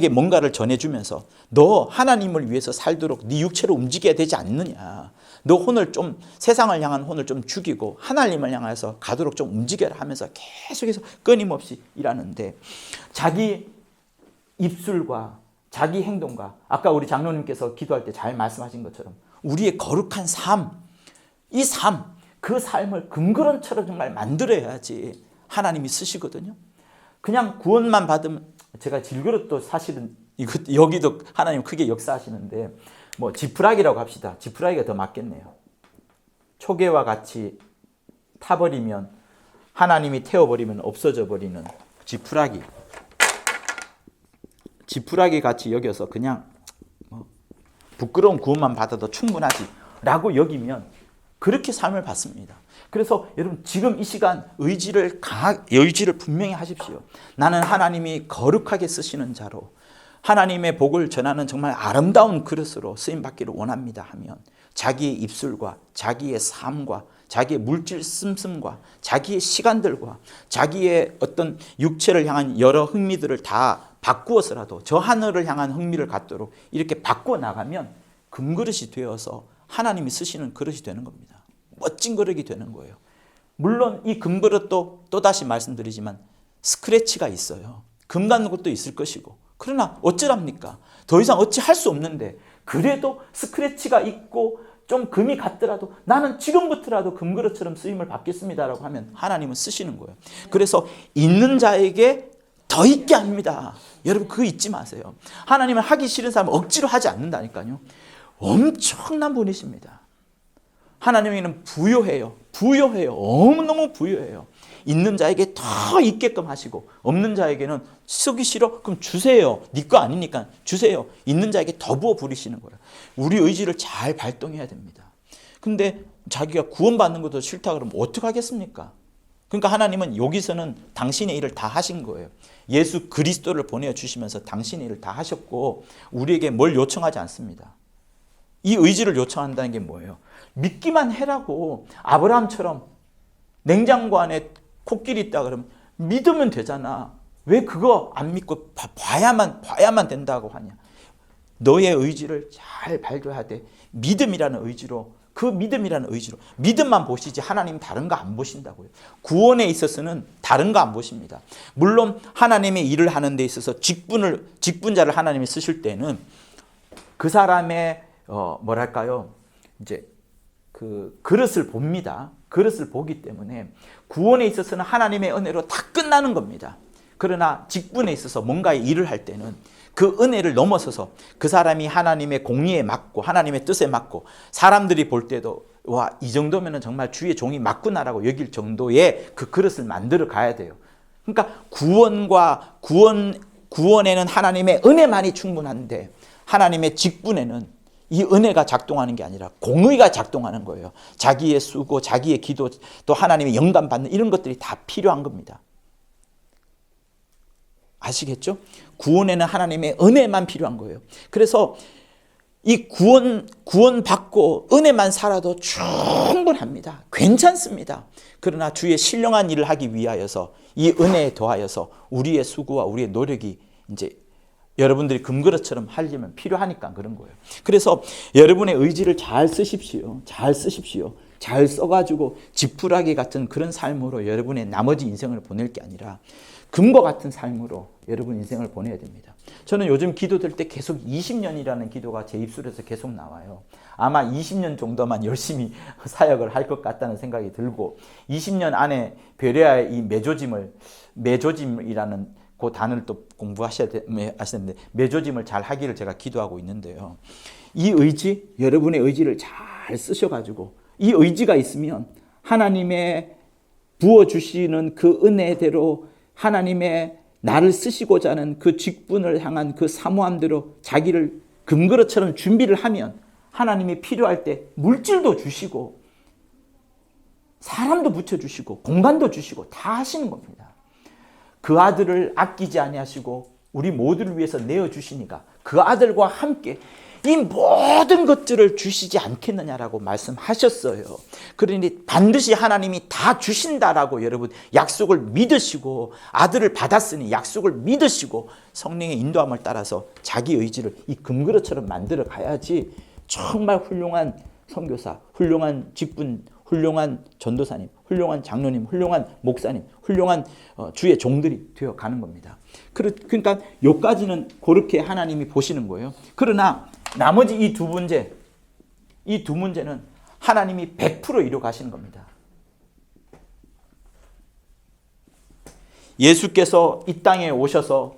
뭔가를 전해주면서 너 하나님을 위해서 살도록 네 육체로 움직여야 되지 않느냐. 너 혼을 좀 세상을 향한 혼을 좀 죽이고 하나님을 향해서 가도록 좀 움직여라 하면서 계속해서 끊임없이 일하는데 자기 입술과 자기 행동과 아까 우리 장로님께서 기도할 때 잘 말씀하신 것처럼 우리의 거룩한 삶, 이 삶, 그 삶을 금그릇처럼 정말 만들어야지 하나님이 쓰시거든요. 그냥 구원만 받으면 제가 질그릇도 사실은 여기도 하나님 크게 역사하시는데 뭐 지푸라기라고 합시다. 지푸라기가 더 맞겠네요. 초계와 같이 타버리면 하나님이 태워버리면 없어져 버리는 지푸라기 같이 여겨서 그냥 부끄러운 구원만 받아도 충분하지 라고 여기면 그렇게 삶을 받습니다. 그래서 여러분 지금 이 시간 의지를 분명히 하십시오. 나는 하나님이 거룩하게 쓰시는 자로 하나님의 복을 전하는 정말 아름다운 그릇으로 쓰임받기를 원합니다 하면 자기의 입술과 자기의 삶과 자기의 물질 씀씀과 자기의 시간들과 자기의 어떤 육체를 향한 여러 흥미들을 다 바꾸어서라도 저 하늘을 향한 흥미를 갖도록 이렇게 바꾸어 나가면 금그릇이 되어서 하나님이 쓰시는 그릇이 되는 겁니다. 멋진 그릇이 되는 거예요. 물론 이 금그릇도 또다시 말씀드리지만 스크래치가 있어요. 금 같은 것도 있을 것이고 그러나 어쩌랍니까? 더 이상 어찌할 수 없는데 그래도 스크래치가 있고 좀 금이 갔더라도 나는 지금부터라도 금그릇처럼 쓰임을 받겠습니다라고 하면 하나님은 쓰시는 거예요. 그래서 있는 자에게 더 있게 합니다. 여러분 그거 잊지 마세요. 하나님은 하기 싫은 사람은 억지로 하지 않는다니까요. 엄청난 분이십니다. 하나님에게는 부요해요. 너무너무 부요해요. 있는 자에게 더 있게끔 하시고 없는 자에게는 쓰기 싫어? 그럼 주세요. 네 거 아니니까 주세요. 있는 자에게 더 부어 부리시는 거예요. 우리 의지를 잘 발동해야 됩니다. 근데 자기가 구원받는 것도 싫다 그러면 어떡하겠습니까? 그러니까 하나님은 여기서는 당신의 일을 다 하신 거예요. 예수 그리스도를 보내주시면서 당신의 일을 다 하셨고 우리에게 뭘 요청하지 않습니다. 이 의지를 요청한다는 게 뭐예요? 믿기만 해라고. 아브라함처럼 냉장고 안에 코끼리 있다 그러면 믿으면 되잖아. 왜 그거 안 믿고 봐야만 된다고 하냐. 너의 의지를 잘 발휘해야 돼. 믿음이라는 의지로 믿음만 보시지 하나님 다른 거 안 보신다고요. 구원에 있어서는 다른 거 안 보십니다. 물론 하나님의 일을 하는 데 있어서 직분자를 하나님이 쓰실 때는 그 사람의 이제 그 그릇을 봅니다. 그릇을 보기 때문에 구원에 있어서는 하나님의 은혜로 다 끝나는 겁니다. 그러나 직분에 있어서 뭔가의 일을 할 때는 그 은혜를 넘어서서 그 사람이 하나님의 공의에 맞고 하나님의 뜻에 맞고 사람들이 볼 때도 와, 이 정도면 정말 주의 종이 맞구나라고 여길 정도의 그 그릇을 만들어 가야 돼요. 그러니까 구원에는 하나님의 은혜만이 충분한데 하나님의 직분에는 이 은혜가 작동하는 게 아니라 공의가 작동하는 거예요. 자기의 수고, 자기의 기도, 또 하나님의 영감 받는 이런 것들이 다 필요한 겁니다. 아시겠죠? 구원에는 하나님의 은혜만 필요한 거예요. 그래서 이 구원 받고 은혜만 살아도 충분합니다. 괜찮습니다. 그러나 주의 신령한 일을 하기 위하여서 이 은혜에 더하여서 우리의 수고와 우리의 노력이 이제 여러분들이 금그릇처럼 하려면 필요하니까 그런 거예요. 그래서 여러분의 의지를 잘 쓰십시오. 잘 쓰십시오. 잘 써가지고 지푸라기 같은 그런 삶으로 여러분의 나머지 인생을 보낼 게 아니라 금과 같은 삶으로 여러분 인생을 보내야 됩니다. 저는 요즘 기도될 때 계속 20년이라는 기도가 제 입술에서 계속 나와요. 아마 20년 정도만 열심히 사역을 할 것 같다는 생각이 들고 20년 안에 베레아의 이 메조짐이라는 그 단어를 또 공부하셔야 하시는데 메조짐을 잘 하기를 제가 기도하고 있는데요. 이 의지, 여러분의 의지를 잘 쓰셔가지고 이 의지가 있으면 하나님의 부어주시는 그 은혜대로 하나님의 나를 쓰시고자 하는 그 직분을 향한 그 사모함대로 자기를 금그릇처럼 준비를 하면 하나님이 필요할 때 물질도 주시고 사람도 붙여주시고 공간도 주시고 다 하시는 겁니다. 그 아들을 아끼지 아니하시고 우리 모두를 위해서 내어주시니까 그 아들과 함께 이 모든 것들을 주시지 않겠느냐라고 말씀하셨어요. 그러니 반드시 하나님이 다 주신다라고 여러분 약속을 믿으시고 아들을 받았으니 약속을 믿으시고 성령의 인도함을 따라서 자기 의지를 이 금그릇처럼 만들어 가야지 정말 훌륭한 선교사, 훌륭한 직분, 훌륭한 전도사님, 훌륭한 장로님, 훌륭한 목사님, 훌륭한 주의 종들이 되어 가는 겁니다. 그러니까 여기까지는 그렇게 하나님이 보시는 거예요. 그러나 나머지 이 두 문제는 하나님이 100% 이루어 가시는 겁니다. 예수께서 이 땅에 오셔서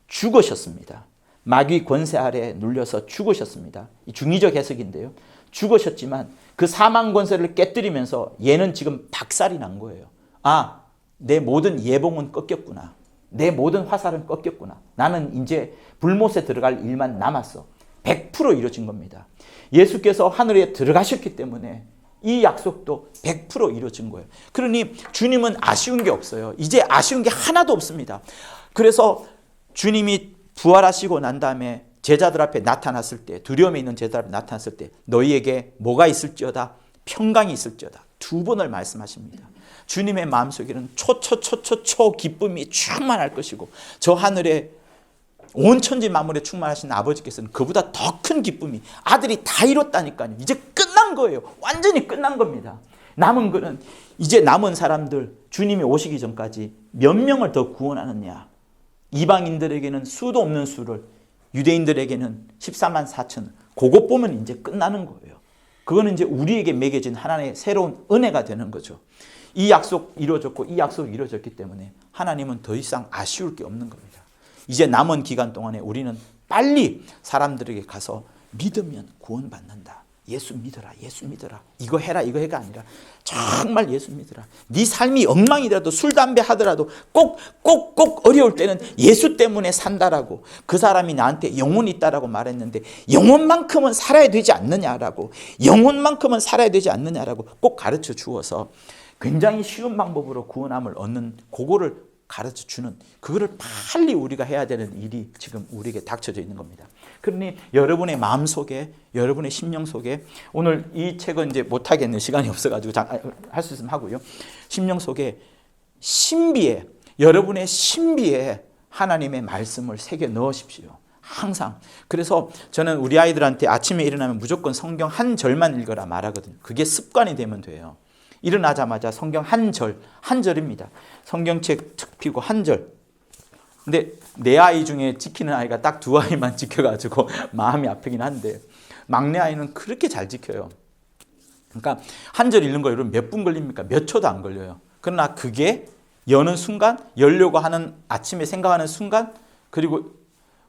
죽으셨습니다. 마귀 권세 아래 눌려서 죽으셨습니다. 이 중의적 해석인데요. 죽으셨지만 그 사망 권세를 깨뜨리면서 얘는 지금 박살이 난 거예요. 아, 내 모든 예봉은 꺾였구나. 내 모든 화살은 꺾였구나. 나는 이제 불못에 들어갈 일만 남았어. 100% 이루어진 겁니다. 예수께서 하늘에 들어가셨기 때문에 이 약속도 100% 이루어진 거예요. 그러니 주님은 아쉬운 게 없어요. 이제 아쉬운 게 하나도 없습니다. 그래서 주님이 부활하시고 난 다음에 제자들 앞에 나타났을 때, 두려움에 있는 제자들 앞에 나타났을 때 너희에게 뭐가 있을지어다? 평강이 있을지어다. 2번을 말씀하십니다. 주님의 마음속에는 초 기쁨이 충만할 것이고 저 하늘에 온 천지 만물에 충만하신 아버지께서는 그보다 더 큰 기쁨이 아들이 다 이뤘다니까요. 이제 끝난 거예요. 완전히 끝난 겁니다. 남은 거는 이제 남은 사람들 주님이 오시기 전까지 몇 명을 더 구원하느냐. 이방인들에게는 수도 없는 수를 유대인들에게는 14만 4천 그것 보면 이제 끝나는 거예요. 그거는 이제 우리에게 매겨진 하나님의 새로운 은혜가 되는 거죠. 이 약속 이루어졌고 이 약속이 이루어졌기 때문에 하나님은 더 이상 아쉬울 게 없는 겁니다. 이제 남은 기간 동안에 우리는 빨리 사람들에게 가서 믿으면 구원받는다. 예수 믿어라. 예수 믿어라. 이거 해라. 이거 해가 아니라 정말 예수 믿어라. 네 삶이 엉망이더라도 술, 담배 하더라도 꼭 어려울 때는 예수 때문에 산다라고 그 사람이 나한테 영혼이 있다라고 말했는데 영혼만큼은 살아야 되지 않느냐라고 영혼만큼은 살아야 되지 않느냐라고 꼭 가르쳐 주어서 굉장히 쉬운 방법으로 구원함을 얻는 그거를 가르쳐 주는 그거를 빨리 우리가 해야 되는 일이 지금 우리에게 닥쳐져 있는 겁니다. 그러니 여러분의 마음 속에 여러분의 심령 속에 오늘 이 책은 이제 못 하겠네요. 시간이 없어가지고 할 수 있으면 하고요. 심령 속에 신비에 여러분의 신비에 하나님의 말씀을 새겨 넣으십시오. 항상. 그래서 저는 우리 아이들한테 아침에 일어나면 무조건 성경 한 절만 읽어라 말하거든요. 그게 습관이 되면 돼요. 일어나자마자 성경 한 절입니다. 성경책 툭 펴고 한 절. 근데 내 아이 중에 지키는 아이가 딱 2아이만 지켜가지고 마음이 아프긴 한데 막내 아이는 그렇게 잘 지켜요. 그러니까 한 절 읽는 거 여러분 몇 분 걸립니까? 몇 초도 안 걸려요. 그러나 그게 여는 순간, 열려고 하는 아침에 생각하는 순간, 그리고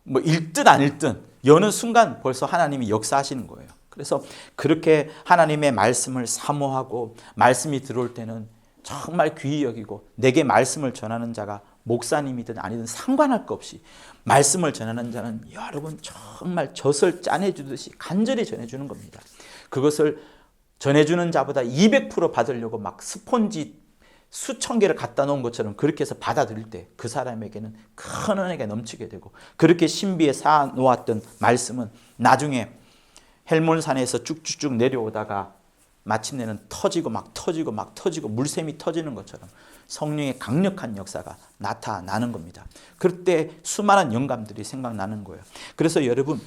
뭐 읽든 안 읽든 여는 순간 벌써 하나님이 역사하시는 거예요. 그래서 그렇게 하나님의 말씀을 사모하고 말씀이 들어올 때는 정말 귀히 여기고, 내게 말씀을 전하는 자가 목사님이든 아니든 상관할 것 없이 말씀을 전하는 자는 여러분 정말 젖을 짜내주듯이 간절히 전해주는 겁니다. 그것을 전해주는 자보다 200% 받으려고 막 스폰지 수천 개를 갖다 놓은 것처럼 그렇게 해서 받아들일 때 그 사람에게는 큰 은혜가 넘치게 되고, 그렇게 신비에 쌓아 놓았던 말씀은 나중에 헬몬산에서 쭉쭉쭉 내려오다가 마침내는 터지고 막 터지고 막 터지고 물샘이 터지는 것처럼 성령의 강력한 역사가 나타나는 겁니다. 그때 수많은 영감들이 생각나는 거예요. 그래서 여러분,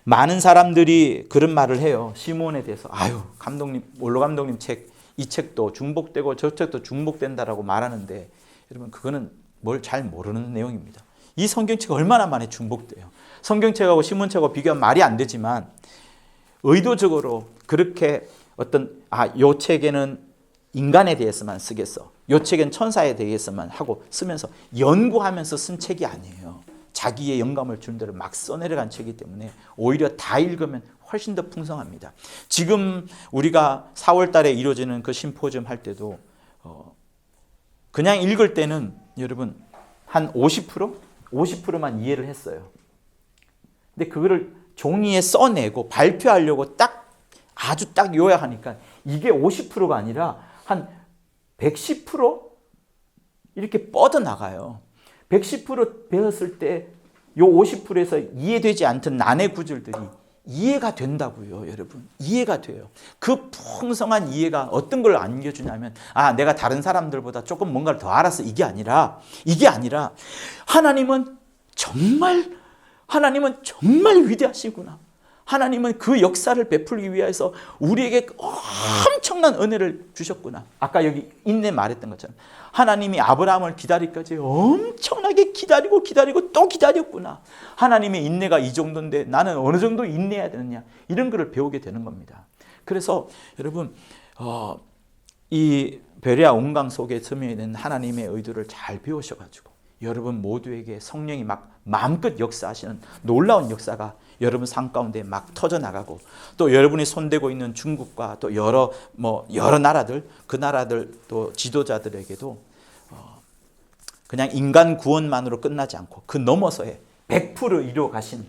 많은 사람들이 그런 말을 해요. 시몬에 대해서. 아유, 감독님, 원로 감독님 이 책도 중복되고 저 책도 중복된다라고 말하는데, 여러분 그거는 뭘 잘 모르는 내용입니다. 이 성경책 얼마나 많이 중복돼요. 성경책하고 신문책하고 비교하면 말이 안 되지만 의도적으로 그렇게 요 책에는 인간에 대해서만 쓰겠어, 요 책엔 천사에 대해서만 하고 쓰면서 연구하면서 쓴 책이 아니에요. 자기의 영감을 주는 대로 막 써내려간 책이기 때문에 오히려 다 읽으면 훨씬 더 풍성합니다. 지금 우리가 4월 달에 이루어지는 그 심포지엄 할 때도 그냥 읽을 때는 여러분 한 50%만 이해를 했어요. 근데 그거를 종이에 써내고 발표하려고 아주 딱 요약하니까 이게 50%가 아니라 한 110% 이렇게 뻗어나가요. 110% 배웠을 때 요 50%에서 이해되지 않던 난해 구절들이 이해가 된다고요, 여러분. 이해가 돼요. 그 풍성한 이해가 어떤 걸 안겨주냐면, 내가 다른 사람들보다 조금 뭔가를 더 알아서 이게 아니라 하나님은 정말 위대하시구나. 하나님은 그 역사를 베풀기 위해서 우리에게 엄청난 은혜를 주셨구나. 아까 여기 인내 말했던 것처럼 하나님이 아브라함을 기다리기까지 엄청나게 기다리고 또 기다렸구나. 하나님의 인내가 이 정도인데 나는 어느 정도 인내해야 되느냐, 이런 것을 배우게 되는 겁니다. 그래서 여러분, 이 베레아 온강 속에 스며있는 하나님의 의도를 잘 배우셔가지고 여러분 모두에게 성령이 막 마음껏 역사하시는 놀라운 역사가 여러분 삶 가운데 막 터져나가고, 또 여러분이 손대고 있는 중국과 또 여러 나라들, 그 나라들 또 지도자들에게도 그냥 인간 구원만으로 끝나지 않고 그 넘어서의 100% 이루어 가신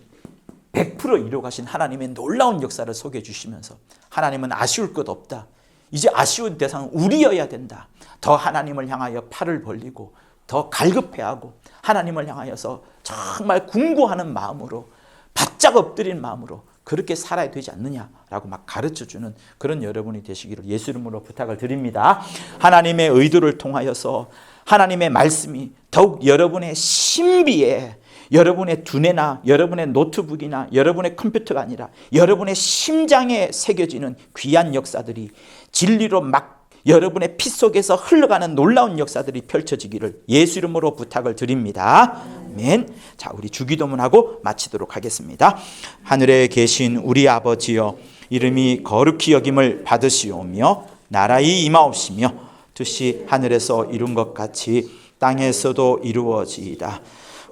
하나님의 놀라운 역사를 소개해 주시면서, 하나님은 아쉬울 것 없다. 이제 아쉬운 대상은 우리여야 된다. 더 하나님을 향하여 팔을 벌리고 더 갈급해하고 하나님을 향하여서 정말 궁구하는 마음으로, 바짝 엎드린 마음으로 그렇게 살아야 되지 않느냐라고 막 가르쳐주는 그런 여러분이 되시기를 예수 이름으로 부탁을 드립니다. 하나님의 의도를 통하여서 하나님의 말씀이 더욱 여러분의 신비에, 여러분의 두뇌나 여러분의 노트북이나 여러분의 컴퓨터가 아니라 여러분의 심장에 새겨지는 귀한 역사들이 진리로 막 여러분의 피 속에서 흘러가는 놀라운 역사들이 펼쳐지기를 예수 이름으로 부탁을 드립니다. 아멘. 자, 우리 주기도문하고 마치도록 하겠습니다. 하늘에 계신 우리 아버지여, 이름이 거룩히 여김을 받으시오며 나라의 임하옵시며 뜻이 하늘에서 이룬 것 같이 땅에서도 이루어지이다.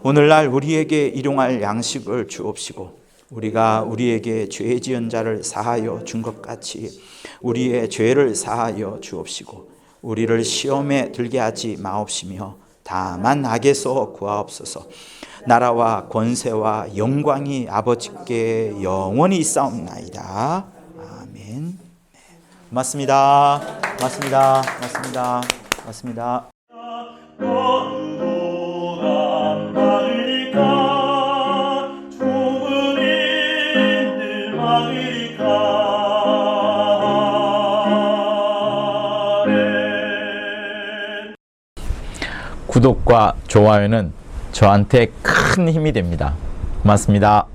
오늘날 우리에게 일용할 양식을 주옵시고, 우리가 우리에게 죄 지은 자를 사하여 준 것 같이 우리의 죄를 사하여 주옵시고, 우리를 시험에 들게 하지 마옵시며 다만 악에서 구하옵소서. 나라와 권세와 영광이 아버지께 영원히 있사옵나이다. 아멘. 맞습니다. 구독과 좋아요는 저한테 큰 힘이 됩니다. 고맙습니다.